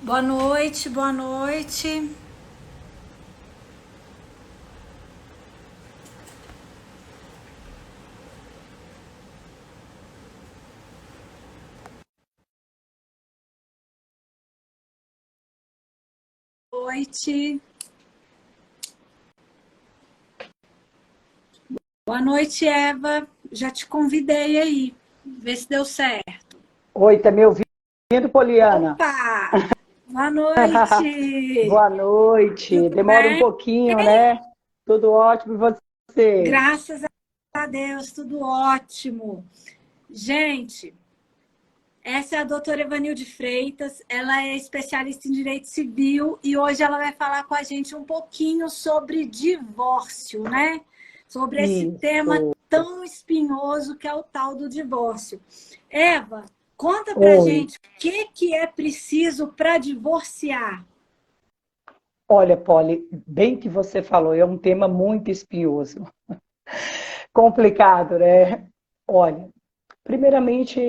Boa noite, boa noite. Noite. Boa noite, Eva. Já te convidei aí. Vê se deu certo. Oi, tá me ouvindo, Poliana? Opa! Boa noite. Boa noite. Tudo Demora um bem? pouquinho, né? Tudo ótimo, e você? Graças a Deus, tudo ótimo. Gente, essa é a doutora Evanilde Freitas, ela é especialista em direito civil e hoje ela vai falar com a gente um pouquinho sobre divórcio, né? Sobre esse tema Isso. tão espinhoso que é o tal do divórcio. Eva, conta pra Oi. gente o que é preciso para divorciar. Olha, Poli, bem que você falou, é um tema muito espinhoso. Complicado, né? Olha, primeiramente,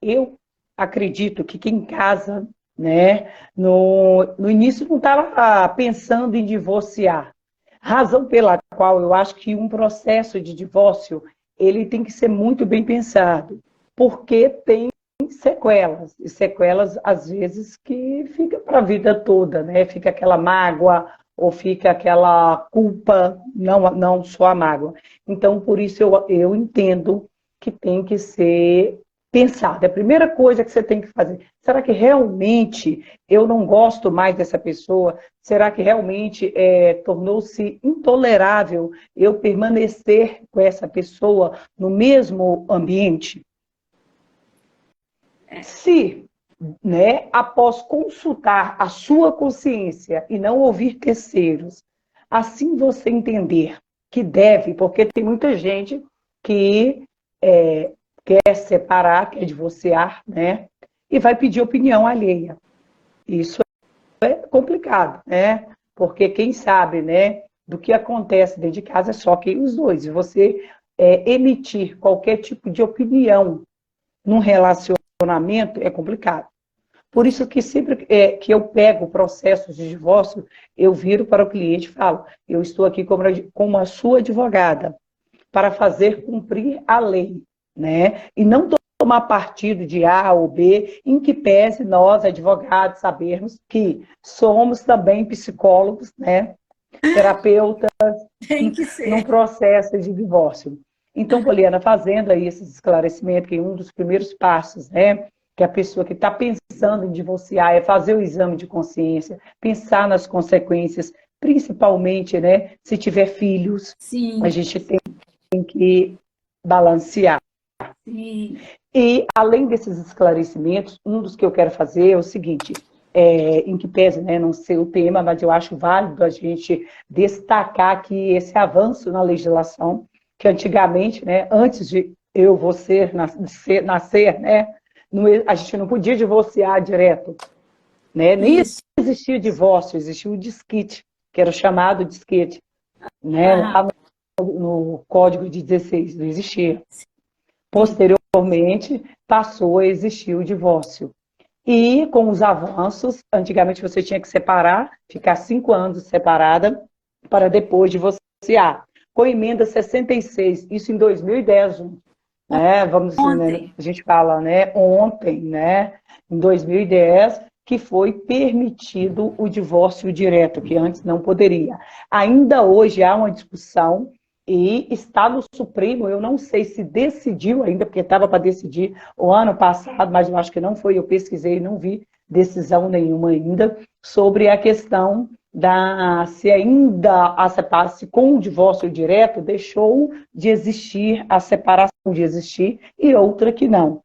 eu acredito que quem casa, né, no início não estava pensando em divorciar. Razão pela qual eu acho que um processo de divórcio ele tem que ser muito bem pensado, porque tem sequelas, e sequelas às vezes que fica para a vida toda, né? Fica aquela mágoa ou fica aquela culpa, não só a mágoa. Então, por isso eu entendo que tem que ser pensado. É a primeira coisa que você tem que fazer. Será que realmente eu não gosto mais dessa pessoa? Será que realmente tornou-se intolerável eu permanecer com essa pessoa no mesmo ambiente? Se, né, após consultar a sua consciência e não ouvir terceiros, assim você entender que deve, porque tem muita gente que quer separar, quer divorciar, né, e vai pedir opinião alheia. Isso é complicado, né? Porque quem sabe, né, do que acontece dentro de casa é só quem os dois. E você emitir qualquer tipo de opinião num relacionamento é complicado. Por isso que sempre que eu pego processos de divórcio, eu viro para o cliente e falo, eu estou aqui como a sua advogada, para fazer cumprir a lei, né? E não tomar partido de A ou B, em que pese nós, advogados, sabermos que somos também psicólogos, né? Terapeutas, Tem que num ser. processo de divórcio. Então, Poliana, fazendo aí esse esclarecimento, que é um dos primeiros passos, né? Que a pessoa que está pensando em divorciar é fazer o exame de consciência, pensar nas consequências, principalmente, né? Se tiver filhos, a Sim, gente tem que balancear. sim. E, além desses esclarecimentos, um dos que eu quero fazer é o seguinte, em que pese, né, não ser o tema, mas eu acho válido a gente destacar que esse avanço na legislação, que antigamente, né, antes de eu, você nascer, né, a gente não podia divorciar direto, né, nem Isso. existia divórcio, existia o disquite, que era o chamado disquete, né, Aham. lá no Código de 16, não existia. Posteriormente, passou a existir o divórcio. E com os avanços, antigamente você tinha que separar, ficar 5 anos separada, para depois divorciar. Com a emenda 66, isso em 2010, né? Vamos dizer, né? Ontem. A gente fala, né? Ontem, né? Em 2010, que foi permitido o divórcio direto, que antes não poderia. Ainda hoje há uma discussão e está no Supremo, eu não sei se decidiu ainda, porque estava para decidir o ano passado, mas eu acho que não foi, eu pesquisei e não vi decisão nenhuma ainda, sobre a questão da se ainda a separação, se com o divórcio direto deixou de existir a separação de existir e outra que não.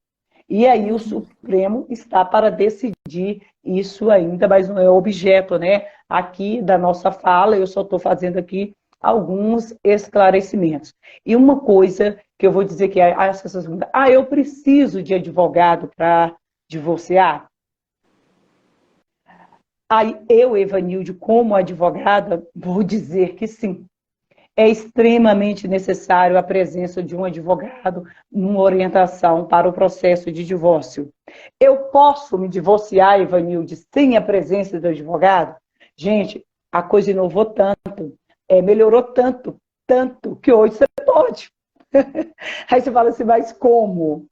E aí o Supremo está para decidir isso ainda, mas não é objeto, né? Aqui da nossa fala, eu só estou fazendo aqui alguns esclarecimentos. E uma coisa que eu vou dizer que as pessoas perguntam, eu preciso de advogado para divorciar? Aí eu, Evanilde, como advogada, vou dizer que sim. é extremamente necessário a presença de um advogado numa orientação para o processo de divórcio. Eu posso me divorciar, Ivanilde, sem a presença do advogado? Gente, a coisa inovou tanto, melhorou tanto, tanto, que hoje você pode. Aí você fala assim, mas como?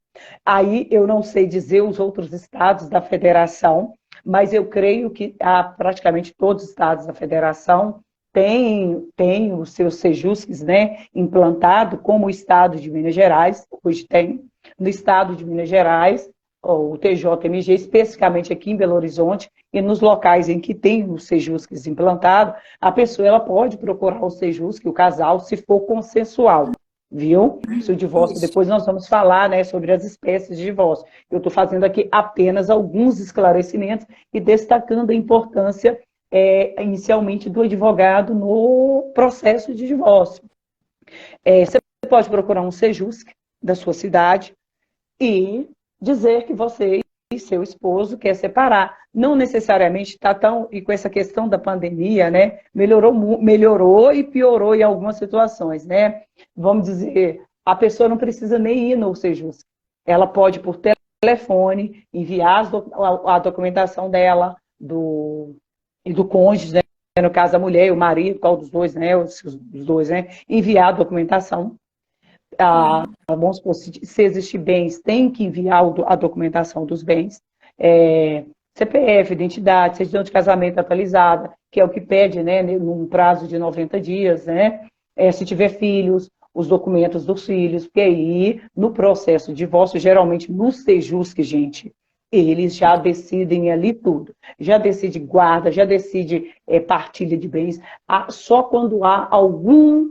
Aí eu não sei dizer os outros estados da federação, mas eu creio que praticamente todos os estados da federação têm os seus sejusques, né, implantado, como o estado de Minas Gerais, hoje tem. No estado de Minas Gerais, o TJMG, especificamente aqui em Belo Horizonte, e nos locais em que tem o sejusques implantado, a pessoa ela pode procurar o sejusque, o casal, se for consensual. Viu? Se o divórcio, depois nós vamos falar, né, sobre as espécies de divórcio. Eu estou fazendo aqui apenas alguns esclarecimentos e destacando a importância, inicialmente, do advogado no processo de divórcio. Você pode procurar um sejusque da sua cidade e dizer que você e seu esposo quer separar. Não necessariamente está tão... E com essa questão da pandemia, né, melhorou e piorou em algumas situações, né? Vamos dizer, a pessoa não precisa nem ir no sejusque. Ela pode, por telefone, enviar a documentação dela e do cônjuge, né? No caso, a mulher e o marido, qual dos dois, né? Os dois, né? Enviar a documentação. Vamos supor, se existir bens, tem que enviar a documentação dos bens. CPF, identidade, certidão de casamento atualizada, que é o que pede, né, num prazo de 90 dias, né? Se tiver filhos, os documentos dos filhos, porque aí, no processo de divórcio, geralmente no sejusque, gente, eles já decidem ali tudo. Já decide guarda, já decide partilha de bens. Só quando há algum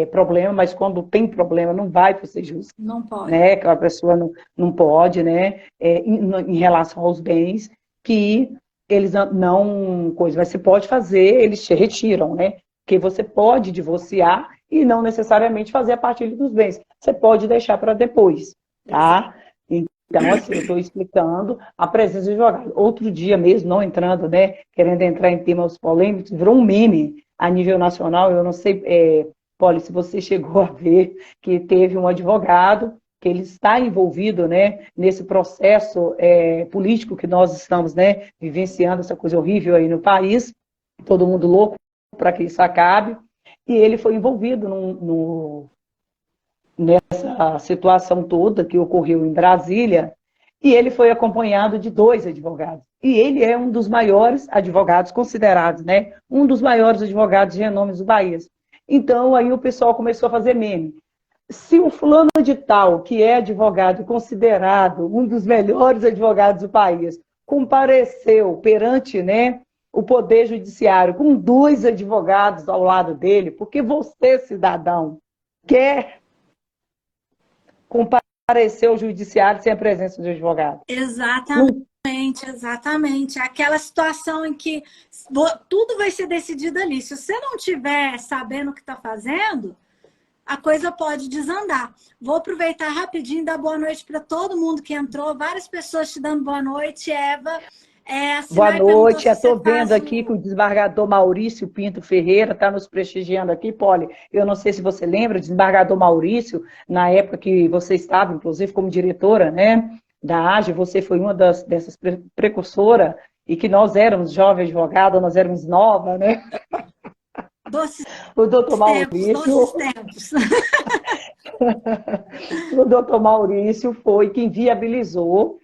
problema, mas quando tem problema, não vai para o sejusque. Não pode. Né? Que a pessoa não pode, né? Em relação aos bens, que eles não... Mas você pode fazer, eles te retiram, né? Porque você pode divorciar e não necessariamente fazer a partilha dos bens. Você pode deixar para depois, tá? Então, assim, eu estou explicando a presença de advogado. Outro dia mesmo, não entrando, né, querendo entrar em temas polêmicos, virou um meme a nível nacional. Eu não sei, Poli, se você chegou a ver que teve um advogado que ele está envolvido, né, nesse processo político que nós estamos, né, vivenciando, essa coisa horrível aí no país, todo mundo louco para que isso acabe, e ele foi envolvido nessa situação toda que ocorreu em Brasília, e ele foi acompanhado de 2 advogados. E ele é um dos maiores advogados considerados, né? Um dos maiores advogados de renome do país. Então, aí o pessoal começou a fazer meme. Se o fulano de tal, que é advogado considerado um dos melhores advogados do país, compareceu perante, né, o Poder Judiciário com 2 advogados ao lado dele, porque você, cidadão, quer comparecer ao judiciário sem a presença de advogado. Exatamente, exatamente. Aquela situação em que tudo vai ser decidido ali. Se você não estiver sabendo o que está fazendo, a coisa pode desandar. Vou aproveitar rapidinho e dar boa noite para todo mundo que entrou. Várias pessoas te dando boa noite, Eva. Boa noite, eu estou vendo aqui que o desembargador Maurício Pinto Ferreira está nos prestigiando aqui, Poli. Eu não sei se você lembra, o desembargador Maurício, na época que você estava, inclusive, como diretora, né, da AGE, você foi uma dessas precursoras, e que nós éramos jovens advogados, nós éramos nova, né? O doutor Maurício... tempos. O doutor Maurício foi quem viabilizou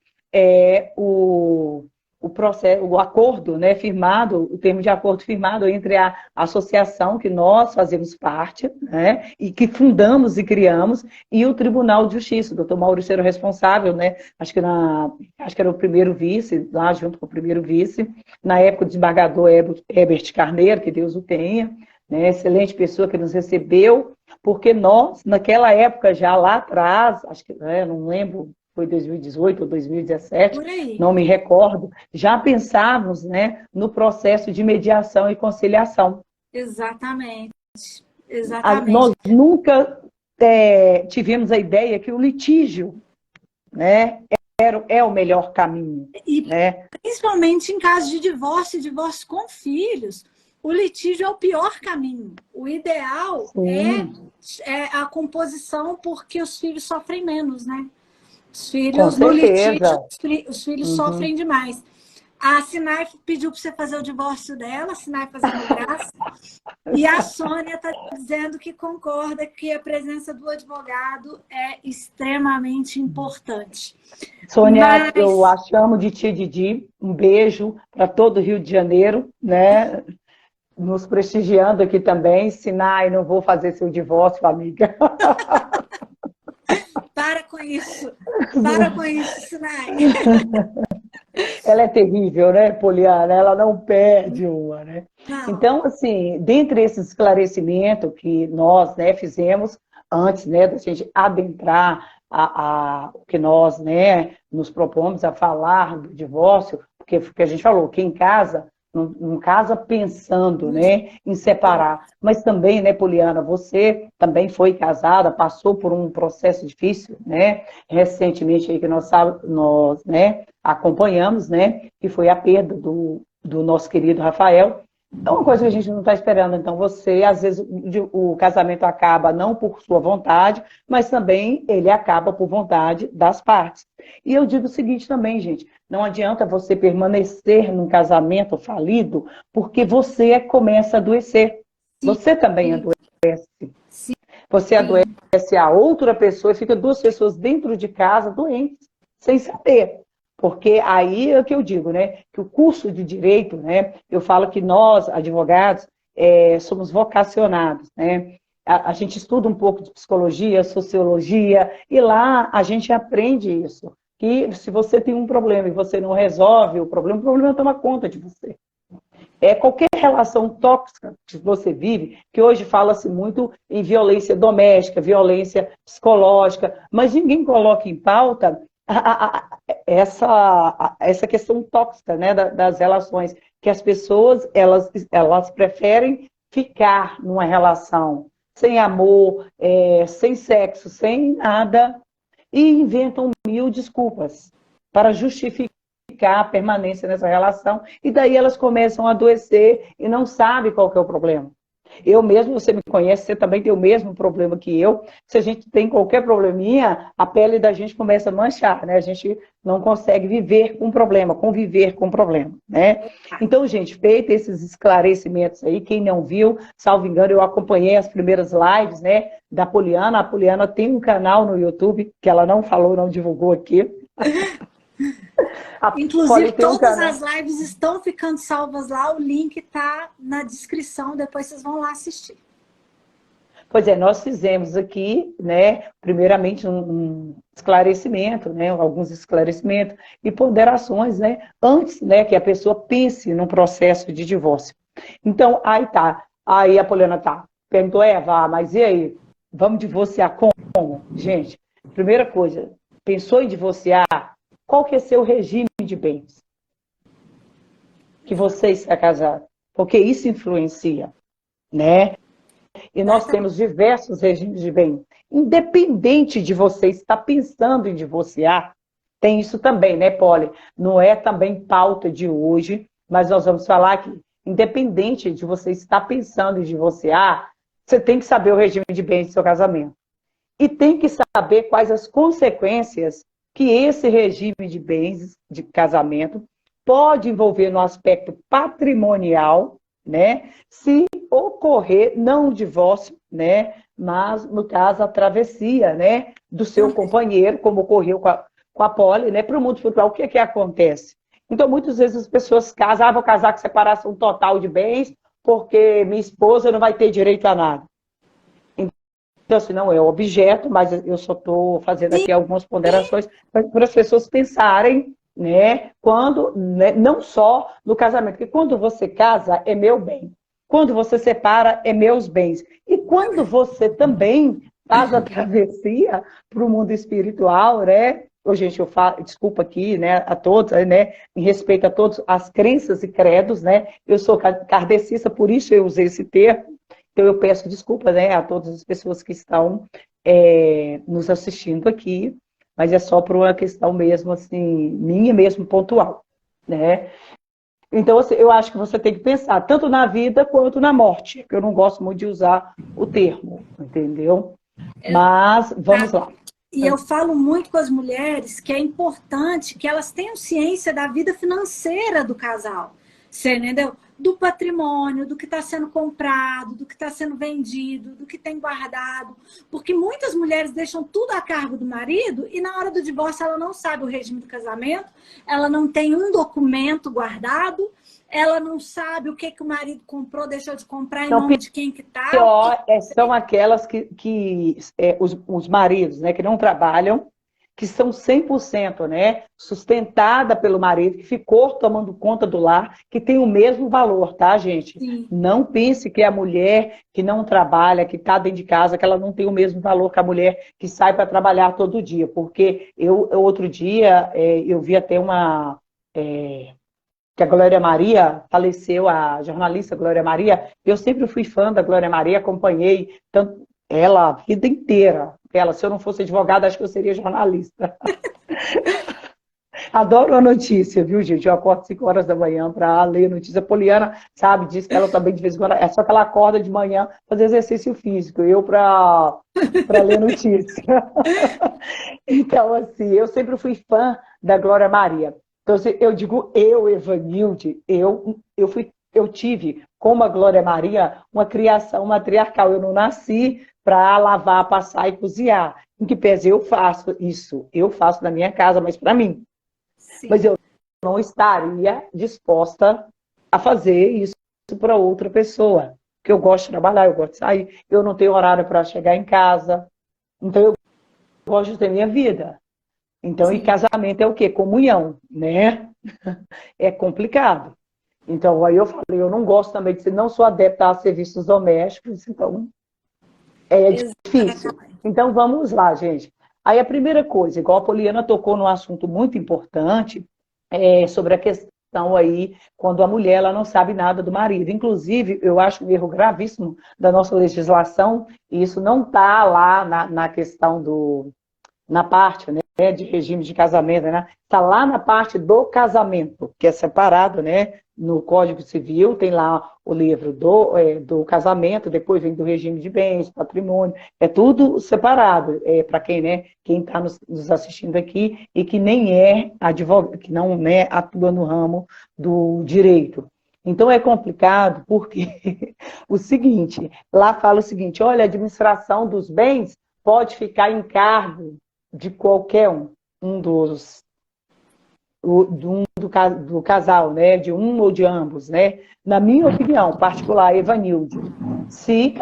o acordo, né, firmado, o termo de acordo firmado entre a associação que nós fazemos parte, né, e que fundamos e criamos, e o Tribunal de Justiça. O doutor Maurício era o responsável, né, acho que era o primeiro vice, lá junto com o primeiro vice, na época o desembargador Herbert Carneiro, que Deus o tenha, né, excelente pessoa que nos recebeu, porque nós, naquela época, já lá atrás, acho que, não lembro, foi 2018 ou 2017, não me recordo, já pensávamos, né, no processo de mediação e conciliação. Exatamente. Nós nunca tivemos a ideia que o litígio, né, é o melhor caminho. E né? Principalmente em caso de divórcio com filhos, o litígio é o pior caminho. O ideal é a composição, porque os filhos sofrem menos, né? Os Com filhos, no certeza. litígio, os filhos sofrem demais. A Sinai pediu para você fazer o divórcio dela, a Sinai fazendo graça. E a Sônia está dizendo que concorda que a presença do advogado é extremamente importante. Sônia, eu a chamo de tia Didi. Um beijo para todo o Rio de Janeiro, né? Nos prestigiando aqui também. Sinai, não vou fazer seu divórcio, amiga. Para com isso. Para com isso, Sinai. Ela é terrível, né, Poliana? Ela não perde uma, né? Não. Então, assim, dentre esse esclarecimento que nós, né, fizemos antes, né, da gente adentrar o que nós, né, nos propomos a falar do divórcio, porque a gente falou, quem casa não casa pensando, né, em separar. Mas também, né, Poliana, você também foi casada, passou por um processo difícil, né, recentemente aí que nós né, acompanhamos, né, que foi a perda do nosso querido Rafael. Então, uma coisa que a gente não está esperando. Então, você, às vezes, o casamento acaba não por sua vontade, mas também ele acaba por vontade das partes. E eu digo o seguinte também, gente, não adianta você permanecer num casamento falido, porque você começa a adoecer. Você também adoece. Você adoece a outra pessoa e fica duas pessoas dentro de casa doentes, sem saber. Porque aí é o que eu digo, né? Que o curso de direito, né? Eu falo que nós, advogados, somos vocacionados, né? A gente estuda um pouco de psicologia, sociologia, e lá a gente aprende isso. Que se você tem um problema e você não resolve o problema toma conta de você. Qualquer relação tóxica que você vive, que hoje fala-se muito em violência doméstica, violência psicológica, mas ninguém coloca em pauta essa questão tóxica, né, das relações, que as pessoas elas preferem ficar numa relação sem amor, sem sexo, sem nada, e inventam mil desculpas para justificar a permanência nessa relação, e daí elas começam a adoecer e não sabem qual que é o problema. Eu mesmo, você me conhece, você também tem o mesmo problema que eu. Se a gente tem qualquer probleminha, a pele da gente começa a manchar, né? A gente não consegue viver com o problema, conviver com o problema, né? Então, gente, feito esses esclarecimentos aí, quem não viu, salvo engano, eu acompanhei as primeiras lives, né, da Poliana. A Poliana tem um canal no YouTube, que ela não falou, não divulgou aqui. Inclusive, todas as lives estão ficando salvas lá, o link está na descrição, depois vocês vão lá assistir. Pois é, nós fizemos aqui, né, primeiramente um esclarecimento, né, alguns esclarecimentos e ponderações, né, antes, né, que a pessoa pense no processo de divórcio. Então, aí a Poliana perguntou, Eva, mas e aí, vamos divorciar como? Gente, primeira coisa, pensou em divorciar? Qual que é seu regime de bens? Que você está casado. Porque isso influencia, né? E nós temos diversos regimes de bens. Independente de você estar pensando em divorciar, tem isso também, né, Poli? Não é também pauta de hoje, mas nós vamos falar que, independente de você estar pensando em divorciar, você tem que saber o regime de bens do seu casamento. E tem que saber quais as consequências que esse regime de bens de casamento pode envolver no aspecto patrimonial, né? Se ocorrer não o divórcio, né? Mas, no caso, a travessia, né, do seu companheiro, como ocorreu com a Poli, né, para o mundo espiritual. O que é que acontece? Então, muitas vezes as pessoas casam, vou casar com separação total de bens, porque minha esposa não vai ter direito a nada. Então, assim, não é objeto, mas eu só estou fazendo aqui algumas ponderações para as pessoas pensarem, né, né, não só no casamento, porque quando você casa, é meu bem. Quando você separa, é meus bens. E quando você também faz a travessia para o mundo espiritual, né? Gente, eu falo, desculpa aqui, né, a todos, né, em respeito a todas as crenças e credos, né? Eu sou kardecista, por isso eu usei esse termo. Então, eu peço desculpa, né, a todas as pessoas que estão nos assistindo aqui, mas é só por uma questão mesmo, assim, minha mesmo, pontual, né? Então, assim, eu acho que você tem que pensar tanto na vida quanto na morte, porque eu não gosto muito de usar o termo, entendeu? Mas, vamos lá. E eu falo muito com as mulheres que é importante que elas tenham ciência da vida financeira do casal. Você entendeu? Do patrimônio, do que está sendo comprado, do que está sendo vendido, do que tem guardado. Porque muitas mulheres deixam tudo a cargo do marido e na hora do divórcio ela não sabe o regime do casamento, ela não tem um documento guardado, ela não sabe o que, que o marido comprou, deixou de comprar, em Então, nome de quem que está. pior são aquelas os maridos, né, que não trabalham, que são 100%, né, sustentada pelo marido, que ficou tomando conta do lar, que tem o mesmo valor, tá, gente? Sim. Não pense que a mulher que não trabalha, que está dentro de casa, que ela não tem o mesmo valor que a mulher que sai para trabalhar todo dia. Porque outro dia, eu vi até que a Glória Maria faleceu, a jornalista Glória Maria. Eu sempre fui fã da Glória Maria, acompanhei tanto ela a vida inteira. Ela, se eu não fosse advogada, acho que eu seria jornalista. Adoro a notícia, viu, gente? Eu acordo 5 horas da manhã para ler notícia. Poliana, sabe, diz que ela também de vez em quando. É só que ela acorda de manhã para fazer exercício físico. Eu para ler notícia. Então, assim, eu sempre fui fã da Glória Maria. Então, assim, eu digo, Evanilde, eu tive, como a Glória Maria, uma criação matriarcal. Eu não nasci para lavar, passar e cozinhar. Em que pese eu faço isso, eu faço na minha casa, mas para mim. Sim. Mas eu não estaria disposta a fazer isso para outra pessoa. Porque eu gosto de trabalhar, eu gosto de sair, eu não tenho horário para chegar em casa. Então, eu gosto de ter minha vida. Então, Sim. e casamento é o quê? Comunhão, né? É complicado. Então, aí eu falei, eu não gosto também de não sou adepta a serviços domésticos, então é difícil. Então, vamos lá, gente. Aí a primeira coisa, igual a Poliana tocou num assunto muito importante, sobre a questão aí, quando a mulher ela não sabe nada do marido. Inclusive, eu acho um erro gravíssimo da nossa legislação, e isso não está lá na questão na parte, né, de regime de casamento, né? Está lá na parte do casamento, que é separado, né? No Código Civil tem lá o livro do casamento, depois vem do regime de bens, patrimônio, é tudo separado, para quem, né, quem está nos assistindo aqui e que nem é advogado, que não, né, atua no ramo do direito. Então é complicado porque o seguinte, lá fala o seguinte, olha, a administração dos bens pode ficar em cargo de qualquer do casal, né? De um ou de ambos, né? Na minha opinião particular, Evanilde, se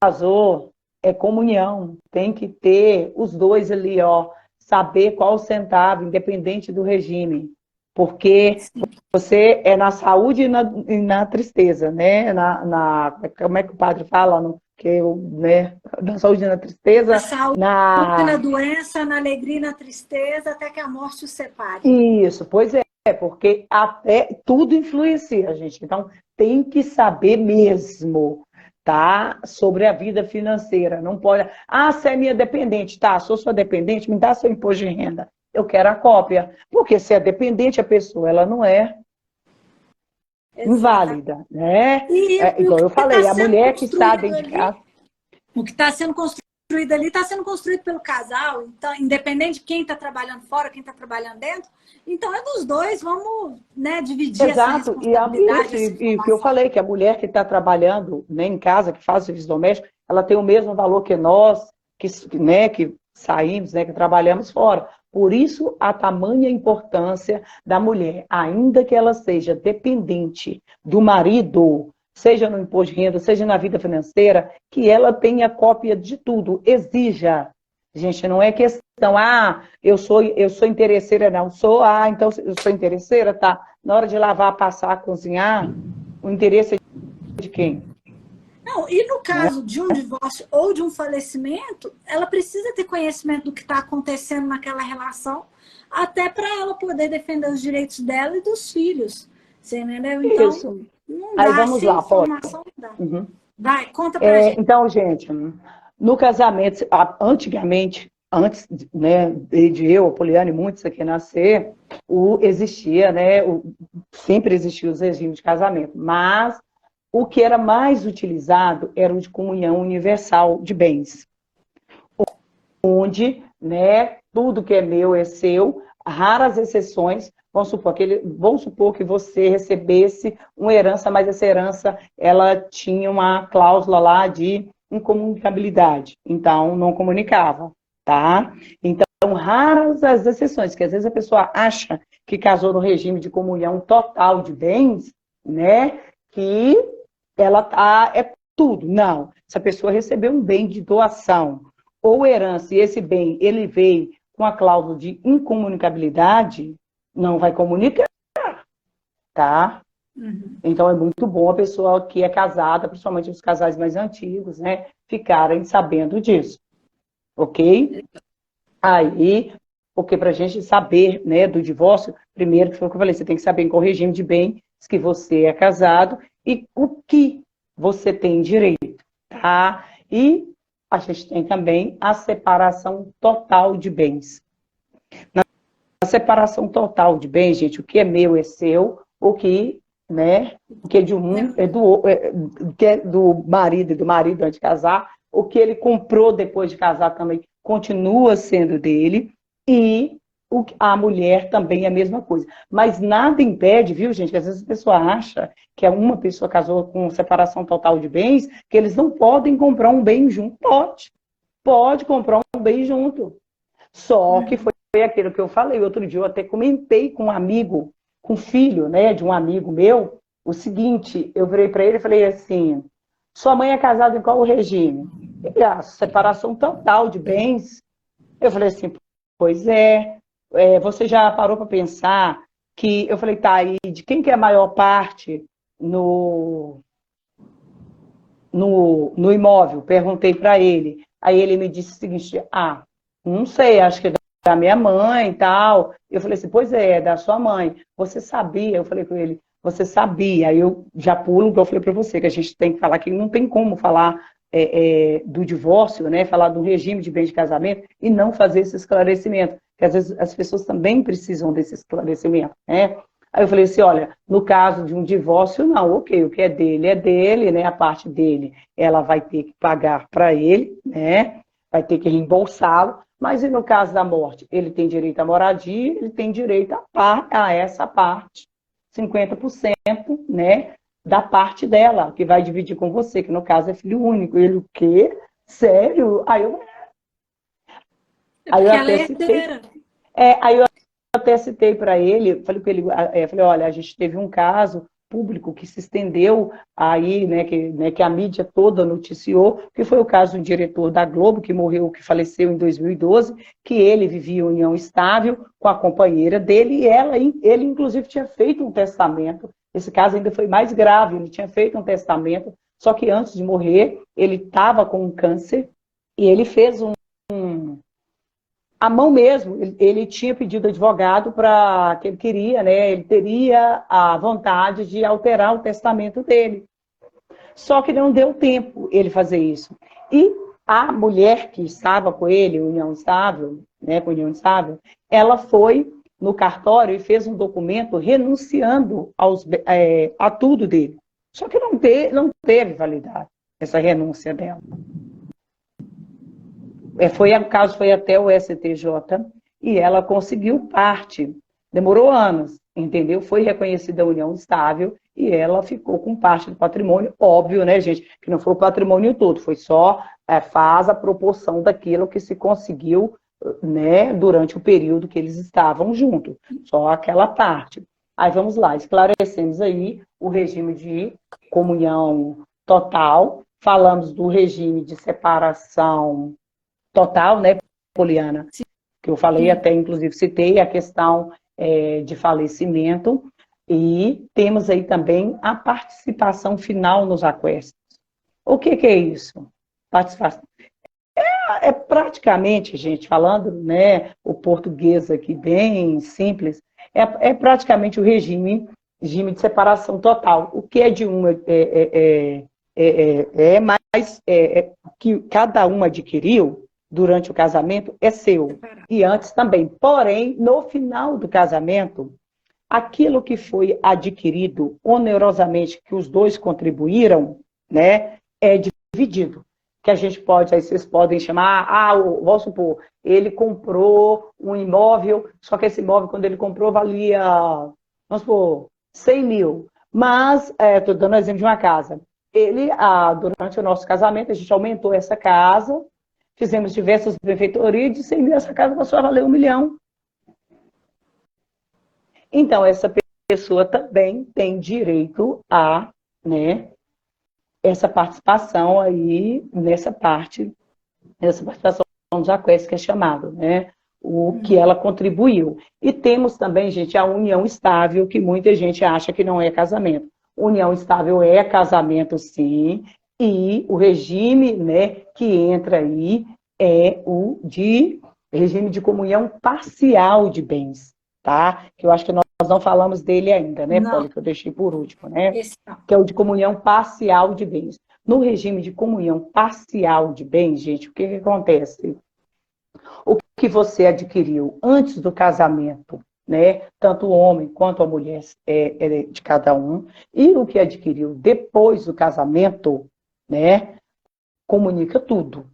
casou, é comunhão, tem que ter os dois ali, ó, saber qual centavo, independente do regime, porque você é na saúde e na tristeza, né? Como é que o padre fala? Né? Na saúde e na tristeza. Na saúde, na doença, na alegria e na tristeza, até que a morte os separe. Isso, pois porque até tudo influencia, gente. Então, tem que saber mesmo, tá? Sobre a vida financeira. Não pode. Ah, você é minha dependente, tá? Sou sua dependente, me dá seu imposto de renda. Eu quero a cópia. Porque se é dependente, a pessoa ela não é inválida, né? Igual eu falei, a mulher que está dentro de casa. O que está sendo construído ali está sendo construído pelo casal, então, independente de quem está trabalhando fora, quem está trabalhando dentro, então é dos dois, vamos, né, dividir essa responsabilidade. E o que eu falei, que a mulher que está trabalhando, né, em casa, que faz serviço doméstico, ela tem o mesmo valor que nós, né, que saímos, né, que trabalhamos fora. Por isso, a tamanha importância da mulher, ainda que ela seja dependente do marido, seja no imposto de renda, seja na vida financeira, que ela tenha cópia de tudo. Exija. Gente, não é questão, eu sou interesseira, não. Então eu sou interesseira, tá? Na hora de lavar, passar, cozinhar, o interesse é de quem? Não, e no caso de um divórcio ou de um falecimento, ela precisa ter conhecimento do que está acontecendo naquela relação, até para ela poder defender os direitos dela e dos filhos. Você entendeu? Então, isso. Não dá. Aí vamos lá, informação não dá. Uhum. Vai, conta pra gente. Então, gente, no casamento, antigamente, antes, né, de eu, a Poliana e muitos aqui nascer, existia, né, sempre existia os regimes de casamento, mas o que era mais utilizado era o de comunhão universal de bens, onde, né, tudo que é meu é seu, raras exceções, vamos supor que você recebesse uma herança, mas essa herança ela tinha uma cláusula lá de incomunicabilidade, então não comunicava, tá? Então, raras as exceções, que às vezes a pessoa acha que casou no regime de comunhão total de bens, né, que ela é tudo. Não, se a pessoa recebeu um bem de doação ou herança, e esse bem ele veio com a cláusula de incomunicabilidade, não vai comunicar, tá? Uhum. Então é muito bom a pessoa que é casada, principalmente os casais mais antigos, né, ficarem sabendo disso, ok? Aí, porque para a gente saber, né, do divórcio, primeiro que foi o que eu falei, você tem que saber em qual regime de bens que você é casado e o que você tem direito, tá? E a gente tem também a separação total de bens. Na separação total de bens, gente, o que é meu é seu, o que, né, o que é de um que é do marido e do marido antes de casar, o que ele comprou depois de casar também continua sendo dele, e a mulher também é a mesma coisa. Mas nada impede, viu, gente, que às vezes a pessoa acha que uma pessoa casou com separação total de bens, que eles não podem comprar um bem junto. Pode comprar um bem junto. Só que foi aquilo que eu falei. Outro dia eu até comentei com um amigo, com filho, né, de um amigo meu, o seguinte, eu virei para ele e falei assim, sua mãe é casada em qual regime? Ele, separação total de bens. Eu falei assim, pois você já parou para pensar que, eu falei, tá, e de quem que é a maior parte no imóvel? Perguntei para ele. Aí ele me disse o seguinte, não sei, acho que é da minha mãe e tal. Eu falei assim, pois é da sua mãe. Você sabia? Eu falei com ele, você sabia? Aí eu já pulo o que eu falei para você, que a gente tem que falar que não tem como falar do divórcio, né? Falar do regime de bens de casamento e não fazer esse esclarecimento. Porque às vezes as pessoas também precisam desse esclarecimento, né? Aí eu falei assim, olha, no caso de um divórcio, não, ok, o que é dele, né? A parte dele, ela vai ter que pagar para ele, né? Vai ter que reembolsá-lo. Mas e no caso da morte? Ele tem direito à moradia, ele tem direito a essa parte, 50%, né? Da parte dela, que vai dividir com você, que no caso é filho único. Ele, o quê? Sério? Aí eu até citei. Aí eu até citei para ele, falei para ele, falei, olha, a gente teve um caso público que se estendeu aí, né, que a mídia toda noticiou, que foi o caso do diretor da Globo, que morreu, que faleceu em 2012, que ele vivia união estável com a companheira dele, e ele inclusive tinha feito um testamento. Esse caso ainda foi mais grave, ele tinha feito um testamento, só que antes de morrer, ele estava com um câncer, e ele fez a mão mesmo, ele tinha pedido advogado para que ele queria, né? Ele teria a vontade de alterar o testamento dele. Só que não deu tempo ele fazer isso. E a mulher que estava com ele, união estável, né, com união estável, ela foi no cartório e fez um documento renunciando a tudo dele. Só que não teve validade essa renúncia dela. O caso foi até o STJ e ela conseguiu parte. Demorou anos, entendeu? Foi reconhecida a união estável e ela ficou com parte do patrimônio. Óbvio, né, gente? Que não foi o patrimônio todo, foi só faz a proporção daquilo que se conseguiu, né, durante o período que eles estavam juntos. Só aquela parte. Aí vamos lá, esclarecemos aí o regime de comunhão total, falamos do regime de separação total, né, Poliana? Sim. Que eu falei até, inclusive, citei a questão de falecimento, e temos aí também a participação final nos aquestos. O que é isso? Participação. É praticamente, gente, falando, né, o português aqui bem simples, é praticamente o regime de separação total. O que é de um mais que cada um adquiriu, durante o casamento é seu. E antes também. Porém, no final do casamento, aquilo que foi adquirido onerosamente, que os dois contribuíram, né, é dividido. Que a gente pode, aí vocês podem chamar, vamos supor, ele comprou um imóvel, só que esse imóvel, quando ele comprou, valia, vamos supor, 100 mil. Mas, estou dando um exemplo de uma casa. Durante o nosso casamento, a gente aumentou essa casa, fizemos diversas benfeitorias, de 100 mil, essa casa passou a valer 1 milhão. Então, essa pessoa também tem direito a, né, essa participação aí, nessa participação dos aquests, que é chamado, né? O que ela contribuiu. E temos também, gente, a união estável, que muita gente acha que não é casamento. União estável é casamento, sim, e o regime, né, que entra aí é o de regime de comunhão parcial de bens, tá? Que eu acho que nós não falamos dele ainda, né, Polly, que eu deixei por último, né? Que é o de comunhão parcial de bens. No regime de comunhão parcial de bens, gente, o que acontece? O que você adquiriu antes do casamento, né? Tanto o homem quanto a mulher é de cada um, e o que adquiriu depois do casamento, né? Comunica tudo.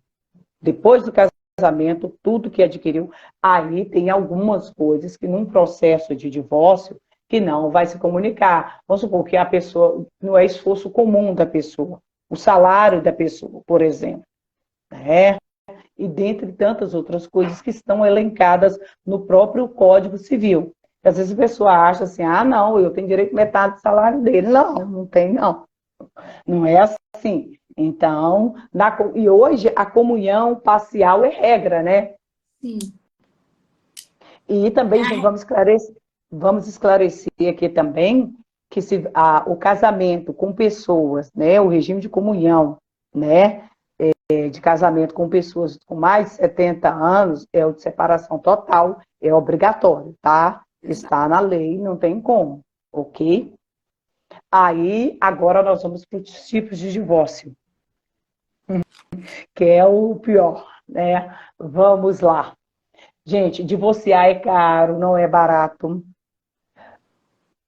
Depois do casamento, tudo que adquiriu, aí tem algumas coisas que num processo de divórcio que não vai se comunicar. Vamos supor que a pessoa, não é esforço comum da pessoa, o salário da pessoa, por exemplo, né? E dentre tantas outras coisas que estão elencadas no próprio Código Civil. Às vezes a pessoa acha assim, não, eu tenho direito a metade do salário dele. Não, não tem, não. Não é assim. Então, e hoje a comunhão parcial é regra, né? Sim. E também, gente, vamos esclarecer aqui também que o casamento com pessoas, né, o regime de comunhão, né, de casamento com pessoas com mais de 70 anos, é o de separação total, é obrigatório, tá? Está na lei, não tem como, ok? Aí, agora nós vamos para os tipos de divórcio, que é o pior, né? Vamos lá. Gente, divorciar é caro, não é barato,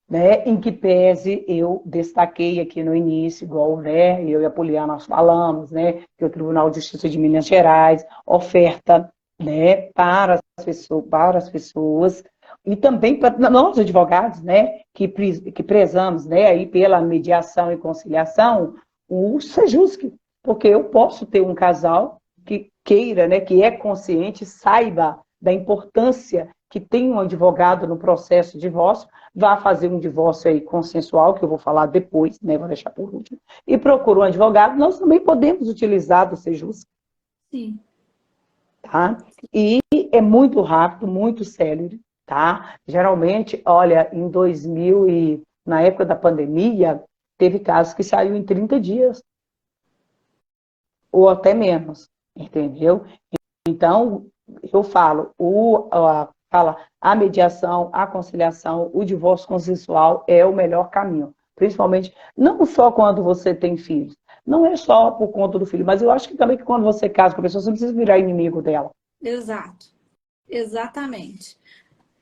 né? Em que pese eu destaquei aqui no início, igual, né, eu e a Poliana nós falamos, né, que o Tribunal de Justiça de Minas Gerais oferta, né, para as pessoas e também para nós advogados, né, que prezamos, né, aí pela mediação e conciliação, o SEJUSC, porque eu posso ter um casal que queira, né, que é consciente, saiba da importância que tem um advogado no processo de divórcio, vá fazer um divórcio aí consensual, que eu vou falar depois, né, vou deixar por último, e procura um advogado, nós também podemos utilizar do SEJUSC. Sim. Tá? E é muito rápido, muito célere, tá? Geralmente, olha, em 2000 e na época da pandemia, teve casos que saiu em 30 dias, ou até menos, entendeu? Então, eu falo, a mediação, a conciliação, o divórcio consensual é o melhor caminho. Principalmente, não só quando você tem filhos. Não é só por conta do filho, mas eu acho que também que quando você casa com a pessoa, você não precisa virar inimigo dela. Exato. Exatamente.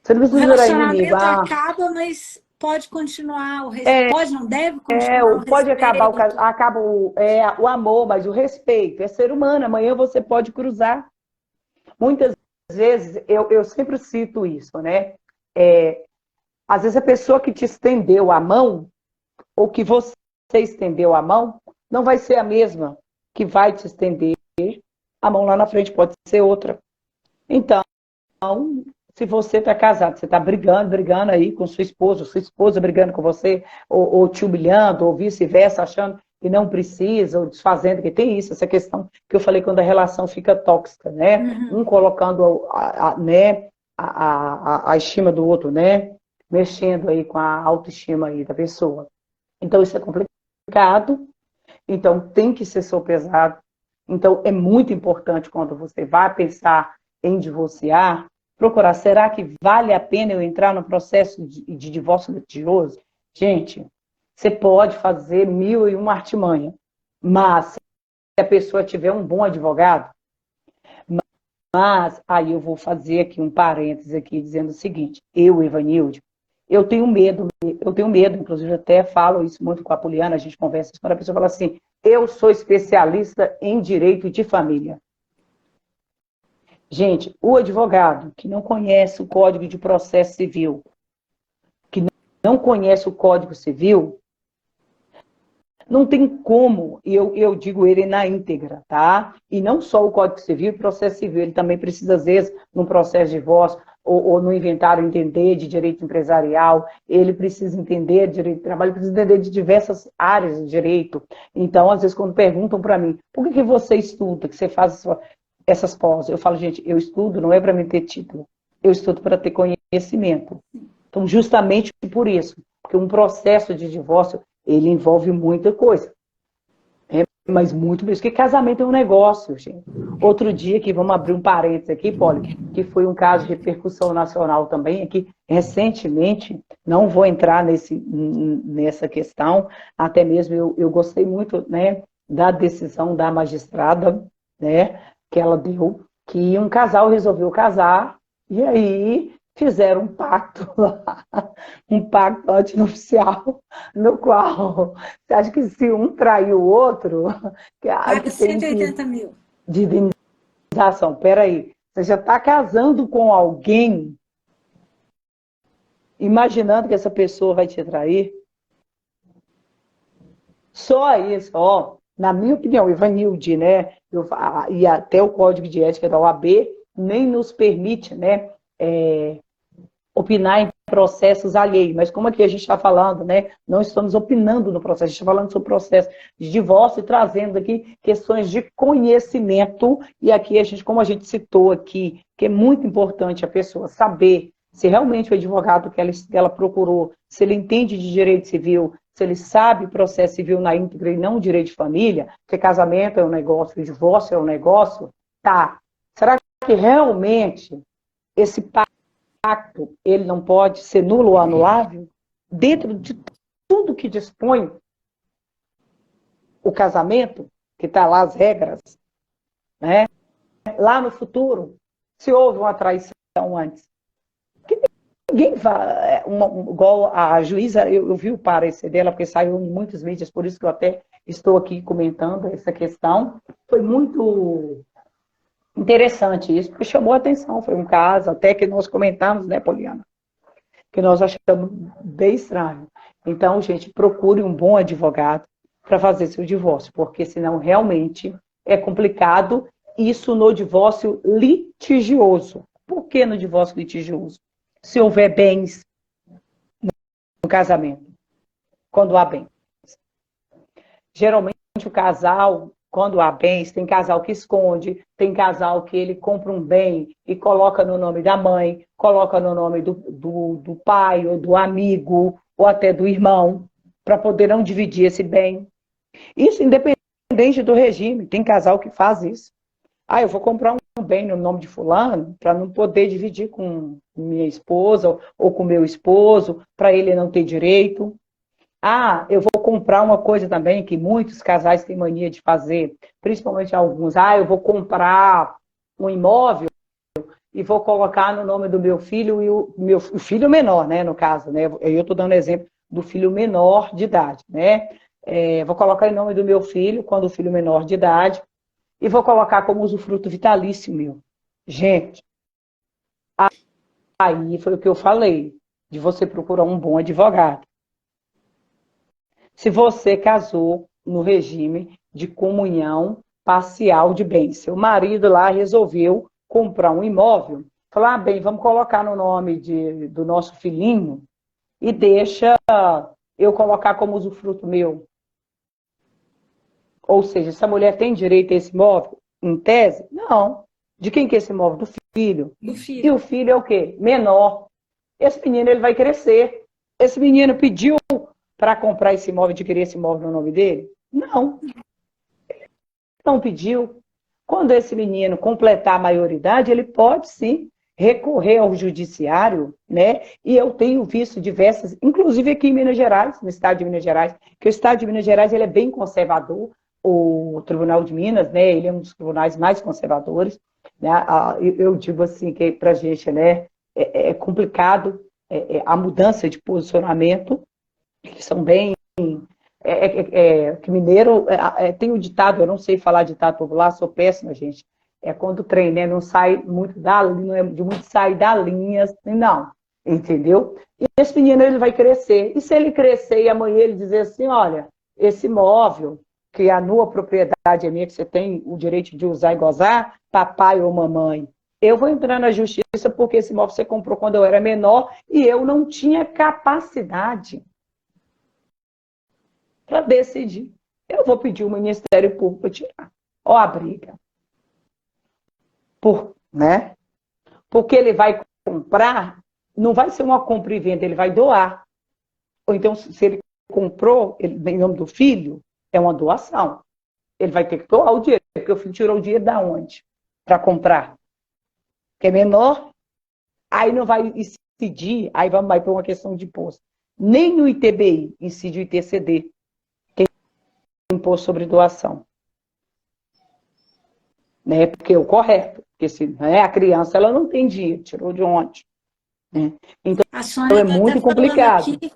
Você não O precisa virar inimigo. relacionamento acaba, mas pode continuar. Pode, não deve continuar. Pode acabar o amor, mas o respeito é ser humano. Amanhã você pode cruzar. Muitas vezes, eu sempre cito isso, né? Às vezes a pessoa que te estendeu a mão, ou que você estendeu a mão, não vai ser a mesma que vai te estender a mão lá na frente, pode ser outra. Então, se você está casado, você está brigando aí com sua esposa brigando com você, ou te humilhando, ou vice-versa, achando que não precisa, ou desfazendo, que tem isso, essa questão que eu falei quando a relação fica tóxica, né? Um colocando a estima do outro, né? Mexendo aí com a autoestima aí da pessoa. Então, isso é complicado, então tem que ser sopesado. Então, é muito importante quando você vai pensar em divorciar, procurar, será que vale a pena eu entrar no processo de divórcio litigioso? Gente, você pode fazer 1001 artimanha, mas se a pessoa tiver um bom advogado, Mas aí eu vou fazer aqui um parênteses aqui dizendo o seguinte, eu, Evanilde, eu tenho medo, inclusive eu até falo isso muito com a Poliana, a gente conversa, quando a pessoa fala assim, eu sou especialista em direito de família. Gente, o advogado que não conhece o Código de Processo Civil, que não conhece o Código Civil, não tem como, e eu digo ele na íntegra, tá? E não só o Código Civil e Processo Civil, ele também precisa, às vezes, no processo de divórcio, ou no inventário entender de direito empresarial, ele precisa entender de direito de trabalho, ele precisa entender de diversas áreas de direito. Então, às vezes, quando perguntam para mim, por que você estuda, que você faz essas pós? Eu falo, gente, eu estudo não é para me ter título, eu estudo para ter conhecimento. Então, justamente por isso, porque um processo de divórcio, ele envolve muita coisa. Mas muito mesmo, porque casamento é um negócio, gente. Outro dia, que vamos abrir um parênteses aqui, Poli, que foi um caso de repercussão nacional também, aqui recentemente, não vou entrar nessa questão, até mesmo eu gostei muito, né, da decisão da magistrada, né, que ela deu, que um casal resolveu casar, e aí fizeram um pacto lá, um pacto antinupcial, no qual você acha que se um trair o outro, Paga que tem 180 mil. de indenização. Peraí, você já está casando com alguém, imaginando que essa pessoa vai te trair? Só isso, ó, na minha opinião, Ivanilde, né, e até o Código de Ética da OAB nem nos permite, né, opinar em processos alheios, mas como aqui a gente está falando, né, não estamos opinando no processo, a gente está falando sobre o processo de divórcio e trazendo aqui questões de conhecimento, e aqui a gente, como a gente citou aqui, que é muito importante a pessoa saber se realmente o advogado que ela procurou, se ele entende de direito civil, se ele sabe processo civil na íntegra e não direito de família, porque casamento é um negócio, divórcio é um negócio, tá. Será que realmente esse pacto, ele não pode ser nulo ou anulável, dentro de tudo que dispõe o casamento, que está lá as regras, né? Lá no futuro, se houve uma traição antes, que ninguém vai, igual a juíza, eu vi o parecer dela, porque saiu em muitos mídias, por isso que eu até estou aqui comentando essa questão, foi muito interessante isso, porque chamou a atenção, foi um caso até que nós comentamos, né, Poliana? Que nós achamos bem estranho. Então, gente, procure um bom advogado para fazer seu divórcio, porque senão realmente é complicado isso no divórcio litigioso. Por que no divórcio litigioso? Se houver bens no casamento, quando há bens. Geralmente o casal, quando há bens, tem casal que esconde, tem casal que ele compra um bem e coloca no nome da mãe, coloca no nome do pai, ou do amigo, ou até do irmão, para poder não dividir esse bem. Isso independente do regime, tem casal que faz isso. Ah, eu vou comprar um bem no nome de fulano, para não poder dividir com minha esposa, ou com meu esposo, para ele não ter direito. Ah, eu vou comprar uma coisa também que muitos casais têm mania de fazer, principalmente alguns. Ah, eu vou comprar um imóvel e vou colocar no nome do meu filho e o filho menor, né, no caso, né? Eu estou dando exemplo do filho menor de idade, né? Vou colocar em nome do meu filho, quando o filho menor de idade, e vou colocar como usufruto vitalício meu. Gente, aí foi o que eu falei, de você procurar um bom advogado. Se você casou no regime de comunhão parcial de bens, seu marido lá resolveu comprar um imóvel, falou, ah, bem, vamos colocar no nome do nosso filhinho e deixa eu colocar como usufruto meu. Ou seja, essa mulher tem direito a esse imóvel? Em tese? Não. De quem que é esse imóvel? Do filho. Do filho. E o filho é o quê? Menor. Esse menino, ele vai crescer. Esse menino pediu para comprar esse imóvel, adquirir esse imóvel no nome dele? Não. Não pediu. Quando esse menino completar a maioridade, ele pode sim recorrer ao judiciário, né? E eu tenho visto diversas, inclusive aqui em Minas Gerais, no estado de Minas Gerais, que o estado de Minas Gerais ele é bem conservador, o Tribunal de Minas, né? Ele é um dos tribunais mais conservadores. né? Eu digo assim, que para a gente, né, é complicado a mudança de posicionamento, que são bem... que mineiro tem o ditado, eu não sei falar ditado popular, sou péssima, gente. É quando o trem, né, não sai muito da linha, não é de muito sair da linha, assim, não. Entendeu? E esse menino, ele vai crescer. E se ele crescer e amanhã ele dizer assim, olha, esse imóvel, que a nua propriedade é minha, que você tem o direito de usar e gozar, papai ou mamãe, eu vou entrar na justiça porque esse imóvel você comprou quando eu era menor e eu não tinha capacidade para decidir. Eu vou pedir o Ministério Público para tirar. Ó a briga. Né? Porque ele vai comprar, não vai ser uma compra e venda, ele vai doar. Ou então, se ele comprou em nome do filho, é uma doação. Ele vai ter que doar o dinheiro, porque o filho tirou o dinheiro da onde? Para comprar. Que é menor, aí não vai incidir, aí vai para uma questão de imposto. Nem o ITBI incide o ITCD, que é imposto sobre doação. Né? Porque é o correto. Porque se, né, a criança ela não tem dinheiro, tirou de onde? Né? Então, a Sônia é está até muito falando complicado. aqui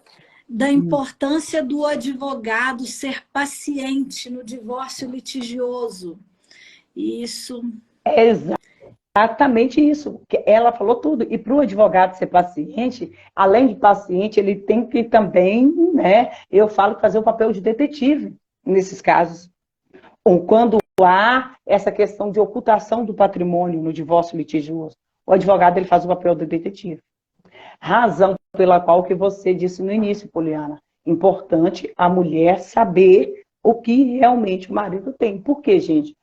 da importância do advogado ser paciente no divórcio litigioso. Isso. É exatamente isso. Ela falou tudo. E para o advogado ser paciente, além de paciente, ele tem que também, né? Eu falo, fazer o papel de detetive nesses casos. Ou quando há essa questão de ocultação do patrimônio no divórcio litigioso, o advogado ele faz o papel do detetive. Razão pela qual que você disse no início, Poliana, importante a mulher saber o que realmente o marido tem. Por quê, gente?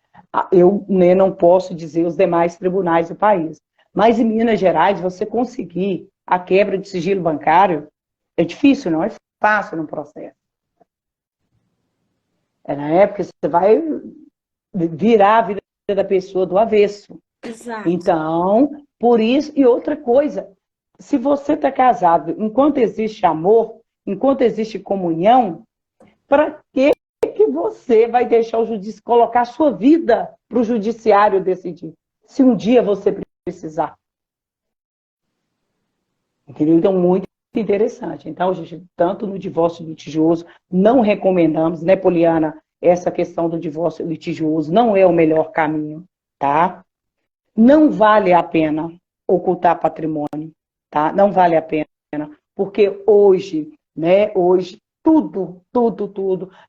Eu, né, não posso dizer os demais tribunais do país, mas em Minas Gerais, você conseguir a quebra de sigilo bancário é difícil, não é fácil no processo. Na época, você vai virar a vida da pessoa do avesso. Exato. Então, por isso, e outra coisa, se você está casado, enquanto existe amor, enquanto existe comunhão, para que você vai deixar o judiciário, colocar a sua vida para o judiciário decidir? Se um dia você precisar. Entendeu? Então, muito interessante. Então, gente, tanto no divórcio litigioso, não recomendamos, né, Poliana, essa questão do divórcio litigioso não é o melhor caminho, tá? Não vale a pena ocultar patrimônio, tá? Não vale a pena, porque hoje, né, hoje, tudo,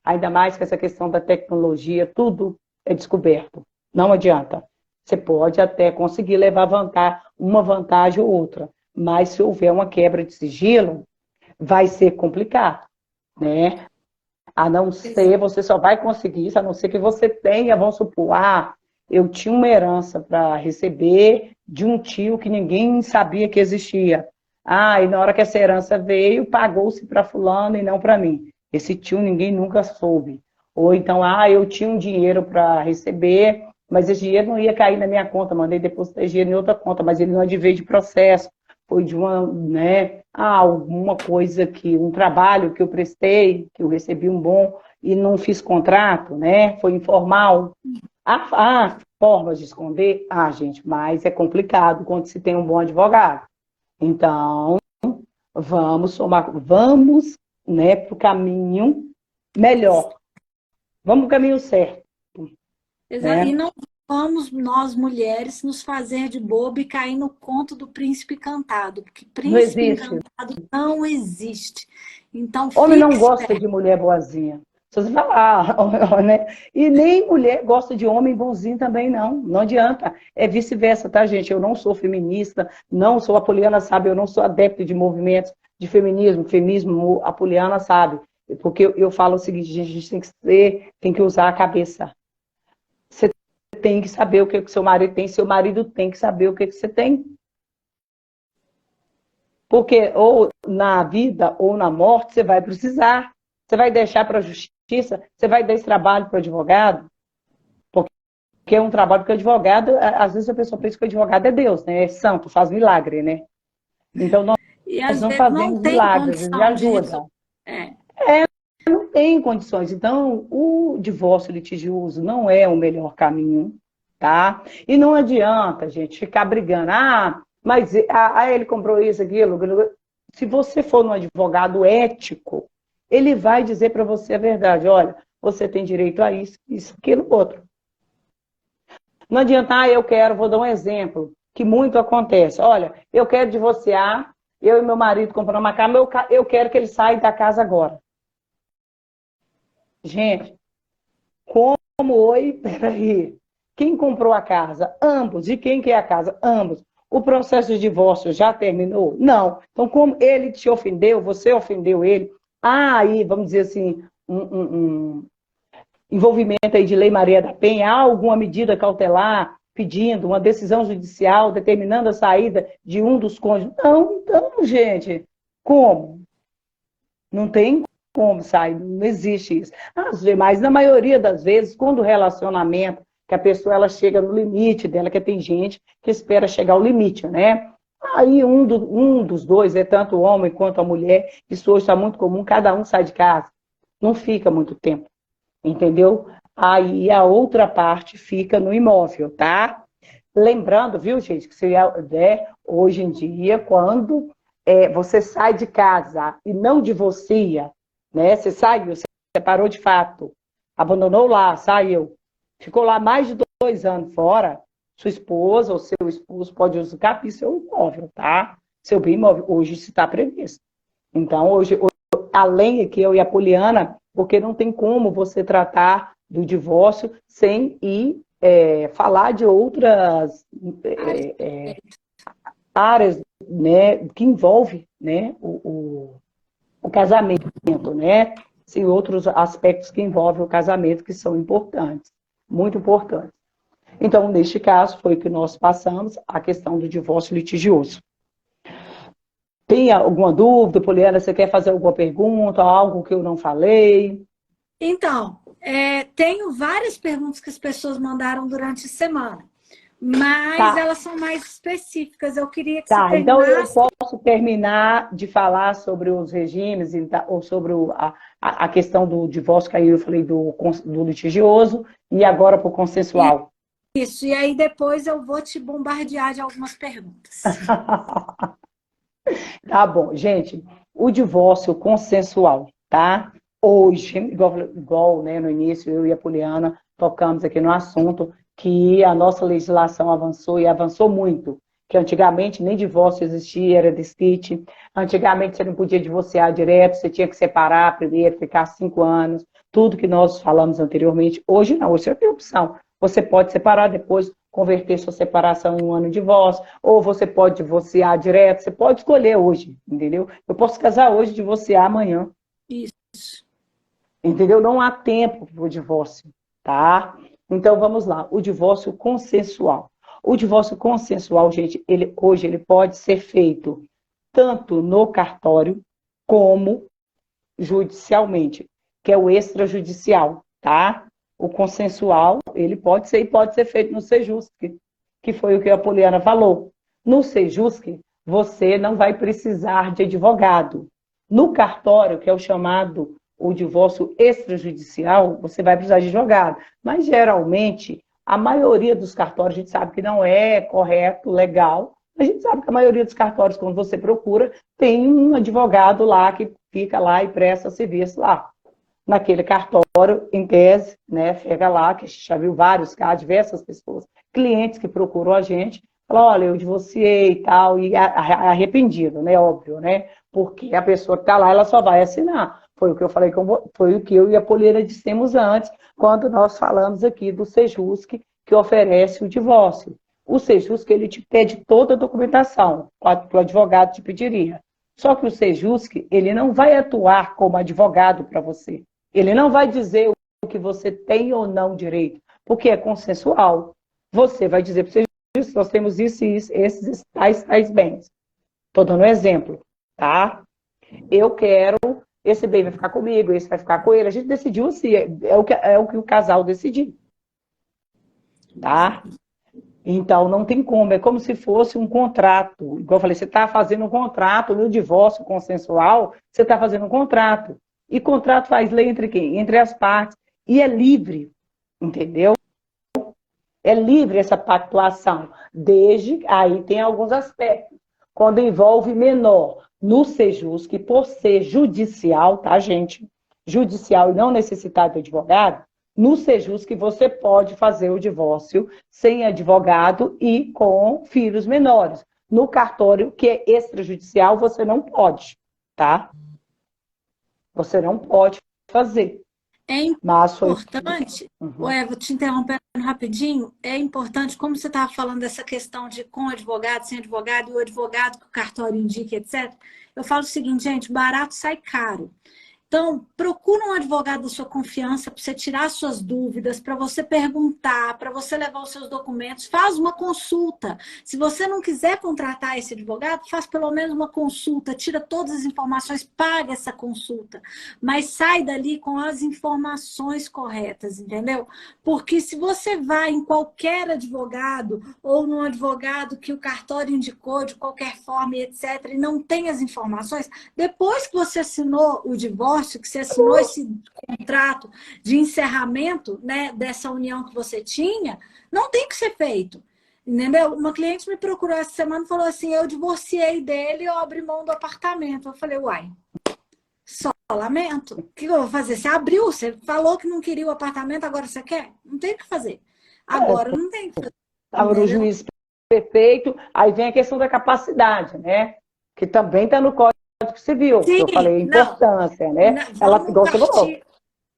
ainda mais com essa questão da tecnologia, tudo é descoberto. Não adianta. Você pode até conseguir levar uma vantagem ou outra, mas se houver uma quebra de sigilo, vai ser complicado, né? A não ser, você só vai conseguir isso, a não ser que você tenha, vamos supor, eu tinha uma herança para receber de um tio que ninguém sabia que existia. E na hora que essa herança veio, pagou-se para fulano e não para mim. Esse tio ninguém nunca soube. Ou então, eu tinha um dinheiro para receber, mas esse dinheiro não ia cair na minha conta, mandei depositar dinheiro em outra conta, mas ele não adveio de processo. Foi de uma, né, alguma coisa um trabalho que eu prestei, que eu recebi um bom e não fiz contrato, né? Foi informal. Há formas de esconder? Gente, mas é complicado quando se tem um bom advogado. Então, vamos, né, para o caminho melhor. Vamos para o caminho certo. Exato. Né? E não vamos, nós mulheres, nos fazer de bobo e cair no conto do príncipe encantado, porque príncipe encantado não existe. Então, homem não gosta de mulher boazinha. Se você falar, né? E nem mulher gosta de homem bonzinho também, não. Não adianta. É vice-versa, tá, gente? Eu não sou feminista, não sou, a Poliana sabe, eu não sou adepto de movimentos de feminismo, a Poliana sabe. Porque eu falo o seguinte, a gente tem que usar a cabeça. Você tem que saber o que seu marido tem, seu marido tem que saber o que você tem. Porque ou na vida ou na morte você vai precisar. Você vai deixar para a justiça, você vai dar esse trabalho para o advogado, porque é um trabalho que o advogado, às vezes a pessoa pensa que o advogado é Deus, né? É santo, faz milagre, né? Então nós não fazemos milagres, ele ajuda. Não tem condições. Então, o divórcio litigioso não é o melhor caminho, tá? E não adianta, gente, ficar brigando. Ah, mas ele comprou isso, aquilo. Se você for um advogado ético, ele vai dizer para você a verdade. Olha, você tem direito a isso, isso, aquilo, outro. Não adianta, eu quero, vou dar um exemplo, que muito acontece. Olha, eu quero divorciar, eu e meu marido compramos uma casa, eu quero que ele saia da casa agora. Gente, como oi? Peraí. Quem comprou a casa? Ambos. E quem quer a casa? Ambos. O processo de divórcio já terminou? Não. Então, como ele te ofendeu, você ofendeu ele, aí, vamos dizer assim, um envolvimento aí de Lei Maria da Penha, há alguma medida cautelar pedindo uma decisão judicial determinando a saída de um dos cônjuges? Não, então, gente, como? Não tem como sair, não existe isso. Mas na maioria das vezes, quando o relacionamento, que a pessoa ela chega no limite dela, que tem gente que espera chegar ao limite, né? Aí um dos dois, é tanto o homem quanto a mulher, isso hoje está muito comum, cada um sai de casa, não fica muito tempo, entendeu? Aí a outra parte fica no imóvel, tá? Lembrando, viu, gente, que se hoje em dia, quando você sai de casa e não divorcia, né? Você saiu, você separou de fato, abandonou lá, saiu, ficou lá mais de 2 anos fora, sua esposa ou seu esposo pode usar seu imóvel, tá? Seu bem imóvel, hoje isso está previsto. Então, hoje, além aqui, eu e a Poliana, porque não tem como você tratar do divórcio sem ir falar de outras áreas, né, que envolve, né, o casamento, né? Sim, outros aspectos que envolvem o casamento que são importantes, muito importantes. Então, neste caso, foi que nós passamos a questão do divórcio litigioso. Tem alguma dúvida, Poliana? Você quer fazer alguma pergunta, algo que eu não falei? Então, tenho várias perguntas que as pessoas mandaram durante a semana, mas elas são mais específicas. Eu queria que você terminasse... Então eu posso terminar de falar sobre os regimes ou sobre a questão do divórcio, que aí eu falei do litigioso, e agora para o consensual. Isso, e aí depois eu vou te bombardear de algumas perguntas. Tá bom, gente, o divórcio consensual, tá? Hoje, igual né, no início, eu e a Poliana tocamos aqui no assunto que a nossa legislação avançou e avançou muito. Que antigamente nem divórcio existia, era desquite. Antigamente você não podia divorciar direto, você tinha que separar primeiro, ficar 5 anos. Tudo que nós falamos anteriormente. Hoje não, hoje você tem opção. Você pode separar depois, converter sua separação em 1 ano de divórcio, ou você pode divorciar direto, você pode escolher hoje, entendeu? Eu posso casar hoje e divorciar amanhã. Isso. Entendeu? Não há tempo para o divórcio, tá? Então vamos lá, o divórcio consensual. O divórcio consensual, gente, hoje ele pode ser feito tanto no cartório como judicialmente, que é o extrajudicial, tá? O consensual, ele pode ser feito no Sejusc, que foi o que a Poliana falou. No Sejusc, você não vai precisar de advogado. No cartório, que é o divórcio extrajudicial, você vai precisar de advogado. Mas, geralmente, a maioria dos cartórios, a gente sabe que não é correto, legal. A gente sabe que a maioria dos cartórios, quando você procura, tem um advogado lá que fica lá e presta serviço lá. Naquele cartório, em tese, né, chega lá, que a gente já viu vários casos, diversas pessoas, clientes que procuram a gente, falam, olha, eu divorciei e tal, e arrependido, né, óbvio, né, porque a pessoa que está lá, ela só vai assinar. Foi o que eu falei, foi o que eu e a Poliana dissemos antes, quando nós falamos aqui do Sejusc, que oferece o divórcio. O Sejusc, ele te pede toda a documentação, que o advogado te pediria. Só que o Sejusc, ele não vai atuar como advogado para você. Ele não vai dizer o que você tem ou não direito, porque é consensual. Você vai dizer para o Sejusc, nós temos isso e isso, esses tais bens. Estou dando um exemplo, tá? Eu quero, esse bem vai ficar comigo, esse vai ficar com ele. A gente decidiu assim, é o que o casal decidiu. Tá? Então, não tem como. É como se fosse um contrato. Igual eu falei, você está fazendo um contrato no divórcio consensual, você está fazendo um contrato. E contrato faz lei entre quem? Entre as partes. E é livre, entendeu? É livre essa pactuação, desde aí tem alguns aspectos. Quando envolve menor no sejus, que por ser judicial, tá, gente? Judicial e não necessitar de advogado, no sejus que você pode fazer o divórcio sem advogado e com filhos menores. No cartório, que é extrajudicial, você não pode, tá? Você não pode fazer. É Mas foi... importante, Uhum. vou te interrompendo rapidinho, é importante, como você estava falando dessa questão de com advogado, sem advogado, e o advogado que o cartório indica, etc. Eu falo o seguinte, gente, barato sai caro. Então, procura um advogado da sua confiança para você tirar suas dúvidas, para você perguntar, para você levar os seus documentos. Faz uma consulta. Se você não quiser contratar esse advogado, faz pelo menos uma consulta, tira todas as informações, paga essa consulta. Mas sai dali com as informações corretas, entendeu? Porque se você vai em qualquer advogado ou num advogado que o cartório indicou de qualquer forma, etc., e não tem as informações, depois que você assinou o divórcio, que você assinou esse contrato de encerramento, né, dessa união que você tinha, não tem que ser feito. Entendeu? Uma cliente me procurou essa semana e falou assim, eu divorciei dele e eu abri mão do apartamento. Eu falei, uai, só lamento. O que eu vou fazer? Você abriu, você falou que não queria o apartamento, agora você quer? Não tem o que fazer. Agora não tem o que fazer. Estava no juiz perfeito, aí vem a questão da capacidade, né? Que também está no Código Civil, que Sim, eu falei a importância, né? Ela, igual você falou,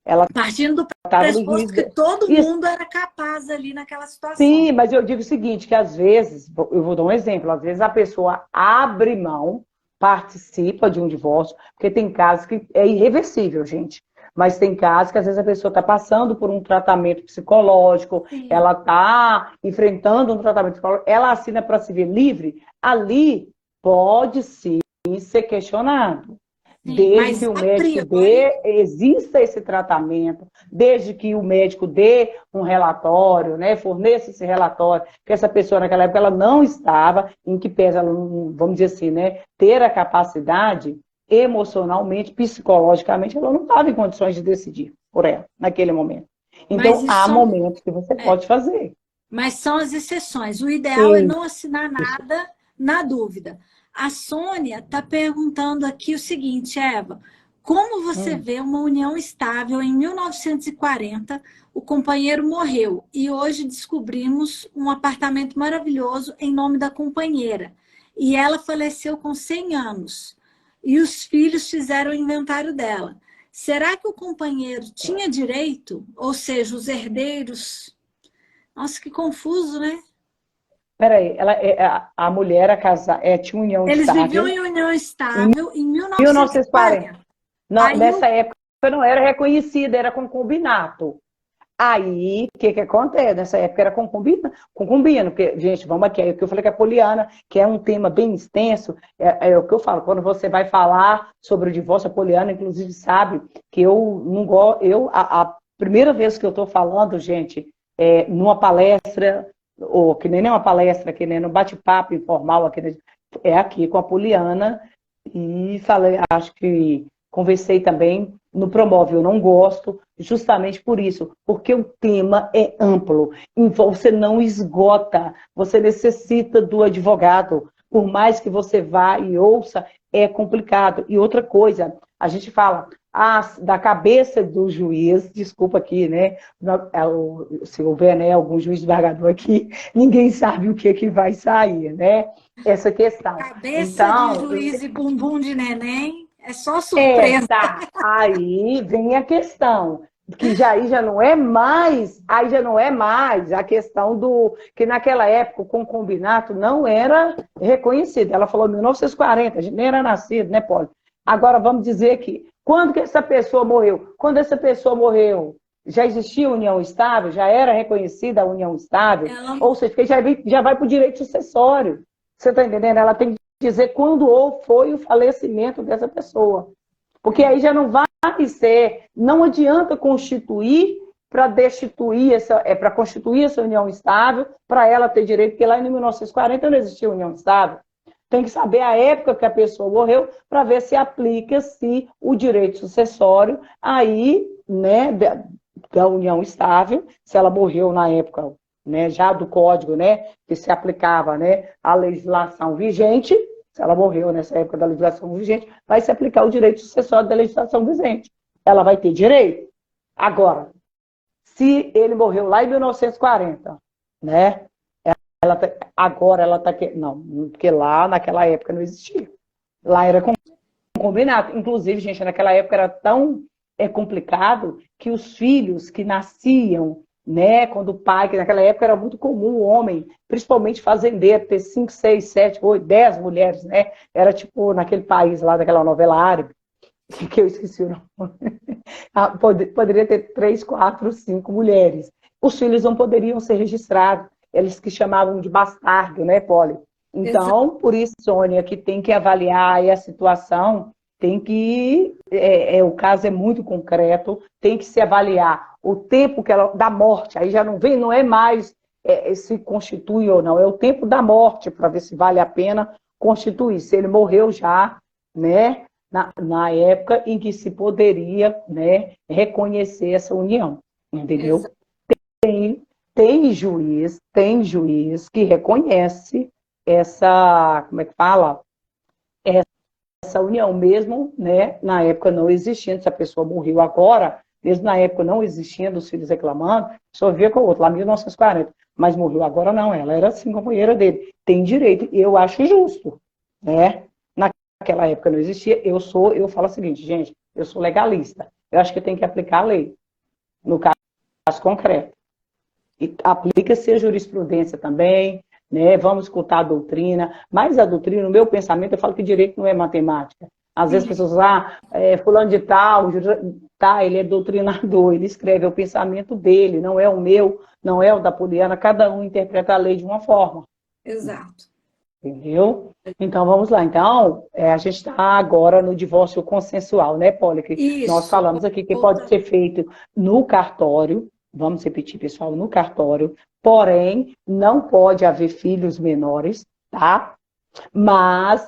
ela partindo do estava no pressuposto juiz. que todo Isso, mundo era capaz ali naquela situação. sim, mas eu digo o seguinte, que às vezes, eu vou dar um exemplo, às vezes a pessoa abre mão, participa de um divórcio, porque tem casos que é irreversível, gente. Mas tem casos que às vezes a pessoa está passando por um tratamento psicológico, Sim. ela está enfrentando um tratamento psicológico, ela assina para se ver livre, ali pode sim ser questionado. Sim, Desde que o médico dê, exista esse tratamento, desde que o médico dê um relatório, né, forneça esse relatório, que essa pessoa naquela época ela não estava, em que pese ela, vamos dizer assim, né, ter a capacidade emocionalmente, psicologicamente, ela não estava em condições de decidir por ela, naquele momento. Então, há momentos que você pode fazer. Mas são as exceções. O ideal é não assinar nada na dúvida. A Sônia está perguntando aqui o seguinte, Eva, como você vê uma união estável em 1940, o companheiro morreu e hoje descobrimos um apartamento maravilhoso em nome da companheira e ela faleceu com 100 anos e os filhos fizeram o inventário dela. Será que o companheiro tinha direito? Ou seja, os herdeiros... Nossa, que confuso, né? Peraí, a mulher, a casar, tinha união Eles estável. viviam em união estável em 1940. 1940. Não, nessa época não era reconhecida, era concubinato. Aí, o que acontece? Nessa época era concubino, porque, gente, vamos aqui, é o que eu falei que a poliana, que é um tema bem extenso, é o que eu falo, quando você vai falar sobre o divórcio, a poliana, inclusive, sabe que eu não gosto, a primeira vez que eu estou falando, gente, numa palestra, ou que nem uma palestra, que nem no bate-papo informal, é aqui com a poliana, e falei, acho que conversei também no Promove, eu não gosto, justamente por isso, porque o tema é amplo, você não esgota, você necessita do advogado, por mais que você vá e ouça, é complicado. E outra coisa, a gente fala da cabeça do juiz, desculpa aqui, né, se houver, né, algum juiz desembargador aqui, ninguém sabe o que vai sair, né, essa questão. Cabeça então, de juiz e bumbum de neném, é só surpresa. Aí vem a questão, que aí já não é mais a questão do que naquela época o concubinato não era reconhecido. Ela falou 1940, a gente nem era nascido, né, Poli? Agora vamos dizer que quando que essa pessoa morreu? Quando essa pessoa morreu, já existia união estável? Já era reconhecida a união estável? Ou seja, porque já vai para o direito sucessório. Você está entendendo? Ela tem que dizer quando foi o falecimento dessa pessoa. Porque aí já não vai ser, não adianta constituir para destituir, para constituir essa união estável, para ela ter direito, porque lá em 1940 não existia união estável. Tem que saber a época que a pessoa morreu para ver se aplica-se o direito sucessório aí, né, da união estável, se ela morreu na época né, já do código, né, que se aplicava, né, a legislação vigente, se ela morreu nessa época da legislação vigente, vai se aplicar o direito sucessório da legislação vigente. Ela vai ter direito. Agora, se ele morreu lá em 1940, né, agora ela está... Não, porque lá naquela época não existia. Lá era combinado. Inclusive, gente, naquela época era tão complicado que os filhos que nasciam, né, quando o pai, que naquela época era muito comum o homem, principalmente fazendeiro, ter 5, 6, 7, 8, 10 mulheres, né? Era tipo naquele país lá, daquela novela árabe, que eu esqueci o nome. Poderia ter 3, 4, 5 mulheres. Os filhos não poderiam ser registrados. Eles que chamavam de bastardo, né, Poli? Então, por isso, Sônia, que tem que avaliar aí a situação, tem que, o caso é muito concreto, tem que se avaliar o tempo que ela, da morte, aí já não vem, não é mais se constitui ou não, é o tempo da morte, para ver se vale a pena constituir, se ele morreu já, né, na época em que se poderia, né, reconhecer essa união, entendeu? Tem juiz que reconhece essa, como é que fala? Essa união mesmo, né, na época não existindo, se a pessoa morreu agora, mesmo na época não existindo, os filhos reclamando, só via com o outro, lá em 1940, mas morreu agora não, ela era assim, companheira dele, tem direito, e eu acho justo, né, naquela época não existia, eu falo o seguinte, gente, eu sou legalista, eu acho que tem que aplicar a lei, no caso concreto, e aplica-se a jurisprudência também, né? Vamos escutar a doutrina, mas a doutrina, no meu pensamento, eu falo que direito não é matemática. Às vezes as pessoas, fulano de tal, tá, ele é doutrinador, ele escreve o pensamento dele, não é o meu, não é o da Poliana, cada um interpreta a lei de uma forma. Exato. Entendeu? Então, vamos lá. Então, a gente está agora no divórcio consensual, né, Poli? Que nós falamos aqui que pode ser feito no cartório, vamos repetir, pessoal, no cartório, porém, não pode haver filhos menores, tá? Mas,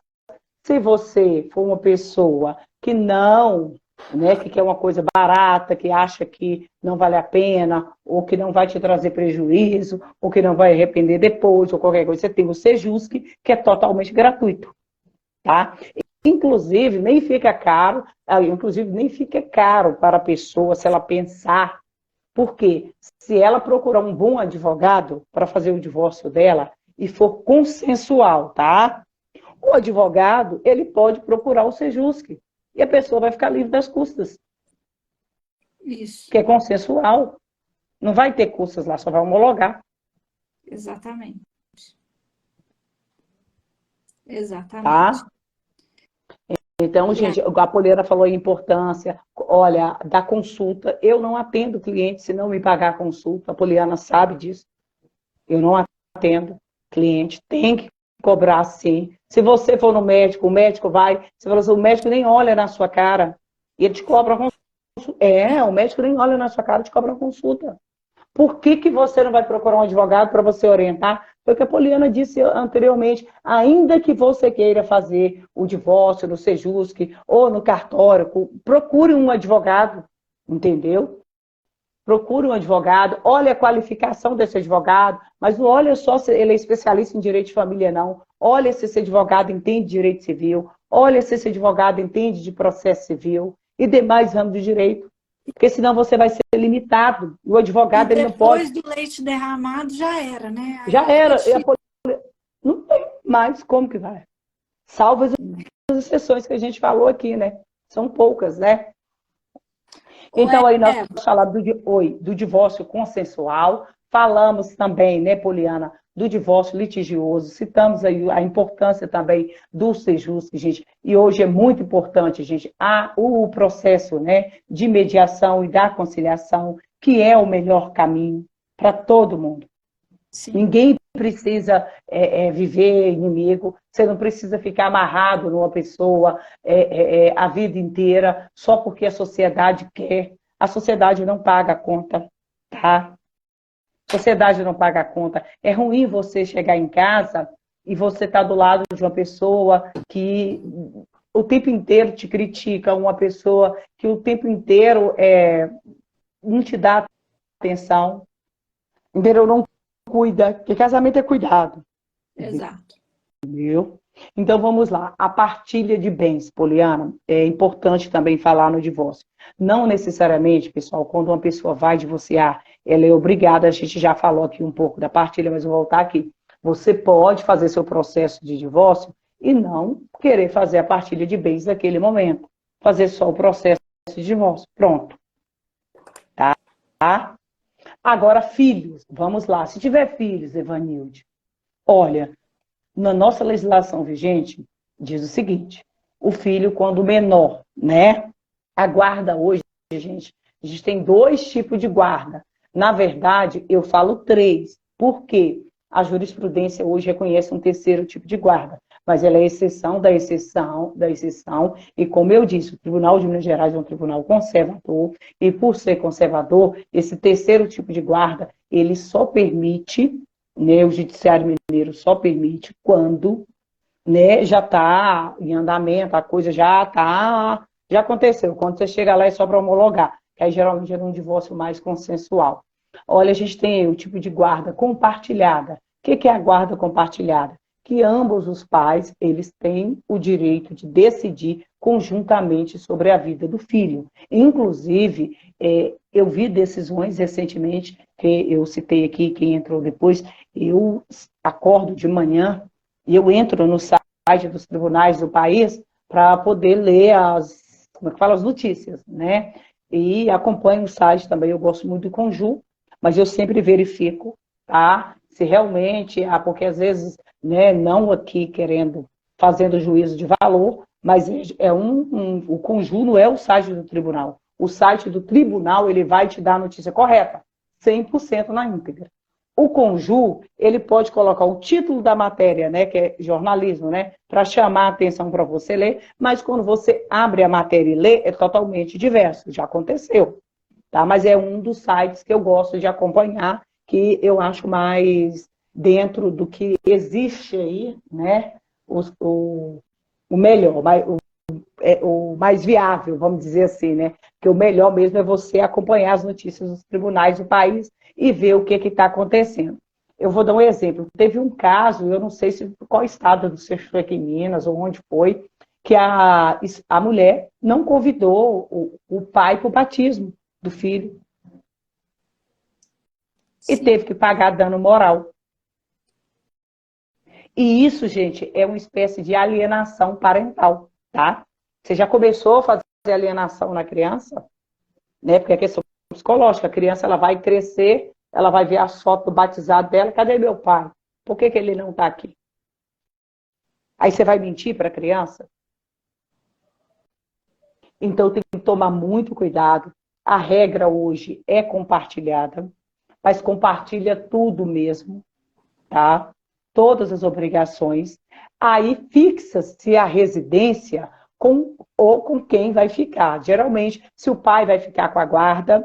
se você for uma pessoa que não, né, que quer uma coisa barata, que acha que não vale a pena, ou que não vai te trazer prejuízo, ou que não vai arrepender depois, ou qualquer coisa, você tem o Sejusc, que é totalmente gratuito, tá? Inclusive, nem fica caro para a pessoa, se ela pensar. Porque se ela procurar um bom advogado para fazer o divórcio dela e for consensual, tá? O advogado, ele pode procurar o Sejusc e a pessoa vai ficar livre das custas. Isso. Que é consensual. Não vai ter custas lá, só vai homologar. Exatamente. Exatamente. Tá? Então, gente, a Poliana falou a importância, olha, da consulta. Eu não atendo cliente se não me pagar a consulta. A Poliana sabe disso. Eu não atendo cliente. Tem que cobrar sim. Se você for no médico, o médico vai... Você fala assim, o médico nem olha na sua cara. E ele te cobra a consulta. O médico nem olha na sua cara e te cobra a consulta. Por que você não vai procurar um advogado para você orientar? Foi o que a Poliana disse anteriormente. Ainda que você queira fazer o divórcio no Sejusc ou no cartório, procure um advogado, entendeu? Procure um advogado, olhe a qualificação desse advogado, mas não olha só se ele é especialista em direito de família, não. Olha se esse advogado entende de direito civil, olha se esse advogado entende de processo civil e demais ramos de direito. Porque senão você vai ser limitado. O advogado, ele não pode... Depois do leite derramado, já era, né? Já era. Não tem mais como que vai. Salvo as exceções que a gente falou aqui, né? São poucas, né? Então, aí nós falamos do divórcio consensual, falamos também, né, Poliana, do divórcio litigioso, citamos aí a importância também do Sejusc, gente, e hoje é muito importante, gente, o processo, né, de mediação e da conciliação, que é o melhor caminho para todo mundo. Sim. Ninguém precisa viver inimigo, você não precisa ficar amarrado numa pessoa a vida inteira só porque a sociedade quer. A sociedade não paga a conta, tá? A sociedade não paga a conta. É ruim você chegar em casa e você estar do lado de uma pessoa que o tempo inteiro te critica, uma pessoa que o tempo inteiro não te dá atenção, entendeu? Não cuida, porque casamento é cuidado. Exato. Entendeu? Então vamos lá. A partilha de bens, Poliana, é importante também falar no divórcio. Não necessariamente, pessoal, quando uma pessoa vai divorciar, ela é obrigada, a gente já falou aqui um pouco da partilha, mas vou voltar aqui. Você pode fazer seu processo de divórcio e não querer fazer a partilha de bens naquele momento. Fazer só o processo de divórcio. Pronto. Tá? Agora, filhos. Vamos lá. Se tiver filhos, Evanilde, olha, na nossa legislação vigente, diz o seguinte: o filho, quando menor, né? A guarda hoje, gente, a gente tem 2 tipos de guarda. Na verdade, eu falo 3. Por quê? A jurisprudência hoje reconhece um 3º tipo de guarda, mas ela é exceção da exceção da exceção. E como eu disse, o Tribunal de Minas Gerais é um tribunal conservador, e por ser conservador, esse 3º tipo de guarda, ele só permite, né, o Judiciário Mineiro só permite quando, né, já está em andamento, a coisa já aconteceu. Quando você chega lá é só para homologar, que aí geralmente é um divórcio mais consensual. Olha, a gente tem o tipo de guarda compartilhada. O que é a guarda compartilhada? Que ambos os pais, eles têm o direito de decidir conjuntamente sobre a vida do filho. Inclusive, eu vi decisões recentemente, que eu citei aqui, quem entrou depois, eu acordo de manhã e eu entro no site dos tribunais do país para poder ler as notícias, né? E acompanho o site também, eu gosto muito do Conju, mas eu sempre verifico, tá? Se realmente, porque às vezes, né, não aqui fazendo juízo de valor, mas o Conju não é o site do tribunal. O site do tribunal, ele vai te dar a notícia correta, 100% na íntegra. O Conju, ele pode colocar o título da matéria, né, que é jornalismo, né, para chamar a atenção para você ler, mas quando você abre a matéria e lê, é totalmente diverso, já aconteceu. Tá? Mas é um dos sites que eu gosto de acompanhar, que eu acho mais dentro do que existe aí, né, o melhor, o mais viável, vamos dizer assim, né? Porque o melhor mesmo é você acompanhar as notícias dos tribunais do país e ver o que está acontecendo. Eu vou dar um exemplo. Teve um caso, eu não sei qual estado do sei se foi aqui em Minas ou onde foi, que a mulher não convidou o pai para o batismo do filho. E teve que pagar dano moral. E isso, gente, é uma espécie de alienação parental, tá? Você já começou a fazer alienação na criança? Né? Porque é questão psicológica. A criança, ela vai crescer, ela vai ver as fotos do batizado dela. Cadê meu pai? Por que ele não está aqui? Aí você vai mentir para a criança? Então tem que tomar muito cuidado. A regra hoje é compartilhada, mas compartilha tudo mesmo, tá? Todas as obrigações. Aí fixa-se a residência com quem vai ficar. Geralmente, se o pai vai ficar com a guarda,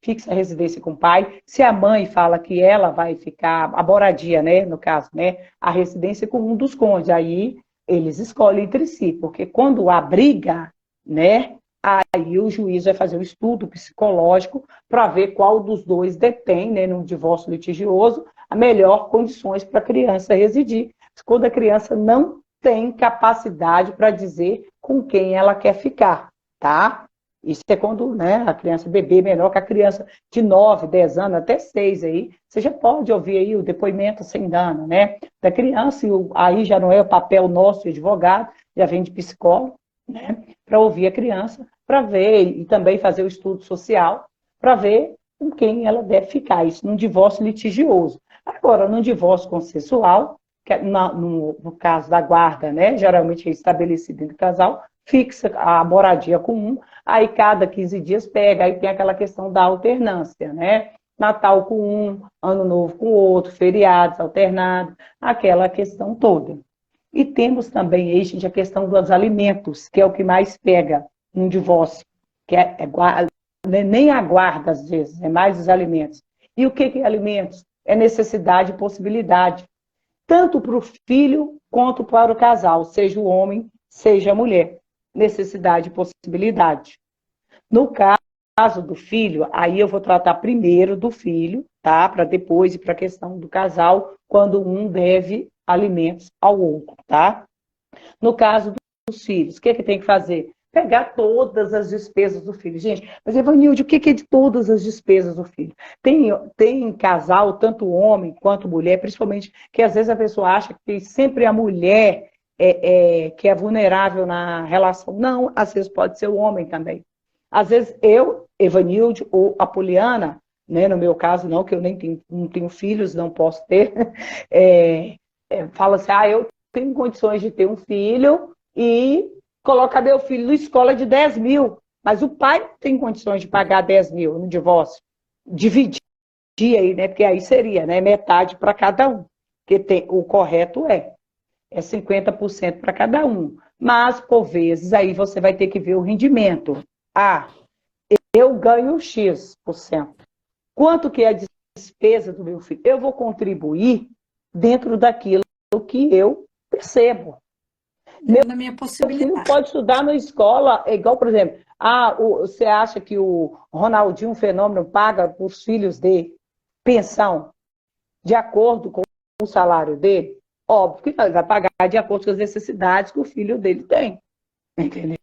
fixa a residência com o pai. Se a mãe fala que ela vai ficar, a moradia, né, no caso, né, a residência com um dos cônjuges. Aí eles escolhem entre si, porque quando há briga, né, aí o juiz vai fazer um estudo psicológico para ver qual dos dois detém, né, num divórcio litigioso, a melhor condições para a criança residir. Quando a criança não tem capacidade para dizer com quem ela quer ficar, tá? Isso é quando, né, a criança bebê menor, que a criança de 9, 10 anos, até 6 aí, você já pode ouvir aí o depoimento sem dano, né, da criança, e aí já não é o papel nosso de advogado, já vem de psicólogo, né, para ouvir a criança, para ver, e também fazer o estudo social, para ver com quem ela deve ficar, isso num divórcio litigioso. Agora, num divórcio consensual, que no caso da guarda, né, geralmente é estabelecido entre o casal, fixa a moradia comum, aí cada 15 dias pega, aí tem aquela questão da alternância, né? Natal com um, Ano Novo com o outro, feriados alternados, aquela questão toda. E temos também aí, gente, a questão dos alimentos, que é o que mais pega num divórcio, que nem a guarda, às vezes, é mais os alimentos. E o que é alimentos? É necessidade e possibilidade, tanto para o filho quanto para o casal, seja o homem, seja a mulher. Necessidade e possibilidade. No caso, caso do filho, aí eu vou tratar primeiro do filho, tá? Para depois ir para a questão do casal, quando um deve alimentos ao outro, tá? No caso dos filhos, o que tem que fazer? Pegar todas as despesas do filho. Gente, mas Evanilde, o que é de todas as despesas do filho? Tem casal, tanto homem quanto mulher, principalmente, que às vezes a pessoa acha que sempre a mulher que é vulnerável na relação. Não, às vezes pode ser o homem também. Às vezes eu, Evanilde, ou a Poliana, né, no meu caso não, que eu nem não tenho filhos, não posso ter, fala assim, eu tenho condições de ter um filho e colocar meu filho na escola de 10 mil, mas o pai não tem condições de pagar 10 mil no divórcio. Dividir aí, né? Porque aí seria, né, metade para cada um. Porque o correto é 50% para cada um. Mas, por vezes, aí você vai ter que ver o rendimento. Eu ganho X%. Quanto que é a despesa do meu filho? Eu vou contribuir dentro daquilo que eu percebo. Na minha Meu filho possibilidade. pode estudar na escola, igual, por exemplo, você acha que o Ronaldinho Fenômeno paga para os filhos dele pensão de acordo com o salário dele? Óbvio que não, ele vai pagar de acordo com as necessidades que o filho dele tem. Entendeu?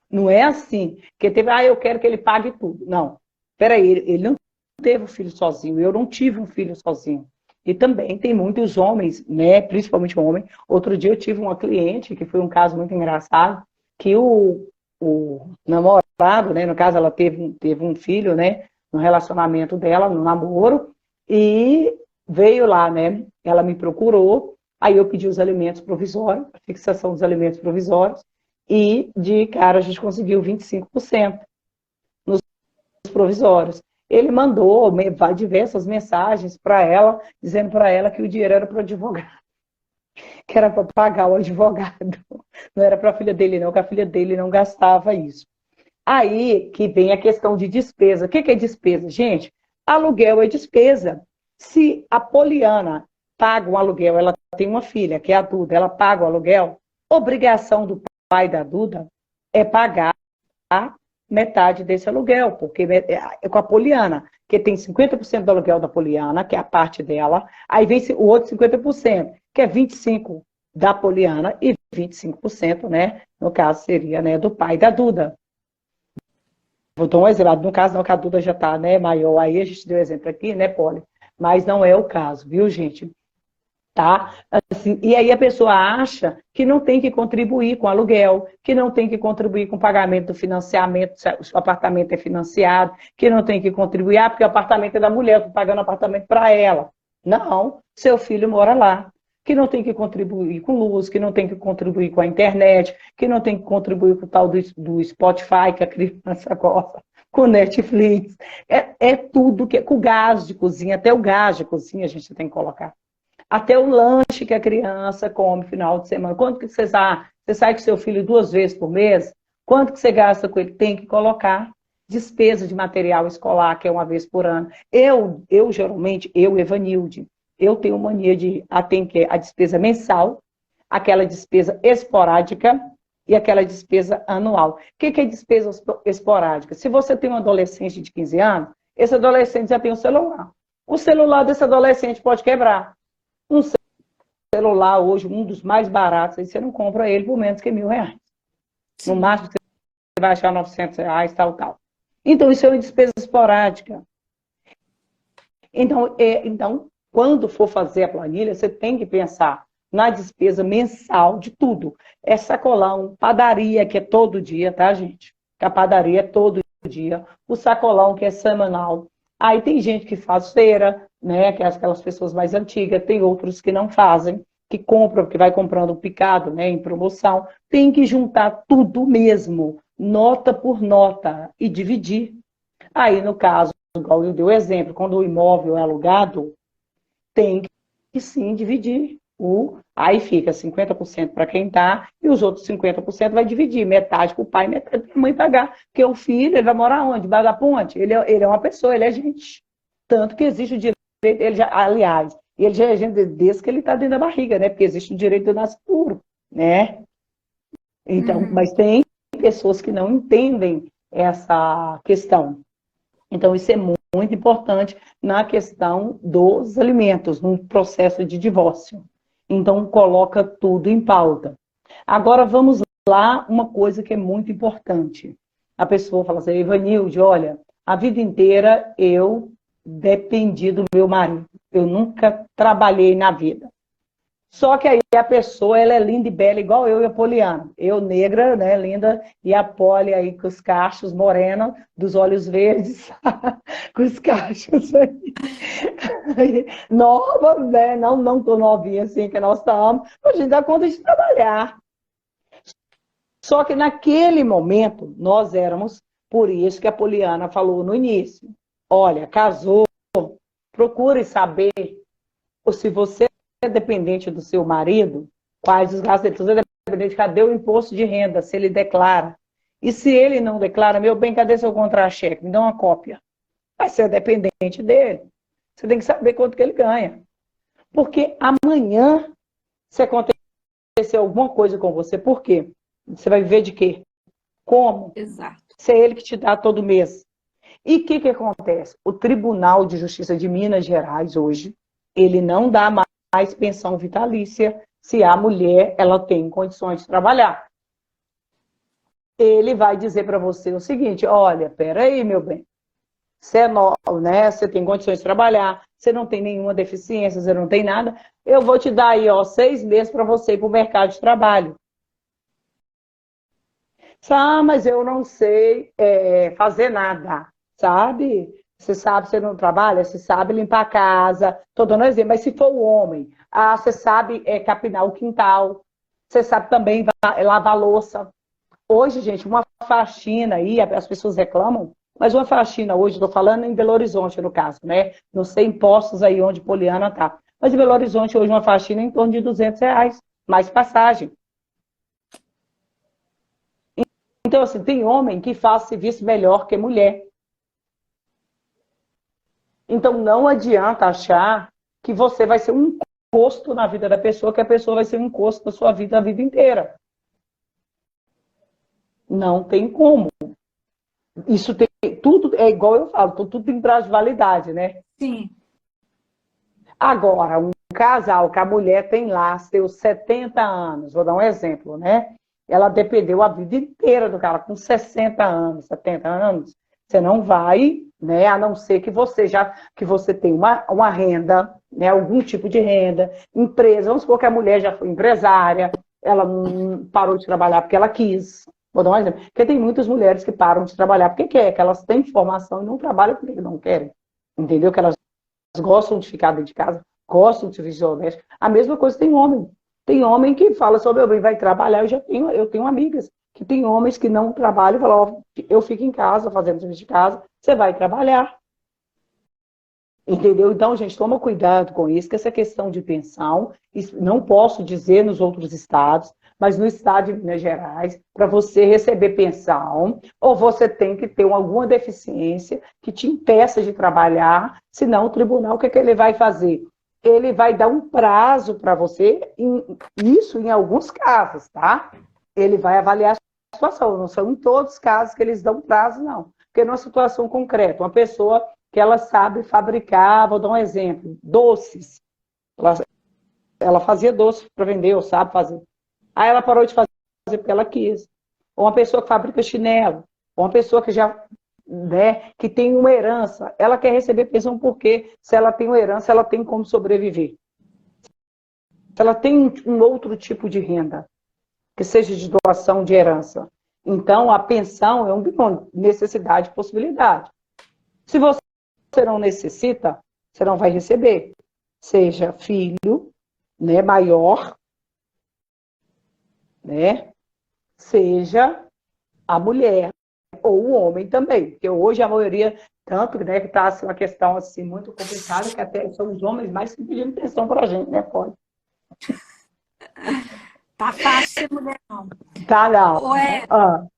Não é assim, que teve, eu quero que ele pague tudo. Não, peraí, ele não teve um filho sozinho, eu não tive um filho sozinho. E também tem muitos homens, né, principalmente homem. Outro dia eu tive uma cliente, que foi um caso muito engraçado, que o namorado, né, no caso ela teve um filho, né, no relacionamento dela, no namoro, e veio lá, né, ela me procurou, aí eu pedi os alimentos provisórios, a fixação dos alimentos provisórios, e de cara a gente conseguiu 25% nos provisórios. Ele mandou diversas mensagens para ela, dizendo para ela que o dinheiro era para o advogado, que era para pagar o advogado. Não era para a filha dele, não, que a filha dele não gastava isso. Aí que vem a questão de despesa. O que é despesa? Gente, aluguel é despesa. Se a Poliana paga um aluguel, ela tem uma filha que é a Duda, ela paga o aluguel, obrigação do pai da Duda é pagar metade desse aluguel, porque é com a Poliana, que tem 50% do aluguel da Poliana, que é a parte dela, aí vem o outro 50%, que é 25% da Poliana e 25%, né, no caso seria, né, do pai da Duda. Vou dar um exemplo, no caso não, que a Duda já está, né, maior, aí a gente deu exemplo aqui, né, Poli, mas não é o caso, viu, gente? Tá? Assim, e aí a pessoa acha que não tem que contribuir com aluguel, que não tem que contribuir com o pagamento do financiamento, se o apartamento é financiado, que não tem que contribuir, porque o apartamento é da mulher, eu estou pagando apartamento para ela. Não, seu filho mora lá. Que não tem que contribuir com luz, que não tem que contribuir com a internet, que não tem que contribuir com o tal do Spotify, que a criança gosta, com Netflix. É tudo, com o gás de cozinha, até o gás de cozinha a gente tem que colocar. Até o lanche que a criança come no final de semana. Quanto que você sai com seu filho 2 vezes por mês? Quanto que você gasta com ele? Tem que colocar despesa de material escolar, que é 1 vez por ano. Geralmente, Evanilde, eu tenho mania de atender a despesa mensal, aquela despesa esporádica e aquela despesa anual. O que é despesa esporádica? Se você tem um adolescente de 15 anos, esse adolescente já tem um celular. O celular desse adolescente pode quebrar. Um celular hoje, um dos mais baratos, aí você não compra ele por menos que R$1.000. No máximo você vai achar R$900, tal. Então, isso é uma despesa esporádica. Então, quando for fazer a planilha, você tem que pensar na despesa mensal de tudo. É sacolão, padaria, que é todo dia, tá, gente? Que a padaria é todo dia. O sacolão, que é semanal. Aí tem gente que faz feira, né, que é aquelas pessoas mais antigas, tem outros que não fazem, que compram, que vai comprando picado, né, em promoção. Tem que juntar tudo mesmo, nota por nota, e dividir. Aí, no caso, igual eu dei o exemplo, quando o imóvel é alugado, tem que sim dividir. Aí fica 50% para quem está, e os outros 50% vai dividir, metade para o pai, metade para a mãe pagar. Porque o filho, ele vai morar onde? Debaixo da ponte? Ele é uma pessoa, ele é gente. Tanto que existe o direito, aliás, ele já é gente desde que ele está dentro da barriga, né? Porque existe o direito do nascituro, né? Então, mas tem pessoas que não entendem essa questão. Então, isso é muito importante na questão dos alimentos, no processo de divórcio. Então, coloca tudo em pauta. Agora, vamos lá, uma coisa que é muito importante. A pessoa fala assim, Ivanilde, olha, a vida inteira eu dependi do meu marido. Eu nunca trabalhei na vida. Só que aí a pessoa, ela é linda e bela, igual eu e a Poliana. Eu negra, né, linda, e a Poli aí com os cachos, morena, dos olhos verdes, com os cachos aí. Novas, né? Não tô novinha assim, que nós estamos. A gente dá conta de trabalhar. Só que naquele momento, nós éramos, por isso que a Poliana falou no início. Olha, casou, procure saber se você é dependente do seu marido, quais os gastos dele. Se você é dependente, cadê o imposto de renda, se ele declara? E se ele não declara, meu bem, cadê seu contra-cheque? Me dá uma cópia. Vai ser dependente dele. Você tem que saber quanto que ele ganha. Porque amanhã, se acontecer alguma coisa com você, por quê? Você vai viver de quê? Como? Exato. Se é ele que te dá todo mês. E o que acontece? O Tribunal de Justiça de Minas Gerais, hoje, ele não dá mais pensão vitalícia se a mulher ela tem condições de trabalhar. Ele vai dizer para você o seguinte, olha, peraí, meu bem, você é novo, né? Você tem condições de trabalhar, você não tem nenhuma deficiência, você não tem nada, eu vou te dar aí, ó, 6 meses para você ir para o mercado de trabalho. Ah, mas eu não sei fazer nada, sabe? Você sabe, você não trabalha, você sabe limpar a casa, estou dando um exemplo, mas se for o homem, você sabe capinar o quintal, você sabe também lavar a louça. Hoje, gente, uma faxina aí, as pessoas reclamam, mas uma faxina hoje, estou falando em Belo Horizonte, no caso, né? Não sei impostos aí onde Poliana está. Mas em Belo Horizonte, hoje, uma faxina é em torno de R$ 200, mais passagem. Então, assim, tem homem que faz serviço melhor que mulher. Então, não adianta achar que você vai ser um encosto na vida da pessoa, que a pessoa vai ser um encosto na sua vida a vida inteira. Não tem como. Isso tem tudo, é igual eu falo, tudo tem prazo de validade, né? Sim. Agora, um casal que a mulher tem lá seus 70 anos, vou dar um exemplo, né? Ela dependeu a vida inteira do cara, com 60 anos, 70 anos, você não vai, né? A não ser que você tenha uma renda, né? Algum tipo de renda, empresa, vamos supor que a mulher já foi empresária, ela não parou de trabalhar porque ela quis. Vou dar um exemplo. Porque tem muitas mulheres que param de trabalhar porque querem, que elas têm formação e não trabalham porque não querem. Entendeu? Que elas gostam de ficar dentro de casa, gostam de serviço doméstico. A mesma coisa tem homem. Tem homem que fala sobre meu bem, vai trabalhar. Eu tenho amigas que tem homens que não trabalham e falam, ó, eu fico em casa fazendo serviço de casa, você vai trabalhar. Entendeu? Então, gente, toma cuidado com isso, que essa questão de pensão, não posso dizer nos outros estados, mas no estado de Minas Gerais, para você receber pensão, ou você tem que ter alguma deficiência que te impeça de trabalhar, senão o tribunal, o que ele vai fazer? Ele vai dar um prazo para você, isso em alguns casos, tá? Ele vai avaliar a situação, não são em todos os casos que eles dão prazo, não. Porque numa situação concreta, uma pessoa que ela sabe fabricar, vou dar um exemplo, doces. Ela fazia doce para vender, ou sabe fazer. Aí ela parou de fazer porque ela quis. Ou uma pessoa que fabrica chinelo, ou uma pessoa que já, né, que tem uma herança, ela quer receber pensão porque se ela tem uma herança, ela tem como sobreviver. Se ela tem um outro tipo de renda, que seja de doação de herança. Então, a pensão é uma necessidade e possibilidade. Se você não necessita, você não vai receber. Seja filho, né, maior, né, seja a mulher ou o homem também. Porque hoje a maioria, tanto, né, que está assim, uma questão assim, muito complicada, que até são os homens mais que pedindo pensão para a gente, né, pode. Tá fácil ser mulher, não. Tá, não.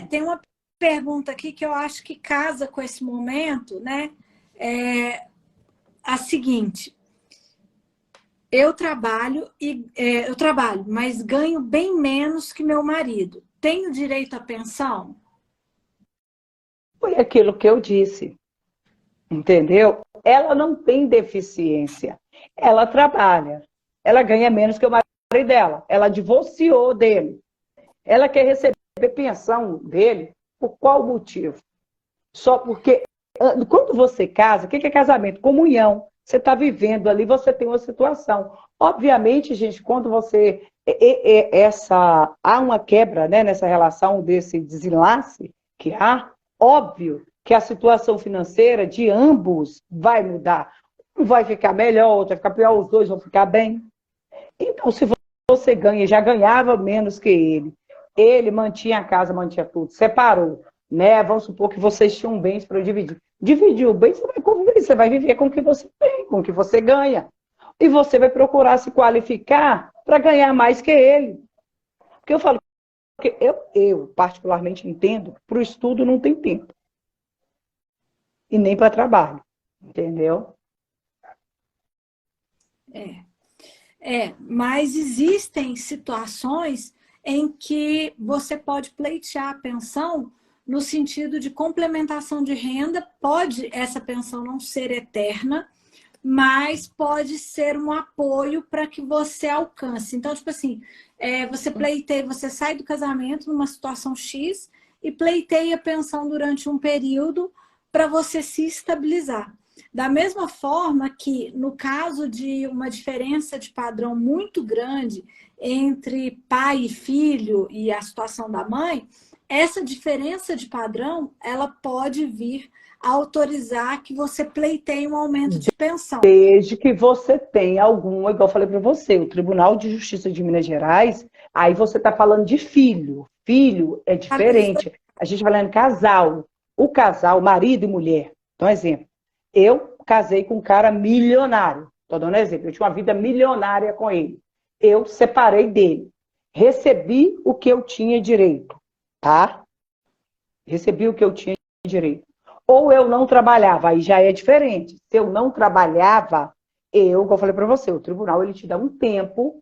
Tem uma pergunta aqui que eu acho que casa com esse momento, né? A seguinte: eu trabalho, mas ganho bem menos que meu marido. Tenho direito à pensão? Foi aquilo que eu disse, entendeu? Ela não tem deficiência, ela trabalha, ela ganha menos que o marido dela, ela divorciou dele, ela quer receber pensão dele, por qual motivo? Só porque, quando você casa, o que é casamento? Comunhão. Você está vivendo ali, você tem uma situação. Obviamente, gente, quando você. Há uma quebra, né, nessa relação, desse desenlace que há, óbvio que a situação financeira de ambos vai mudar. Um vai ficar melhor, outro vai ficar pior, os dois vão ficar bem. Então, se você ganha, já ganhava menos que ele mantinha a casa, mantinha tudo, separou, né? Vamos supor que vocês tinham bens para dividir. Dividiu o bem, você vai conviver, você vai viver com o que você tem, com o que você ganha. E você vai procurar se qualificar para ganhar mais que ele. Porque eu falo, porque eu particularmente entendo, para o estudo não tem tempo. E nem para trabalho, entendeu? Mas existem situações em que você pode pleitear a pensão no sentido de complementação de renda. Pode essa pensão não ser eterna, mas pode ser um apoio para que você alcance. Então, tipo assim, você pleiteia, você sai do casamento numa situação X e pleiteia a pensão durante um período para você se estabilizar. Da mesma forma que, no caso de uma diferença de padrão muito grande entre pai e filho e a situação da mãe, essa diferença de padrão, ela pode vir a autorizar que você pleiteie um aumento de pensão. Desde que você tenha algum, igual eu falei para você, o Tribunal de Justiça de Minas Gerais, aí você está falando de filho. Filho é diferente. A gente vai falando casal. O casal, marido e mulher. Então, exemplo. Eu casei com um cara milionário. Estou dando um exemplo. Eu tinha uma vida milionária com ele. Eu separei dele. Recebi o que eu tinha direito. Tá? Recebi o que eu tinha direito. Ou eu não trabalhava, aí já é diferente. Se eu não trabalhava, como eu falei para você, o tribunal ele te dá um tempo,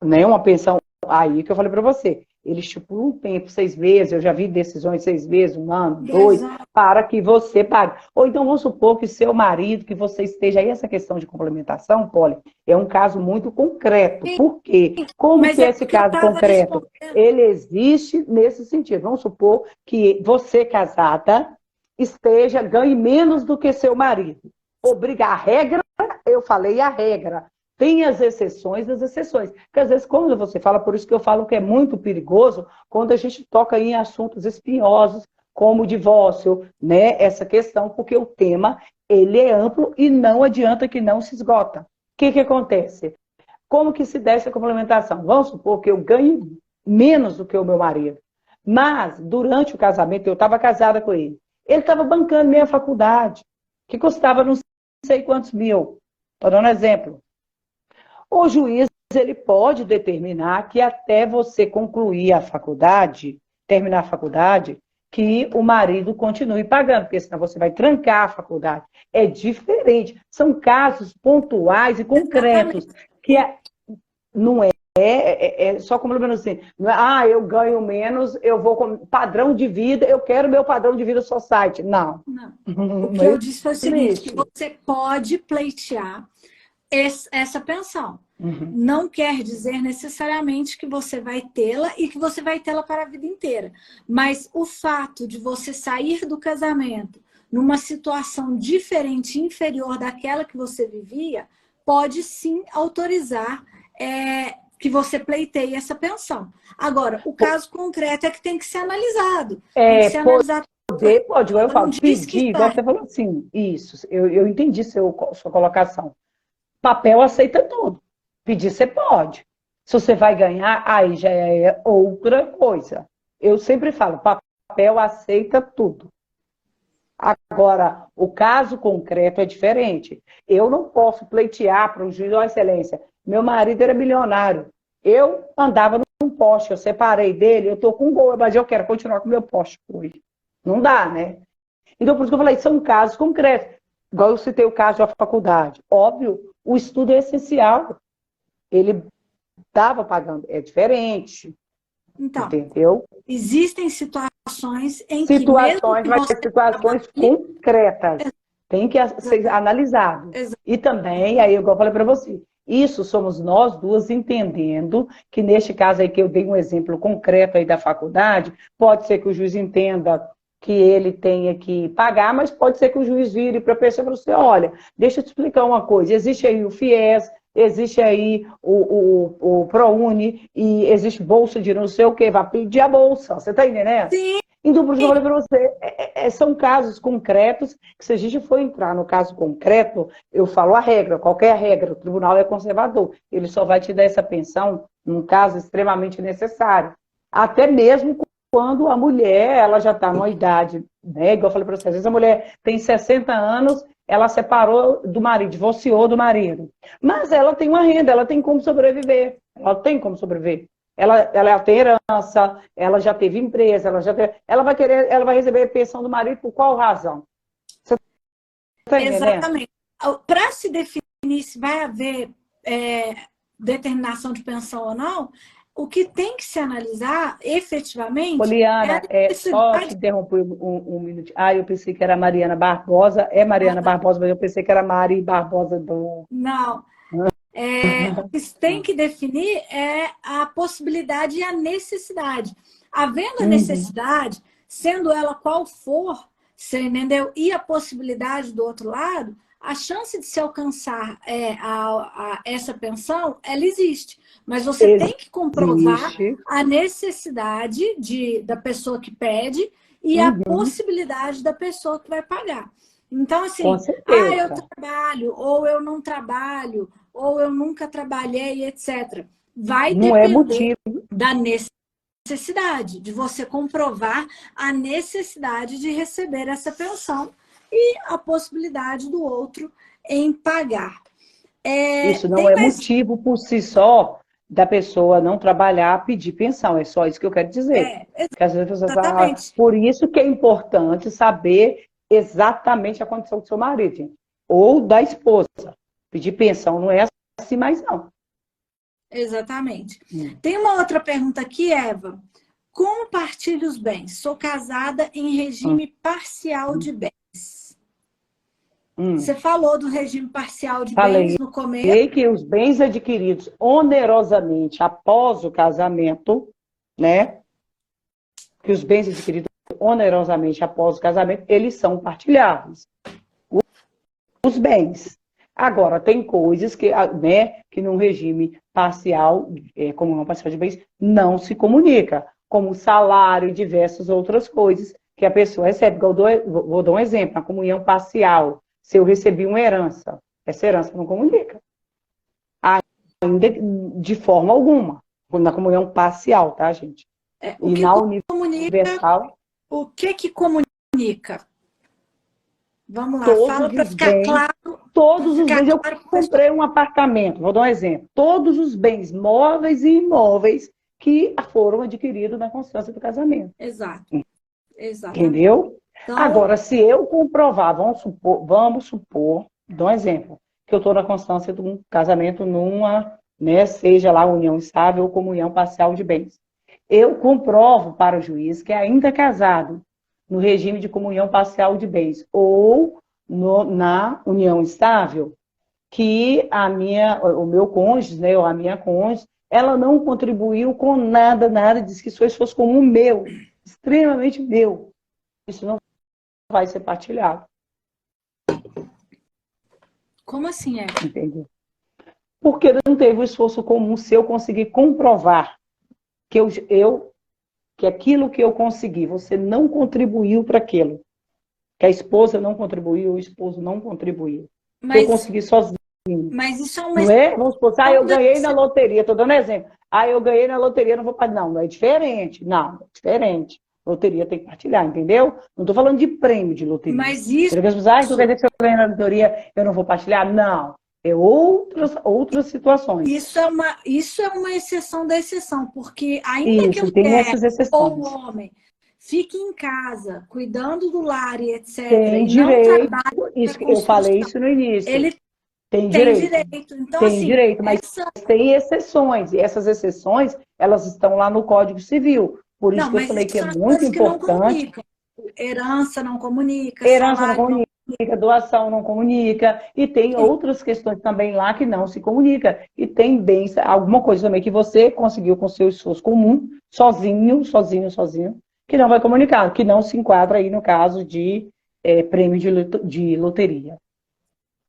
né, uma pensão aí que eu falei para você. Ele estipula um tempo, 6 meses, eu já vi decisões 6 meses, 1 ano, 2, para que você pague. Ou então vamos supor que seu marido, que você esteja aí, essa questão de complementação, Polly, é um caso muito concreto. Por quê? Como que é esse caso concreto? Ele existe nesse sentido. Vamos supor que você casada ganhe menos do que seu marido. A regra, eu falei a regra. Tem as exceções das exceções. Porque às vezes, quando você fala, por isso que eu falo que é muito perigoso quando a gente toca em assuntos espinhosos, como o divórcio, né? Essa questão, porque o tema ele é amplo e não adianta que não se esgota. O que acontece? Como que se dá essa complementação? Vamos supor que eu ganhe menos do que o meu marido. Mas, durante o casamento, eu estava casada com ele. Ele estava bancando minha faculdade, que custava não sei quantos mil. Estou dando um exemplo. O juiz ele pode determinar que até você concluir a faculdade, terminar a faculdade, que o marido continue pagando, porque senão você vai trancar a faculdade. É diferente. São casos pontuais e concretos, que não é só como menos assim, não é, eu ganho menos, eu vou com padrão de vida, eu quero meu padrão de vida society. Não. O que eu disse foi o seguinte, que você pode pleitear essa pensão. Não quer dizer necessariamente que você vai tê-la e que você vai tê-la para a vida inteira. Mas o fato de você sair do casamento numa situação diferente, inferior daquela que você vivia, pode sim autorizar que você pleiteie essa pensão. Agora, o caso concreto é que tem que ser analisado. Tem que ser analisado. Pode, eu falo, pedir, igual você falou assim, isso, eu entendi sua colocação. Papel aceita tudo. Pedir você pode. Se você vai ganhar, aí já é outra coisa. Eu sempre falo, papel aceita tudo. Agora, o caso concreto é diferente. Eu não posso pleitear para o juiz ou excelência. Meu marido era milionário. Eu andava num poste, eu separei dele, eu estou com um gol, mas eu quero continuar com o meu poste hoje. Não dá, né? Então, por isso que eu falei, são casos concretos. Igual eu citei o caso da faculdade. Óbvio, o estudo é essencial. Ele estava pagando, é diferente. Então, entendeu? existem situações em que mesmo Situações, que mas você situações concretas. Tem que ser analisado. E também, aí, igual eu falei para você, isso somos nós duas entendendo que, neste caso aí que eu dei um exemplo concreto aí da faculdade, pode ser que o juiz entenda que ele tenha que pagar, mas pode ser que o juiz vire para a pessoa e fale assim, olha, deixa eu te explicar uma coisa, existe aí o FIES, existe aí o ProUni, e existe bolsa de não sei o quê, vai pedir a bolsa, você está entendendo? Sim. Então, por isso que eu falei para você, são casos concretos, que se a gente for entrar no caso concreto, eu falo a regra, qualquer regra, o tribunal é conservador, ele só vai te dar essa pensão num caso extremamente necessário. Até mesmo quando a mulher, ela já está numa idade, né? Igual eu falei para você, às vezes a mulher tem 60 anos, ela separou do marido, divorciou do marido, mas ela tem uma renda, ela tem como sobreviver, ela tem como sobreviver. Ela tem herança, ela já teve empresa, ela vai querer, ela vai receber a pensão do marido por qual razão? Você está entendendo? Exatamente. Para se definir se vai haver determinação de pensão ou não, o que tem que se analisar efetivamente Poliana, é a só te necessidade. interromper um minuto. Ah, eu pensei que era Mariana Barbosa. É Mariana Barbosa, mas eu pensei que era Mari Barbosa do... Não. O que se tem que definir é a possibilidade e a necessidade. Havendo a necessidade, sendo ela qual for, você entendeu? E a possibilidade do outro lado, a chance de se alcançar essa pensão, ela existe. Mas você tem que comprovar Existe. a necessidade da pessoa que pede e a possibilidade da pessoa que vai pagar. Então, assim, Com certeza. eu trabalho, ou eu não trabalho, ou eu nunca trabalhei, etc. Vai Não é depender motivo. da necessidade, de você comprovar a necessidade de receber essa pensão e a possibilidade do outro em pagar. Isso não é motivo por si só da pessoa não trabalhar, pedir pensão. É só isso que eu quero dizer. Porque às vezes Exatamente. por isso que é importante saber exatamente a condição do seu marido, gente. Ou da esposa. Pedir pensão não é assim mais não. Exatamente. Tem uma outra pergunta aqui, Eva. Como partilho os bens? Sou casada em regime parcial de bens. Você falou do regime parcial de bens no começo. Falei que os bens adquiridos onerosamente após o casamento, né? Que os bens adquiridos onerosamente após o casamento, eles são partilhados. Os bens. Agora, tem coisas que, né, que num regime parcial, comunhão parcial de bens, não se comunica, como salário e diversas outras coisas que a pessoa recebe. Vou dar um exemplo, na comunhão parcial, se eu recebi uma herança, essa herança não comunica. Ainda de forma alguma, na comunhão parcial, tá, gente? O que universal... O que comunica? Vamos lá, fala para ficar claro. Todos os bens, eu comprei um apartamento, vou dar um exemplo. Todos os bens móveis e imóveis que foram adquiridos na constância do casamento. Exato. Entendeu? Então, agora, se eu comprovar, vamos supor, dou um exemplo, que eu estou na constância de um casamento numa, né, seja lá união estável ou comunhão parcial de bens. Eu comprovo para o juiz que ainda é casado no regime de comunhão parcial de bens ou na união estável, que o meu cônjuge, né, ou a minha cônjuge, ela não contribuiu com nada, disse que isso fosse como meu, extremamente meu. Isso não vai ser partilhado. Como assim é? Entendeu? Porque não teve o esforço comum se eu conseguir comprovar que aquilo que eu consegui, você não contribuiu para aquilo. Que a esposa não contribuiu, o esposo não contribuiu. Eu consegui sozinho. Mas isso é uma... Não é? Vamos supor, eu ganhei na loteria, estou dando exemplo. Eu ganhei na loteria, não vou pagar. Não, é diferente. Não, é diferente. Loteria tem que partilhar, entendeu? Não estou falando de prêmio de loteria. Mas isso... Então quer dizer que se eu ganhei na loteria, eu não vou partilhar? Não. É outras situações. Isso é uma exceção da exceção, porque ainda que o tem mulher essas exceções. ou o homem fique em casa, cuidando do lar e etc. Tem e direito, não trabalhe, eu falei isso no início. Ele Tem Tem direito. direito. Então, Tem assim, direito, mas essa... tem exceções. E essas exceções, elas estão lá no Código Civil. Por isso Não, que eu mas falei isso que é são as muito coisas que não importante. comunicam. Herança não comunica, Herança não salário não... comunica, doação não comunica, e tem Sim, outras questões também lá que não se comunica. E tem bens, alguma coisa também que você conseguiu com seu esforço comum, sozinho, que não vai comunicar, que não se enquadra aí no caso de prêmio de loteria.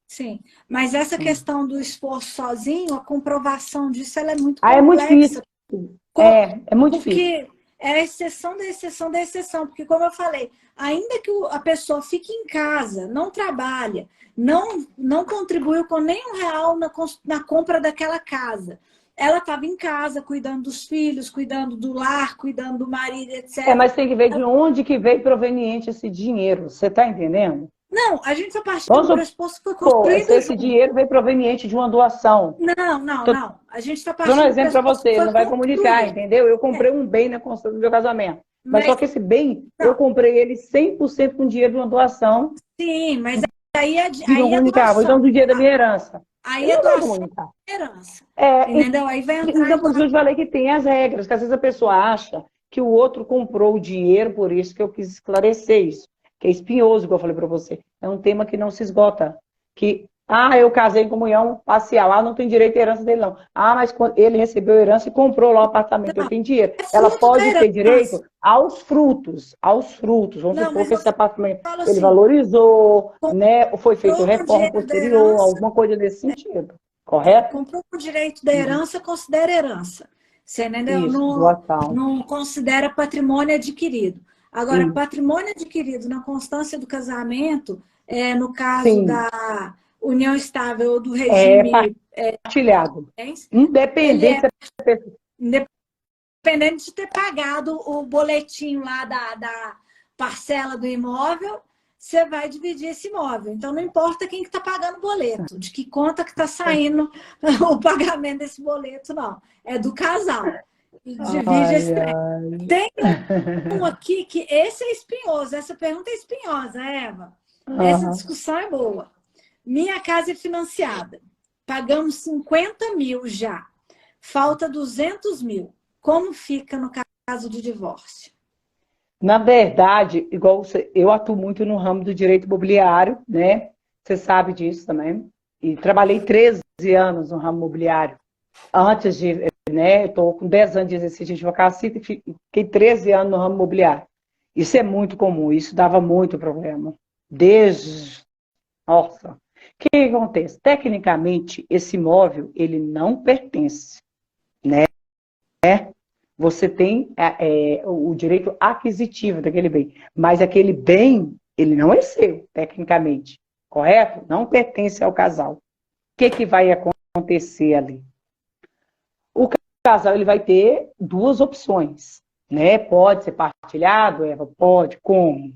sim. Mas essa questão do esforço sozinho, a comprovação disso ela é muito Ah, é muito difícil. complexa. É muito difícil. Porque é a exceção da exceção da exceção. Porque, como eu falei, ainda que a pessoa fique em casa, não trabalha, não contribuiu com nenhum real na compra daquela casa. Ela estava em casa, cuidando dos filhos, cuidando do lar, cuidando do marido, etc. Mas tem que ver de onde que veio proveniente esse dinheiro. Você está entendendo? Não, a gente está partindo Vamos do pressuposto que foi supor, se construído esse junto. dinheiro veio proveniente de uma doação. Não. A gente está Dando um partindo do exemplo para pressuposto você, que ele foi não vai comunicar, construído. entendeu? Eu comprei um bem na construção do meu casamento. Mas só Mas, que esse bem, eu não, comprei ele 100% com dinheiro de uma doação sim, mas aí é, e não aí é comunicava. Então, doação. do dinheiro da minha herança. Aí Ele é não vai doação comunicar. de herança. É, Entendeu? Aí vai entrar então, em por isso que eu te falei que tem as regras, que às vezes a pessoa acha que o outro comprou o dinheiro, por isso que eu quis esclarecer isso. Que é espinhoso, como eu falei para você. É um tema que não se esgota. Que, eu casei em comunhão parcial. Não tem direito à herança dele, não. Mas ele recebeu herança e comprou lá o apartamento. Ele tem dinheiro. é Ela fruto da pode ter direito herança. aos frutos. Aos frutos. Vamos Não, supor mas que eu esse apartamento falo ele assim, valorizou, né? Ou foi feita comprou com o reforma direito da posterior, herança, alguma coisa nesse sentido. Correto? comprou com o direito da herança, considera herança. Você entendeu? Isso, Não, doação. não considera patrimônio adquirido. Agora, Isso. patrimônio adquirido na constância do casamento, no caso Sim, da união estável ou do é regime, partilhado. ele Independente é se a pessoa... independente de ter pagado o boletim lá da parcela do imóvel, você vai dividir esse imóvel. Então, não importa quem que está pagando o boleto, de que conta que está saindo o pagamento desse boleto, não. É do casal. E divide Ai, esse trem. ai. Tem um aqui que esse é espinhoso. Essa pergunta é espinhosa, Eva. Essa Aham. discussão é boa. Minha casa é financiada. Pagamos 50 mil já. Falta 200 mil. Como fica no caso de divórcio? Na verdade, igual eu atuo muito no ramo do direito imobiliário, né? Você sabe disso também. E trabalhei 13 anos no ramo imobiliário. Antes de, né? Estou com 10 anos de exercício de advocacia e fiquei 13 anos no ramo imobiliário. Isso é muito comum, isso dava muito problema. Desde... Nossa. O que acontece? Tecnicamente, esse imóvel, ele não pertence, né? Você tem o direito aquisitivo daquele bem, mas aquele bem, ele não é seu, tecnicamente, correto? Não pertence ao casal. O que vai acontecer ali? O casal ele vai ter duas opções, né? Pode ser partilhado, Eva? Pode. Como?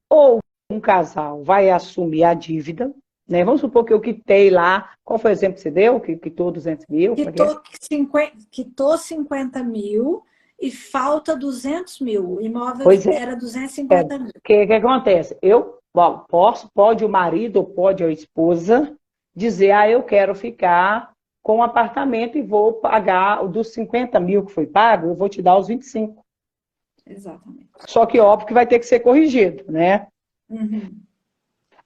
Ou um casal vai assumir a dívida, né? Vamos supor que eu quitei lá, qual foi o exemplo que você deu? Que quitou 200 mil? Como é que é? Quitou 50 mil e falta 200 mil. O imóvel Pois é. era O 250 mil. que acontece? Pode o marido ou pode a esposa dizer, eu quero ficar com o apartamento e vou pagar dos 50 mil que foi pago, eu vou te dar os 25. Exatamente. Só que óbvio que vai ter que ser corrigido, né? Uhum.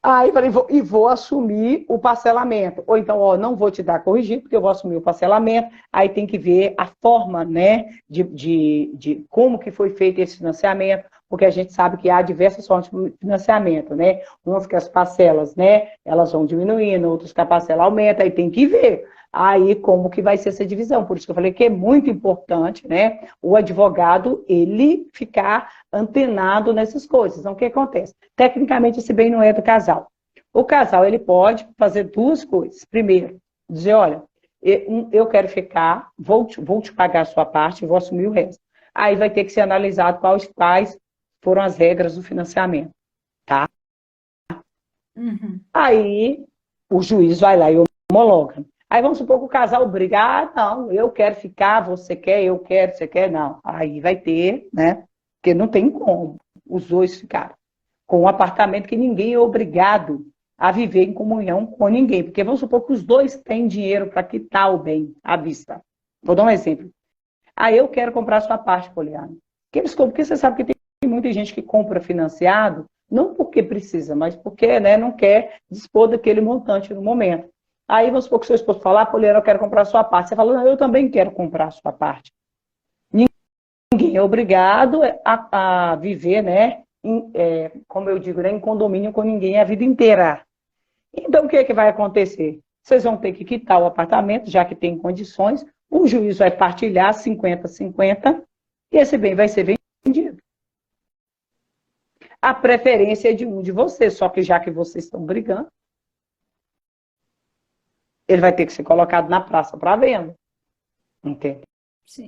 Aí falei, vou assumir o parcelamento. Ou então, não vou te dar corrigido, porque eu vou assumir o parcelamento. Aí tem que ver a forma, né, de como que foi feito esse financiamento, porque a gente sabe que há diversas formas de financiamento, né? Umas que as parcelas, né, elas vão diminuindo, outras que a parcela aumenta, aí tem que ver aí como que vai ser essa divisão. Por isso que eu falei que é muito importante, né, o advogado, ele ficar antenado nessas coisas. Então, o que acontece? Tecnicamente, esse bem não é do casal. O casal, ele pode fazer duas coisas. Primeiro, dizer, olha, eu quero ficar, vou te pagar a sua parte, vou assumir o resto. Aí vai ter que ser analisado quais foram as regras do financiamento, tá? Uhum. Aí o juiz vai lá e homologa. Aí vamos supor que o casal briga, não, eu quero ficar, você quer, eu quero, você quer, não. Aí vai ter, né? Porque não tem como os dois ficarem com um apartamento que ninguém é obrigado a viver em comunhão com ninguém. Porque vamos supor que os dois têm dinheiro para quitar o bem à vista. Vou dar um exemplo. Eu quero comprar a sua parte, Poliana. Porque você sabe que tem muita gente que compra financiado, não porque precisa, mas porque, né, não quer dispor daquele montante no momento. Aí vamos supor que seu esposo fala, Poliana, eu quero comprar a sua parte. Você fala, não, eu também quero comprar a sua parte. Ninguém é obrigado a viver, né, como eu digo, né, em condomínio com ninguém a vida inteira. Então, o que vai acontecer? Vocês vão ter que quitar o apartamento, já que tem condições, o juiz vai partilhar 50-50 e esse bem vai ser vendido. A preferência é de um de vocês, só que já que vocês estão brigando, ele vai ter que ser colocado na praça para venda. Entendeu? Sim.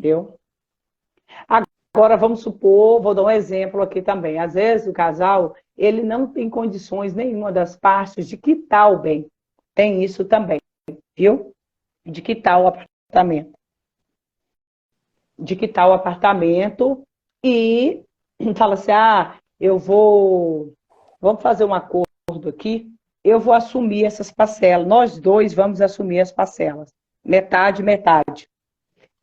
Agora, vamos supor, vou dar um exemplo aqui também. Às vezes, o casal, ele não tem condições nenhuma das partes de quitar o bem. Tem isso também, viu? De quitar o apartamento. De quitar o apartamento e fala assim, vamos fazer um acordo aqui, eu vou assumir essas parcelas. Nós dois vamos assumir as parcelas. Metade, metade.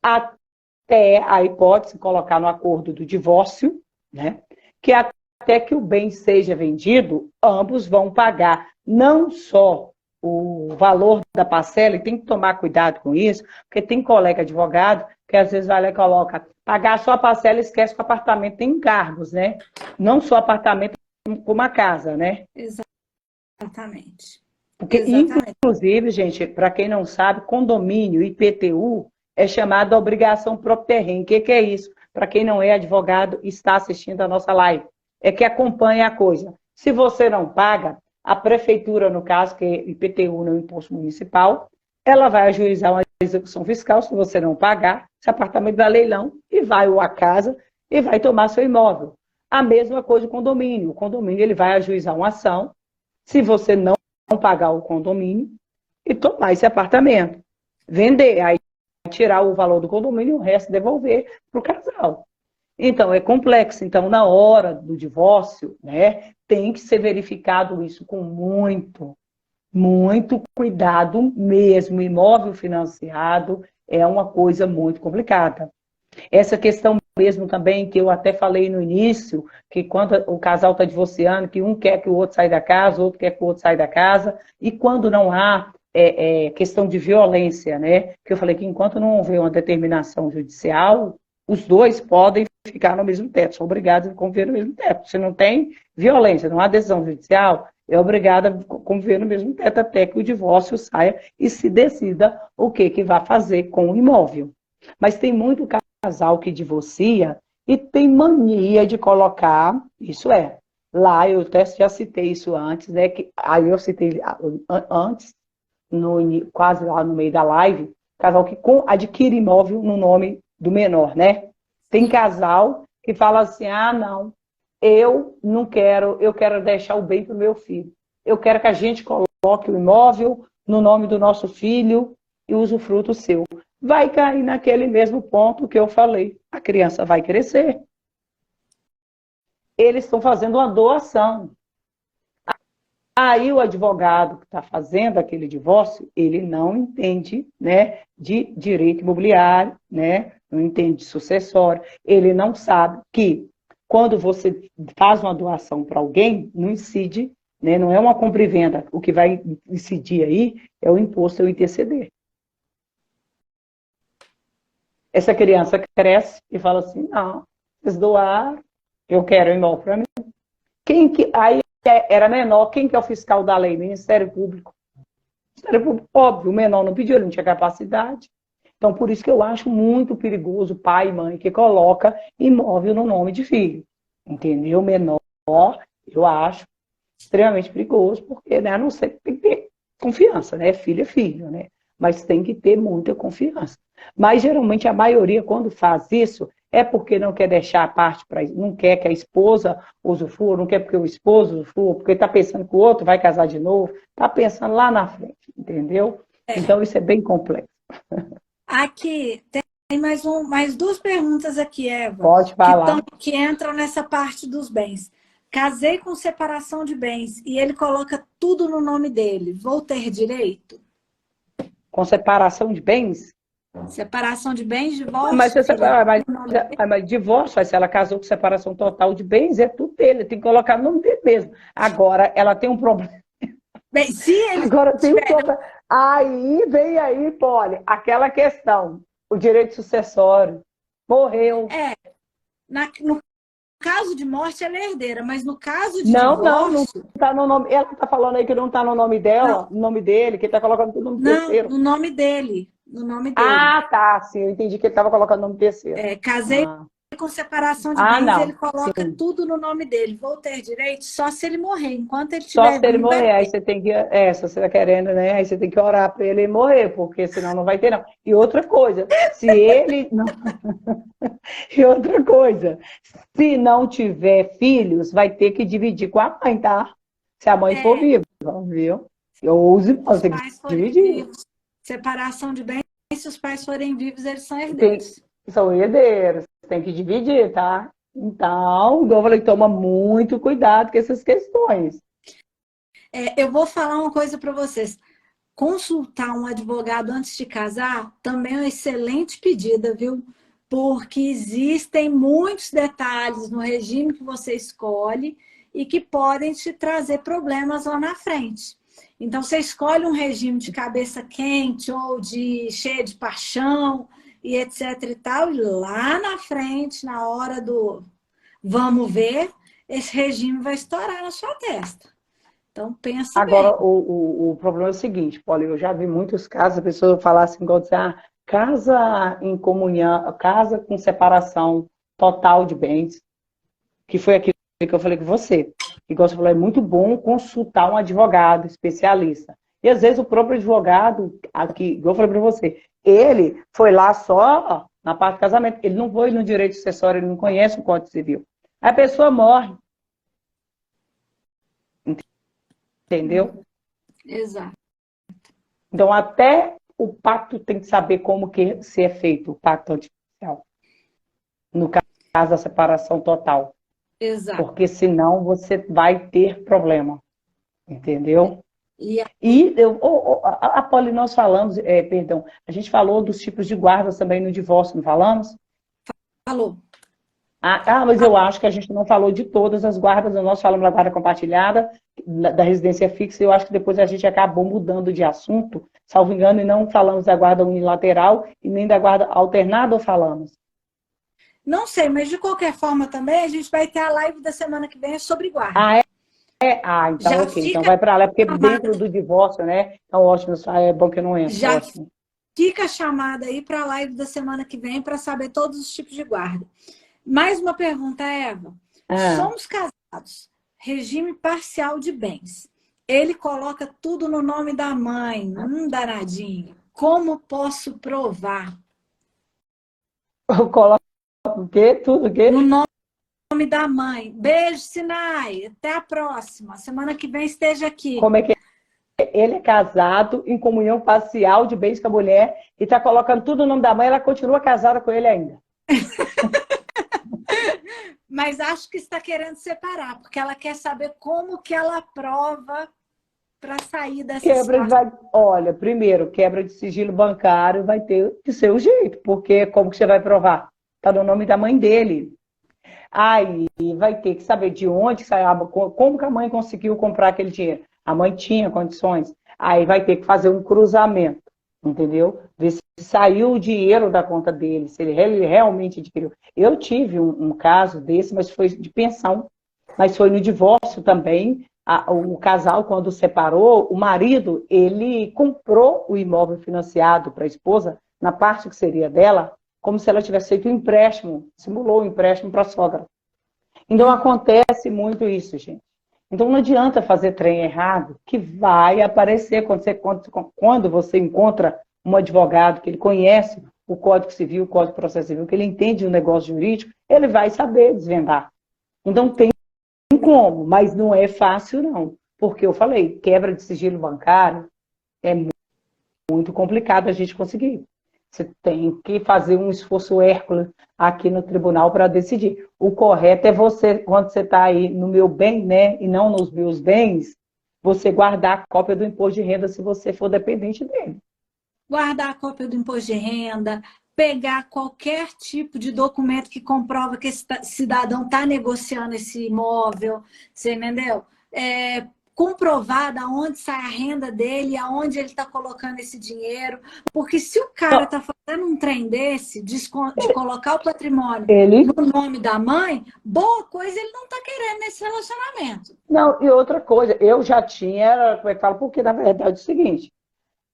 Até aí pode-se colocar no acordo do divórcio, né? Que até que o bem seja vendido, ambos vão pagar não só o valor da parcela, e tem que tomar cuidado com isso, porque tem colega advogado que às vezes vai lá e coloca, pagar só a parcela e esquece que o apartamento tem encargos, né? Não só apartamento como a casa, né? Exatamente. Porque, inclusive, gente, para quem não sabe, condomínio, IPTU, é chamado obrigação próprio terreno. O que é isso? Para quem não é advogado e está assistindo a nossa live, é que acompanha a coisa. Se você não paga, a prefeitura, no caso, que é IPTU, não Imposto Municipal, ela vai ajuizar uma execução fiscal se você não pagar, esse apartamento vai leilão e vai a casa e vai tomar seu imóvel. A mesma coisa o condomínio. O condomínio ele vai ajuizar uma ação se você não pagar o condomínio e tomar esse apartamento. Vender, aí tirar o valor do condomínio e o resto devolver para o casal. Então, é complexo. Então, na hora do divórcio, né, tem que ser verificado isso com muito cuidado mesmo. Imóvel financiado é uma coisa muito complicada. Essa questão mesmo também, que eu até falei no início, que quando o casal está divorciando, que um quer que o outro saia da casa, o outro quer que o outro saia da casa, e quando não há questão de violência, né? Que eu falei que enquanto não houver uma determinação judicial, os dois podem ficar no mesmo teto, são obrigados a conviver no mesmo teto. Se não tem violência, não há decisão judicial, é obrigado a conviver no mesmo teto até que o divórcio saia e se decida o que vai fazer com o imóvel. Mas tem muito casal que divorcia e tem mania de colocar, lá eu até já citei isso antes, né? Aí eu citei antes, quase lá no meio da live, casal que adquire imóvel no nome do menor, né? Tem casal que fala assim, não, eu não quero, eu quero deixar o bem para o meu filho. Eu quero que a gente coloque o imóvel no nome do nosso filho e usufruto seu. Vai cair naquele mesmo ponto que eu falei. A criança vai crescer. Eles estão fazendo uma doação. Aí o advogado que está fazendo aquele divórcio, ele não entende, né, de direito imobiliário, né, não entende de sucessório. Ele não sabe que quando você faz uma doação para alguém, não incide, né, não é uma compra e venda. O que vai incidir aí é o imposto ao interceder. Essa criança cresce e fala assim, não, vocês doaram, eu quero o imóvel para mim. Aí era menor, quem que é o fiscal da lei? Ministério Público. Ministério Público, óbvio, o menor não pediu, ele não tinha capacidade. Então, por isso que eu acho muito perigoso pai e mãe que coloca imóvel no nome de filho. Entendeu? Menor, eu acho extremamente perigoso, porque, né, a não ser que tem que ter confiança, né? Filho é filho, né? Mas tem que ter muita confiança. Mas, geralmente, a maioria, quando faz isso, é porque não quer deixar a parte para... Não quer que a esposa usufrua, não quer porque o esposo usufrua, porque está pensando que o outro vai casar de novo, está pensando lá na frente, entendeu? Então, isso é bem complexo. Aqui, tem mais duas perguntas aqui, Eva. Pode falar. Que entram nessa parte dos bens. Casei com separação de bens e ele coloca tudo no nome dele. Vou ter direito? Com separação de bens? Separação de bens, Mas, divórcio, você filha. separa, mas divórcio, aí se ela casou com separação total de bens, é tudo dele, tem que colocar no nome dele mesmo. Agora, ela tem um problema. Bem, se ele Agora tem um tiver... problema. Aí vem aí, Poli, aquela questão, o direito sucessório. Morreu. No caso de morte, ela é herdeira, mas no caso de Não divórcio... está no nome. Ela está falando aí que não está no nome dela, no nome dele, que ele está colocando tudo no nome Não, terceiro. no nome dele. No nome dele. Ah, tá, sim, eu entendi que ele estava colocando no nome terceiro. Casei com separação de Ah, bens, ele não. coloca Sim. tudo no nome dele. Vou ter direito só se ele morrer. Enquanto ele Só estiver se ele vivo, morrer, aí você tem que, se você está querendo, né? Aí você tem que orar para ele morrer, porque senão não vai ter, não. E outra coisa, se ele não... E outra coisa, se não tiver filhos, vai ter que dividir com a mãe, tá? Se a mãe for viva, viu? Ou os irmãos, os tem que pais forem dividir. vivos. Separação de bens, se os pais forem vivos, eles são Tem, herdeiros. são herdeiros, tem que dividir, tá? Então, igual eu falei, toma muito cuidado com essas questões. Eu vou falar uma coisa para vocês. Consultar um advogado antes de casar também é uma excelente pedida, viu? Porque existem muitos detalhes no regime que você escolhe e que podem te trazer problemas lá na frente. Então, você escolhe um regime de cabeça quente ou de cheia de paixão e etc e tal, e lá na frente, na hora do vamos ver, esse regime vai estourar na sua testa. Então, pense bem. Agora, o problema é o seguinte, Paulo, eu já vi muitos casos, a pessoa falar assim, igual dizer, casa em comunhão, casa com separação total de bens, que foi aquilo que eu falei com você. Igual você falou, é muito bom consultar um advogado especialista. E às vezes o próprio advogado, aqui, igual eu falei para você, ele foi lá só na parte do casamento, ele não foi no direito sucessório, ele não conhece o Código Civil. Aí a pessoa morre, entendeu? Exato. Então, até o pacto tem que saber como que se é feito, o pacto antipraticial. No caso da separação total. Exato. Porque senão você vai ter problema. Entendeu? E E a Poli, nós falamos, perdão, a gente falou dos tipos de guardas também no divórcio, não falamos? falou. Mas eu acho que a gente não falou de todas as guardas, nós falamos da guarda compartilhada, da residência fixa, e eu acho que depois a gente acabou mudando de assunto, salvo engano, e não falamos da guarda unilateral e nem da guarda alternada, ou falamos? Não sei, mas de qualquer forma também, a gente vai ter a live da semana que vem sobre guarda. Então Já ok, então fica vai para lá, porque chamada, dentro do divórcio, né? Então ótimo, é bom que eu não entro, já ótimo. fica chamada aí para a live da semana que vem para saber todos os tipos de guarda. Mais uma pergunta, Eva. Somos casados, regime parcial de bens. Ele coloca tudo no nome da mãe, danadinho. Como posso provar? Eu coloco o quê? Tudo o quê? No nome da mãe. Beijo, Sinai. Até a próxima. Semana que vem esteja aqui. Como é que ele é casado em comunhão parcial de bens com a mulher e está colocando tudo no nome da mãe, ela continua casada com ele ainda. Mas acho que está querendo separar, porque ela quer saber como que ela prova para sair dessa situação. Olha, primeiro, quebra de sigilo bancário vai ter que ser o jeito, porque como que você vai provar? Está no nome da mãe dele. Aí vai ter que saber de onde saiu, como que a mãe conseguiu comprar aquele dinheiro. A mãe tinha condições. Aí vai ter que fazer um cruzamento, entendeu? Ver se saiu o dinheiro da conta dele, se ele realmente adquiriu. Eu tive um caso desse, mas foi de pensão. Mas foi no divórcio também. O casal, quando separou, o marido, ele comprou o imóvel financiado para a esposa, na parte que seria dela, como se ela tivesse feito um empréstimo, simulou um empréstimo para a sogra. Então, acontece muito isso, gente. Então, não adianta fazer trem errado, que vai aparecer quando você encontra um advogado que ele conhece o Código Civil, o Código de Processo Civil, que ele entende o negócio jurídico, ele vai saber desvendar. Então, tem como, mas não é fácil, não. Porque eu falei, quebra de sigilo bancário é muito complicado a gente conseguir. Você tem que fazer um esforço hércules aqui no tribunal para decidir. O correto é você, quando você está aí no meu bem, né, e não nos meus bens, você guardar a cópia do imposto de renda se você for dependente dele. Guardar a cópia do imposto de renda, pegar qualquer tipo de documento que comprova que esse cidadão está negociando esse imóvel, você entendeu? Comprovar da onde sai a renda dele, aonde ele está colocando esse dinheiro, porque se o cara está fazendo um trem desse, de colocar o patrimônio Ele... no nome da mãe, boa coisa ele não está querendo nesse relacionamento. Não, e outra coisa, eu já tinha, como é que fala, porque na verdade é o seguinte,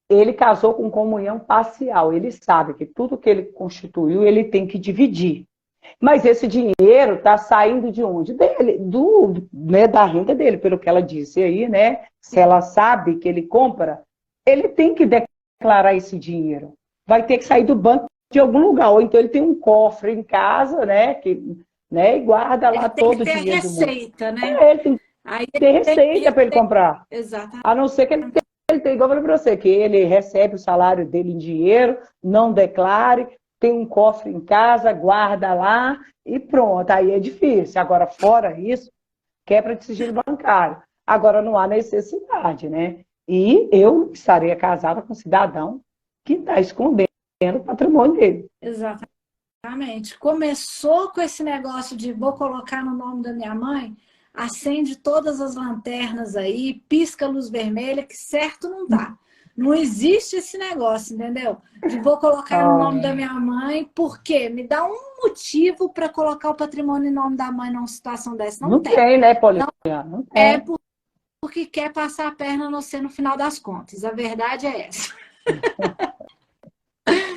ele casou com comunhão parcial, ele sabe que tudo que ele constituiu, ele tem que dividir. Mas esse dinheiro está saindo de onde? Dele, né, da renda dele, pelo que ela disse aí, né? Se ela sabe que ele compra, ele tem que declarar esse dinheiro. Vai ter que sair do banco de algum lugar, ou então ele tem um cofre em casa, né? E guarda lá todo o dinheiro do mundo. Receita, né? Ele tem que ter receita para ele comprar. Exatamente. A não ser que ele tem, igual eu falei para você, que ele recebe o salário dele em dinheiro, não declare, tem um cofre em casa, guarda lá e pronto. Aí é difícil. Agora, fora isso, quebra de sigilo bancário. Agora, não há necessidade, né? E eu estaria casada com um cidadão que está escondendo o patrimônio dele. Exatamente. Começou com esse negócio de vou colocar no nome da minha mãe, acende todas as lanternas aí, pisca a luz vermelha, que certo não tá. Não existe esse negócio, entendeu? De vou colocar no nome da minha mãe, por quê? Me dá um motivo para colocar o patrimônio em nome da mãe numa situação dessa. Não tem, né, Paulinha? Não é porque quer passar a perna no você no final das contas. A verdade é essa.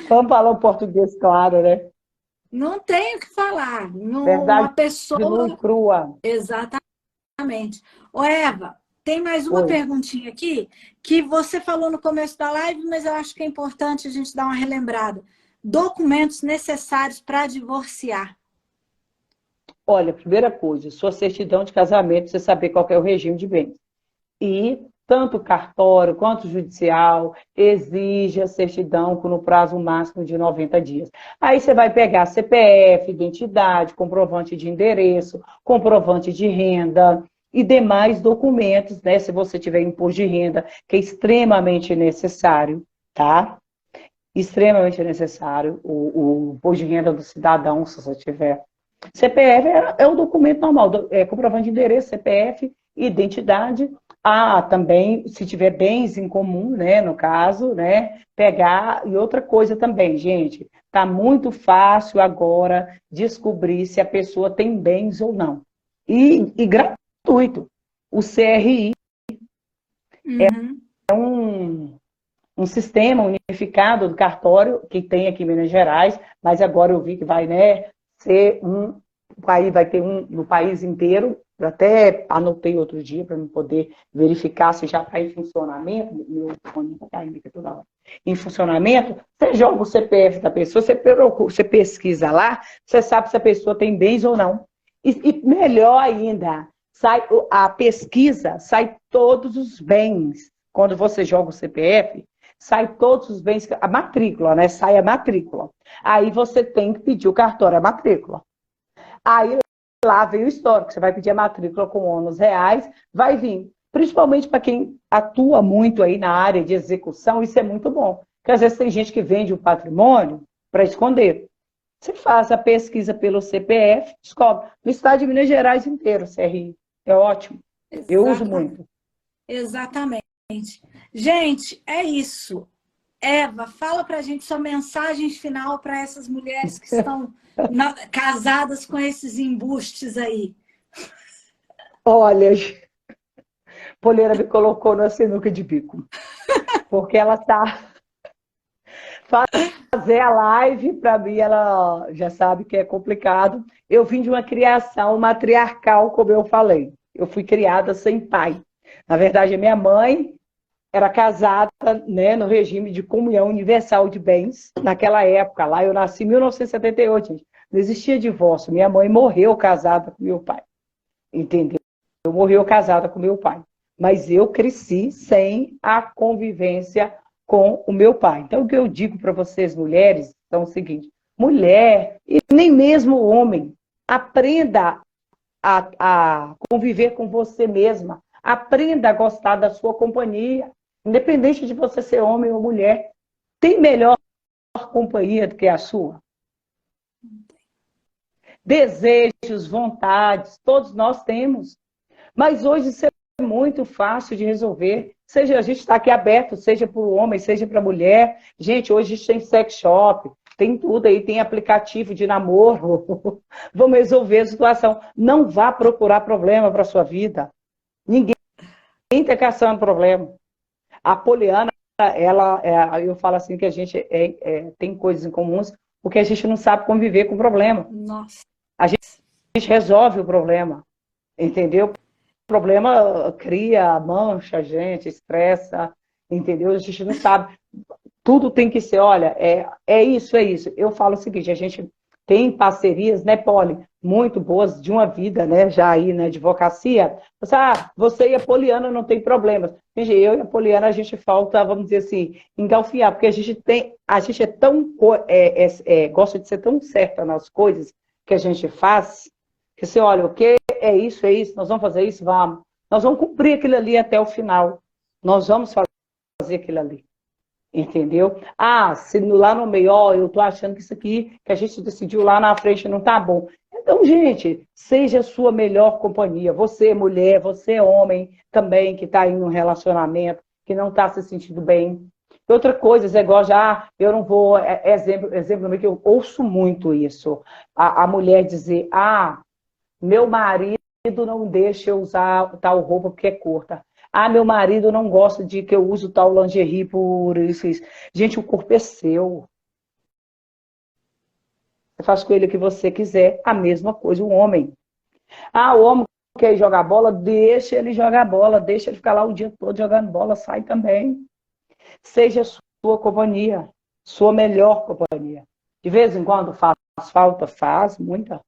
Vamos falar o português claro, né? Não tem o que falar. Verdade, uma pessoa crua. Exatamente. Ô, Eva, tem mais uma perguntinha aqui que você falou no começo da live, mas eu acho que é importante a gente dar uma relembrada. Documentos necessários para divorciar. Olha, primeira coisa, sua certidão de casamento, você saber qual é o regime de bens. E tanto o cartório quanto o judicial exige a certidão no prazo máximo de 90 dias. Aí você vai pegar CPF, identidade, comprovante de endereço, comprovante de renda e demais documentos, né? Se você tiver imposto de renda, que é extremamente necessário, tá? Extremamente necessário o imposto de renda do cidadão, se você tiver. CPF é o documento normal, comprovante de endereço, CPF, identidade. Também, se tiver bens em comum, né, no caso, né, pegar. E outra coisa também, gente, tá muito fácil agora descobrir se a pessoa tem bens ou não. E gratuito. O CRI é um sistema unificado do cartório que tem aqui em Minas Gerais, mas agora eu vi que vai, né, ser vai ter no país inteiro. Eu até anotei outro dia para eu poder verificar se já está em funcionamento. Meu fone está caindo aqui toda hora. Em funcionamento, você joga o CPF da pessoa, você pesquisa lá, você sabe se a pessoa tem bens ou não. E melhor ainda, a pesquisa sai todos os bens. Quando você joga o CPF, sai todos os bens, a matrícula, né? Sai a matrícula. Aí você tem que pedir o cartório, a matrícula. Aí lá vem o histórico, você vai pedir a matrícula com ônus reais, vai vir. Principalmente para quem atua muito aí na área de execução, isso é muito bom. Porque às vezes tem gente que vende o patrimônio para esconder. Você faz a pesquisa pelo CPF, descobre. No estado de Minas Gerais inteiro, CRI. É ótimo. Eu uso muito. Exatamente. Gente, é isso. Eva, fala pra gente sua mensagem final para essas mulheres que estão casadas com esses embustes aí. Olha, Poleira me colocou na sinuca de bico. Porque ela tá... Fazer a live, para mim, ela já sabe que é complicado. Eu vim de uma criação matriarcal, como eu falei. Eu fui criada sem pai. Na verdade, a minha mãe era casada, né, no regime de comunhão universal de bens. Naquela época, lá eu nasci em 1978, gente. Não existia divórcio. Minha mãe morreu casada com meu pai. Entendeu? Morreu casada com meu pai. Mas eu cresci sem a convivência com o meu pai. Então, o que eu digo para vocês, mulheres, é o seguinte: mulher, e nem mesmo homem, aprenda a conviver com você mesma. Aprenda a gostar da sua companhia. Independente de você ser homem ou mulher, tem melhor companhia do que a sua? Desejos, vontades, todos nós temos. Mas hoje isso é muito fácil de resolver. Seja, a gente está aqui aberto, seja para o homem, seja para a mulher. Gente, hoje a gente tem sex shop, tem tudo aí, tem aplicativo de namoro. Vamos resolver a situação. Não vá procurar problema para a sua vida. Ninguém está caçando problema. A Poliana, eu falo assim que a gente tem coisas em comuns, porque a gente não sabe conviver com o problema. Nossa. A gente resolve o problema, entendeu? O problema cria, mancha a gente, estressa, entendeu? A gente não sabe. Tudo tem que ser, olha, é isso, é isso. Eu falo o seguinte, a gente tem parcerias, né, Poli, muito boas de uma vida, né, já aí na advocacia. Você e a Poliana não tem problemas. Gente, eu e a Poliana, a gente falta, vamos dizer assim, engalfinhar, porque a gente é tão, gosta de ser tão certa nas coisas que a gente faz, que você olha, o que é isso, nós vamos fazer isso, vamos. Nós vamos cumprir aquilo ali até o final. Nós vamos fazer aquilo ali. Entendeu? Se lá no meio, eu tô achando que isso aqui que a gente decidiu lá na frente não tá bom. Então, gente, seja a sua melhor companhia. Você, mulher, você, homem, também, que está aí num relacionamento, que não está se sentindo bem. Outra coisa, é igual eu não vou... Exemplo que eu ouço muito isso. A mulher dizer, meu marido não deixa eu usar tal roupa porque é curta. Meu marido não gosta de que eu use tal lingerie por isso. Gente, o corpo é seu. Você faz com ele o que você quiser. A mesma coisa o homem. O homem quer jogar bola, deixa ele jogar bola. Deixa ele ficar lá o dia todo jogando bola. Sai também. Seja sua companhia. Sua melhor companhia. De vez em quando faz falta, faz muita.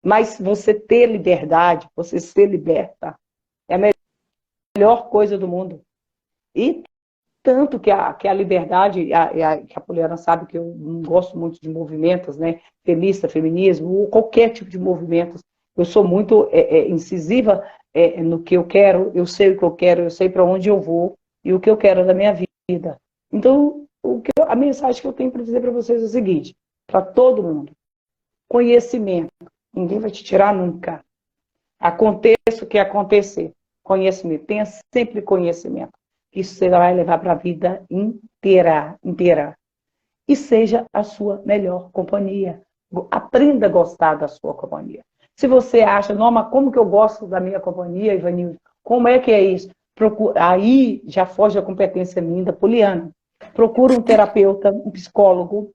Mas você ter liberdade, você ser liberta, é a melhor coisa do mundo. E tanto que a liberdade, que a Poliana sabe que eu não gosto muito de movimentos, né? Feminista, feminismo, ou qualquer tipo de movimentos. Eu sou muito incisiva no que eu quero, eu sei o que eu quero, eu sei para onde eu vou e o que eu quero da minha vida. Então, a mensagem que eu tenho para dizer para vocês é o seguinte, para todo mundo: conhecimento. Ninguém vai te tirar nunca. Aconteça o que acontecer. Conhecimento. Tenha sempre conhecimento. Isso você vai levar para a vida inteira. E seja a sua melhor companhia. Aprenda a gostar da sua companhia. Se você acha, mas como que eu gosto da minha companhia, Ivanildo? Como é que é isso? Aí já foge a competência minha da Poliana. Procura um terapeuta, um psicólogo,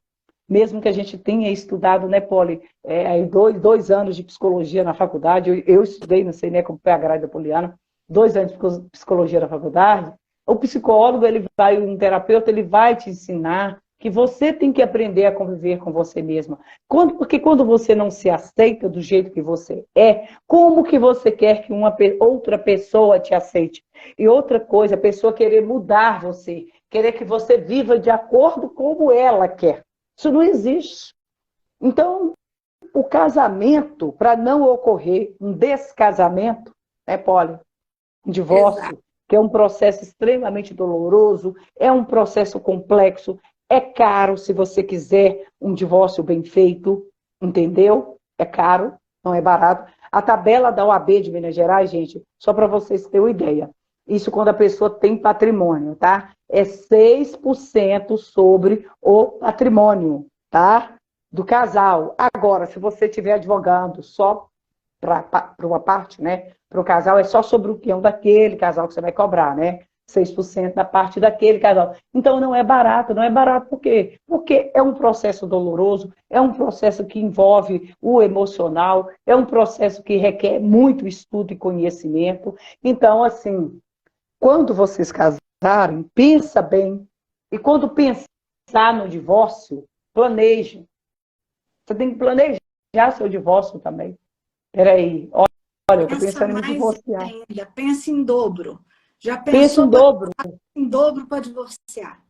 mesmo que a gente tenha estudado, né, Poli, aí 2 anos de psicologia na faculdade, eu estudei, não sei nem como foi a grade da Poliana, 2 anos de psicologia na faculdade, o psicólogo, um terapeuta, ele vai te ensinar que você tem que aprender a conviver com você mesma. Porque quando você não se aceita do jeito que você é, como que você quer que outra pessoa te aceite? E outra coisa, a pessoa querer mudar você, querer que você viva de acordo com como ela quer. Isso não existe. Então, o casamento, para não ocorrer um descasamento, né, Poli? Um divórcio, exato, que é um processo extremamente doloroso, é um processo complexo, é caro se você quiser um divórcio bem feito, entendeu? É caro, não é barato. A tabela da OAB de Minas Gerais, gente, só para vocês terem uma ideia, isso quando a pessoa tem patrimônio, tá? É 6% sobre o patrimônio, tá? Do casal. Agora, se você estiver advogando só para uma parte, né? Para o casal, é só sobre o peão daquele casal que você vai cobrar, né? 6% da parte daquele casal. Então, não é barato. Não é barato por quê? Porque é um processo doloroso, é um processo que envolve o emocional, é um processo que requer muito estudo e conhecimento. Então, assim, quando vocês casarem, pensa bem. E quando pensar no divórcio, planeje. Você tem que planejar seu divórcio também. Peraí, olha, eu estou pensando em me divorciar. Ainda, pensa em dobro. Já Pensa em pensou dobro. em dobro para divorciar?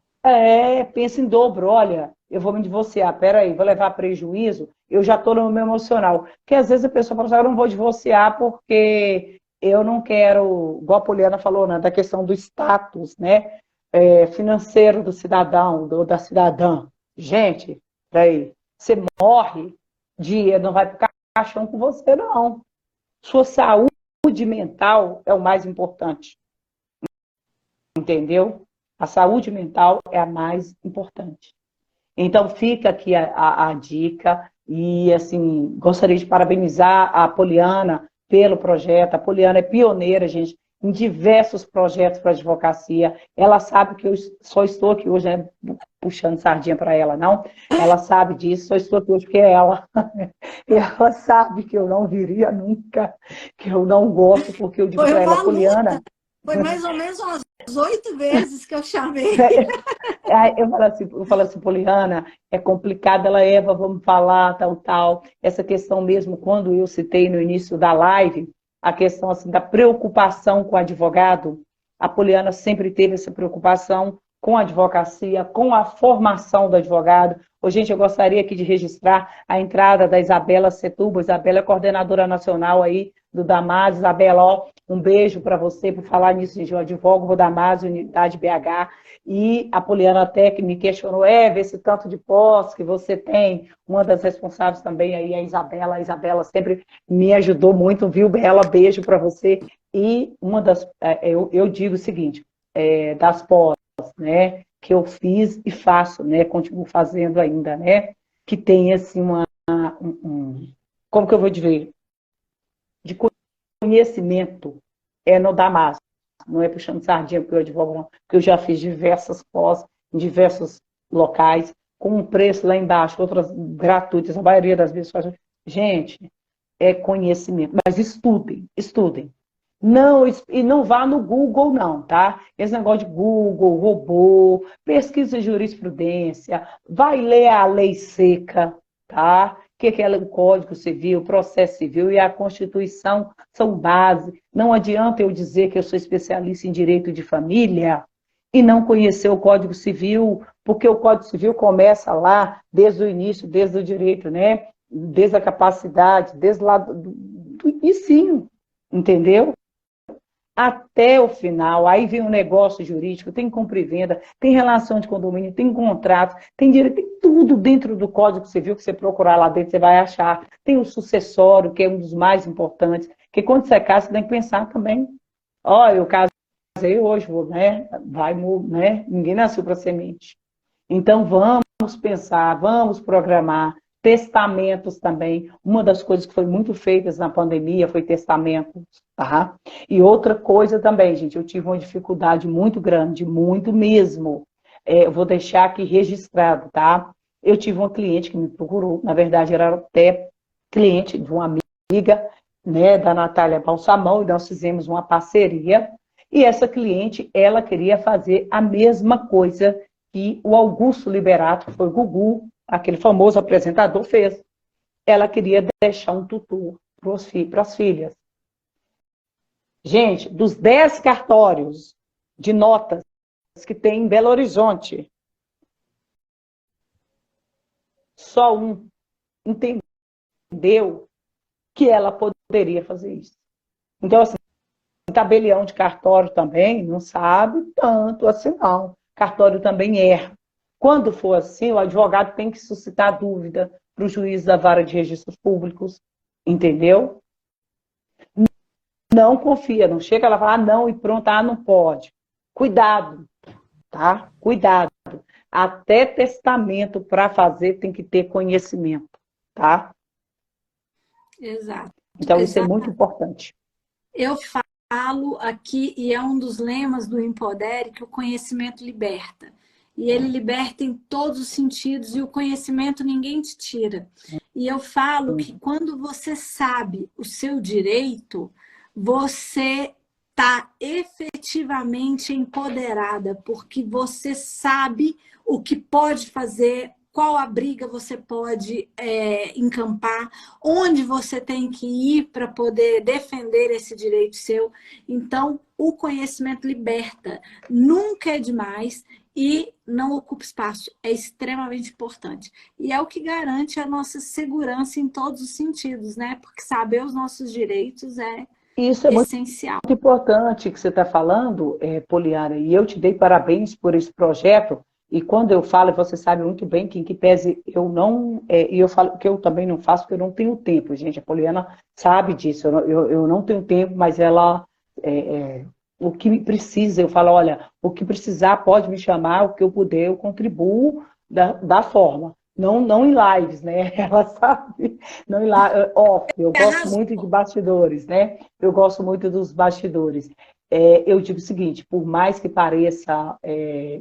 Pensa em dobro. Olha, eu vou me divorciar, peraí, vou levar prejuízo, eu já estou no meu emocional. Porque às vezes a pessoa fala assim, eu não vou divorciar porque eu não quero, igual a Poliana falou, né, da questão do status, né, financeiro do cidadão, da cidadã. Gente, peraí, você morre, dia não vai ficar caixão com você, não. Sua saúde mental é o mais importante, entendeu? A saúde mental é a mais importante. Então, fica aqui a dica e, assim, gostaria de parabenizar a Poliana pelo projeto. A Poliana é pioneira, gente, em diversos projetos para advocacia. Ela sabe que eu só estou aqui hoje, né, puxando sardinha para ela, não. Ela sabe disso, só estou aqui hoje porque é ela. Ela sabe que eu não viria nunca, que eu não gosto, porque eu digo Foi para ela, uma Poliana... luta. Foi mais ou menos umas 8 vezes que eu chamei. Aí eu falo assim, Poliana, é complicado, ela, Eva, vamos falar, tal, tal. Essa questão mesmo, quando eu citei no início da live, a questão assim, da preocupação com o advogado, a Poliana sempre teve essa preocupação com a advocacia, com a formação do advogado. Ô, gente, eu gostaria aqui de registrar a entrada da Isabela Setúbal. Isabela é coordenadora nacional aí do Damásio. Isabela, ó, um beijo para você por falar nisso, gente. Eu advogo o Damásio, unidade BH. E a Poliana até que me questionou, vê esse tanto de pós que você tem. Uma das responsáveis também aí é a Isabela. A Isabela sempre me ajudou muito, viu, Bela? Beijo para você. E uma das, eu digo o seguinte, das pós, né, que eu fiz e faço, né, continuo fazendo ainda, né, que tem assim como que eu vou dizer, de conhecimento no Damasco, não é puxando sardinha porque eu advogo, não, porque eu já fiz diversas pós em diversos locais, com um preço lá embaixo, outras gratuitas, a maioria das vezes faz. Gente, é conhecimento, mas estudem, estudem. Não, e não vá no Google, não, tá? Esse negócio de Google, robô, pesquisa jurisprudência, vai ler a lei seca, tá? Que é o Código Civil, o Processo Civil e a Constituição são base. Não adianta eu dizer que eu sou especialista em direito de família e não conhecer o Código Civil, porque o Código Civil começa lá desde o início, desde o direito, né? Desde a capacidade, desde lá do inicinho, entendeu? Até o final, aí vem o negócio jurídico, tem compra e venda, tem relação de condomínio, tem contrato, tem direito, tem tudo dentro do Código Civil que você procurar lá dentro, você vai achar. Tem o sucessório, que é um dos mais importantes, que quando você casa, você tem que pensar também. Ó, eu casei hoje, né? Vai, né? Ninguém nasceu para semente. Então, vamos pensar, vamos programar. Testamentos também. Uma das coisas que foi muito feitas na pandemia foi testamentos, tá? E outra coisa também, gente, eu tive uma dificuldade muito grande, muito mesmo. Eu vou deixar aqui registrado, tá? Eu tive uma cliente que me procurou, na verdade, era até cliente de uma amiga, né, da Natália Balsamão, e nós fizemos uma parceria. E essa cliente, ela queria fazer a mesma coisa que o Augusto Liberato, que foi o Gugu, aquele famoso apresentador, fez. Ela queria deixar um tutor para as filhas. Gente, dos 10 cartórios de notas que tem em Belo Horizonte, só um entendeu que ela poderia fazer isso. Então, assim, tabelião de cartório também não sabe tanto assim, não. Cartório também erra. Quando for assim, o advogado tem que suscitar dúvida para o juiz da vara de registros públicos, entendeu? Não confia, não chega lá e fala, não, e pronto, não pode. Cuidado, tá? Cuidado. Até testamento para fazer tem que ter conhecimento, tá? Exato. Então, isso é Exato. muito importante. Eu falo aqui, e é um dos lemas do Empodere, que o conhecimento liberta. E ele liberta em todos os sentidos, e o conhecimento ninguém te tira. E eu falo que quando você sabe o seu direito, você está efetivamente empoderada, porque você sabe o que pode fazer, qual a briga você pode encampar, onde você tem que ir para poder defender esse direito seu. Então, o conhecimento liberta, nunca é demais e não ocupa espaço, é extremamente importante. E é o que garante a nossa segurança em todos os sentidos, né? Porque saber os nossos direitos é Isso é muito essencial. importante que você está falando, Poliana, e eu te dei parabéns por esse projeto. E quando eu falo, você sabe muito bem que em que pese eu não, e eu falo que eu também não faço, porque eu não tenho tempo, gente. A Poliana sabe disso, eu não tenho tempo, mas ela, o que precisa, eu falo, olha, o que precisar pode me chamar, o que eu puder, eu contribuo da forma. Não em lives, né? Ela sabe, não em live, off, eu gosto muito de bastidores, né? Eu gosto muito dos bastidores. Eu digo o seguinte, por mais que pareça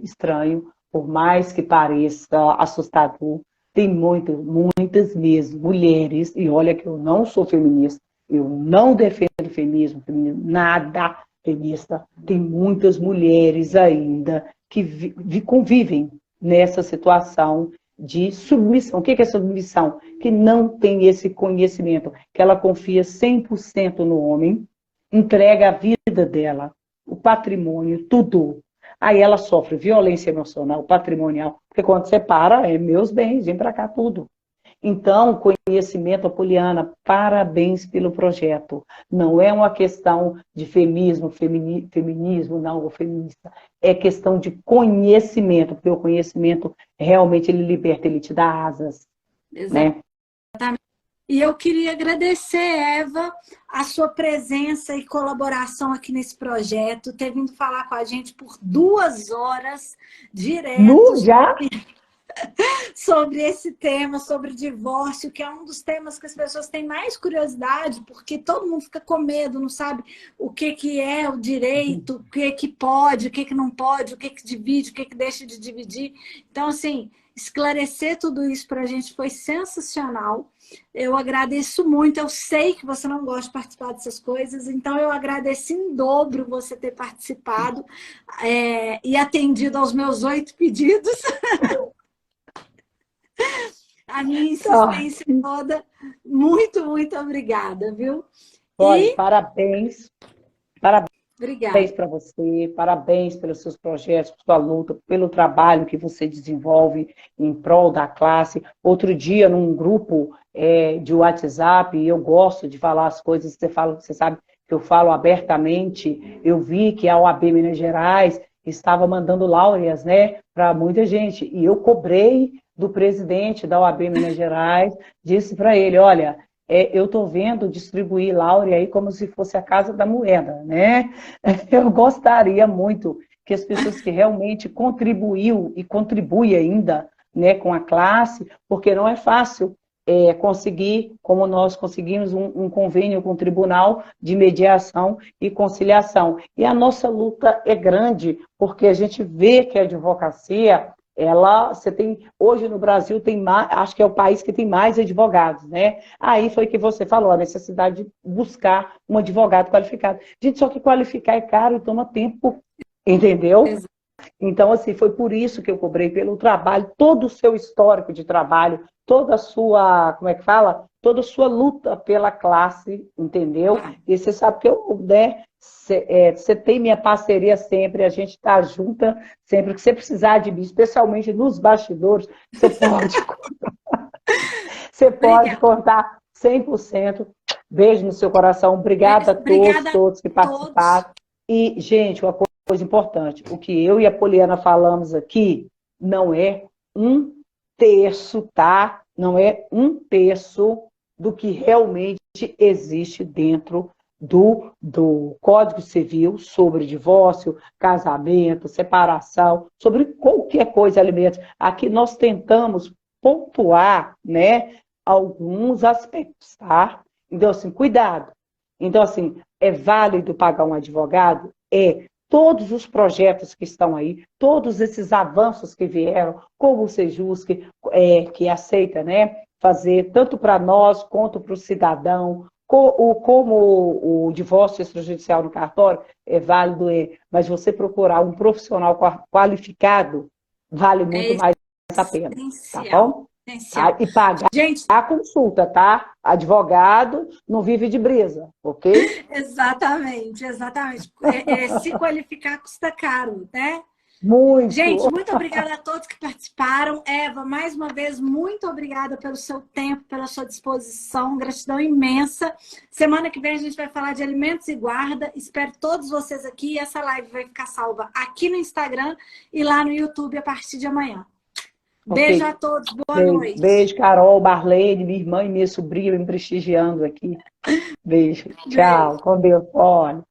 estranho, por mais que pareça assustador, tem muitas mesmo mulheres, e olha que eu não sou feminista, eu não defendo feminismo, nada feminista, tem muitas mulheres ainda que convivem nessa situação de submissão. O que é submissão? Que não tem esse conhecimento, que ela confia 100% no homem, entrega a vida dela, o patrimônio, tudo. Aí ela sofre violência emocional, patrimonial, porque quando separa, meus bens, vem para cá tudo. Então, conhecimento, Poliana, parabéns pelo projeto. Não é uma questão de feminismo, não, ou feminista. É questão de conhecimento, porque o conhecimento realmente ele liberta, ele te dá asas. Exatamente. Né? E eu queria agradecer, Eva, a sua presença e colaboração aqui nesse projeto, ter vindo falar com a gente por 2 horas direto. Já? Sobre esse tema, sobre divórcio, que é um dos temas que as pessoas têm mais curiosidade, porque todo mundo fica com medo, não sabe o que é o direito, o que pode, o que não pode, o que divide, o que deixa de dividir. Então, assim, esclarecer tudo isso para a gente foi sensacional. Eu agradeço muito, eu sei que você não gosta de participar dessas coisas, então eu agradeço em dobro você ter participado e atendido aos meus 8 pedidos. A minha insistência toda. Muito, muito obrigada, viu? Olha, parabéns. Obrigada. Parabéns para você, parabéns pelos seus projetos, por sua luta, pelo trabalho que você desenvolve em prol da classe. Outro dia, num grupo de WhatsApp, eu gosto de falar as coisas que você fala, você sabe que eu falo abertamente. Eu vi que a OAB Minas Gerais estava mandando láureas, né, para muita gente. E eu cobrei do presidente da OAB Minas Gerais, disse para ele, olha, eu estou vendo distribuir láurea aí como se fosse a Casa da Moeda, né? Eu gostaria muito que as pessoas que realmente contribuiu e contribuem ainda, né, com a classe, porque não é fácil conseguir, como nós conseguimos, um convênio com o Tribunal de Mediação e Conciliação. E a nossa luta é grande, porque a gente vê que a advocacia... você tem, hoje no Brasil, tem mais, acho que é o país que tem mais advogados, né? Aí foi que você falou, a necessidade de buscar um advogado qualificado. Gente, só que qualificar é caro e toma tempo, entendeu? Então, assim, foi por isso que eu cobrei pelo trabalho, todo o seu histórico de trabalho, toda a sua, como é que fala? Toda a sua luta pela classe, entendeu? E você sabe que eu, né? Você tem minha parceria sempre, a gente está junta sempre que você precisar de mim, especialmente nos bastidores, você pode contar 100%. Beijo no seu coração, obrigada a todos que participaram. E, gente, uma coisa importante, o que eu e a Poliana falamos aqui não é 1/3, tá? Não é 1/3 do que realmente existe dentro do Código Civil sobre divórcio, casamento, separação, sobre qualquer coisa, alimentos. Aqui nós tentamos pontuar, né, alguns aspectos, tá? Então, assim, cuidado. Então, assim, é válido pagar um advogado? Todos os projetos que estão aí, todos esses avanços que vieram, como o Sejus, que aceita, né, fazer tanto para nós quanto para o cidadão, como o divórcio extrajudicial no cartório é válido, mas você procurar um profissional qualificado vale muito mais a pena, tá Essencial. bom? Essencial. E pagar Gente, a consulta, tá? Advogado não vive de brisa, ok? exatamente, exatamente. Se qualificar custa caro, né? Gente, Muito. muito obrigada a todos que participaram. Eva, mais uma vez, muito obrigada pelo seu tempo, pela sua disposição. Gratidão imensa. Semana que vem a gente vai falar de alimentos e guarda. Espero todos vocês aqui. Essa live vai ficar salva aqui no Instagram e lá no YouTube a partir de amanhã. Beijo Ok. a todos. Boa Beijo, noite. beijo, Carol, Marlene, minha irmã e minha sobrinha me prestigiando aqui. Beijo. Beijo. Tchau. Com Deus. Olha.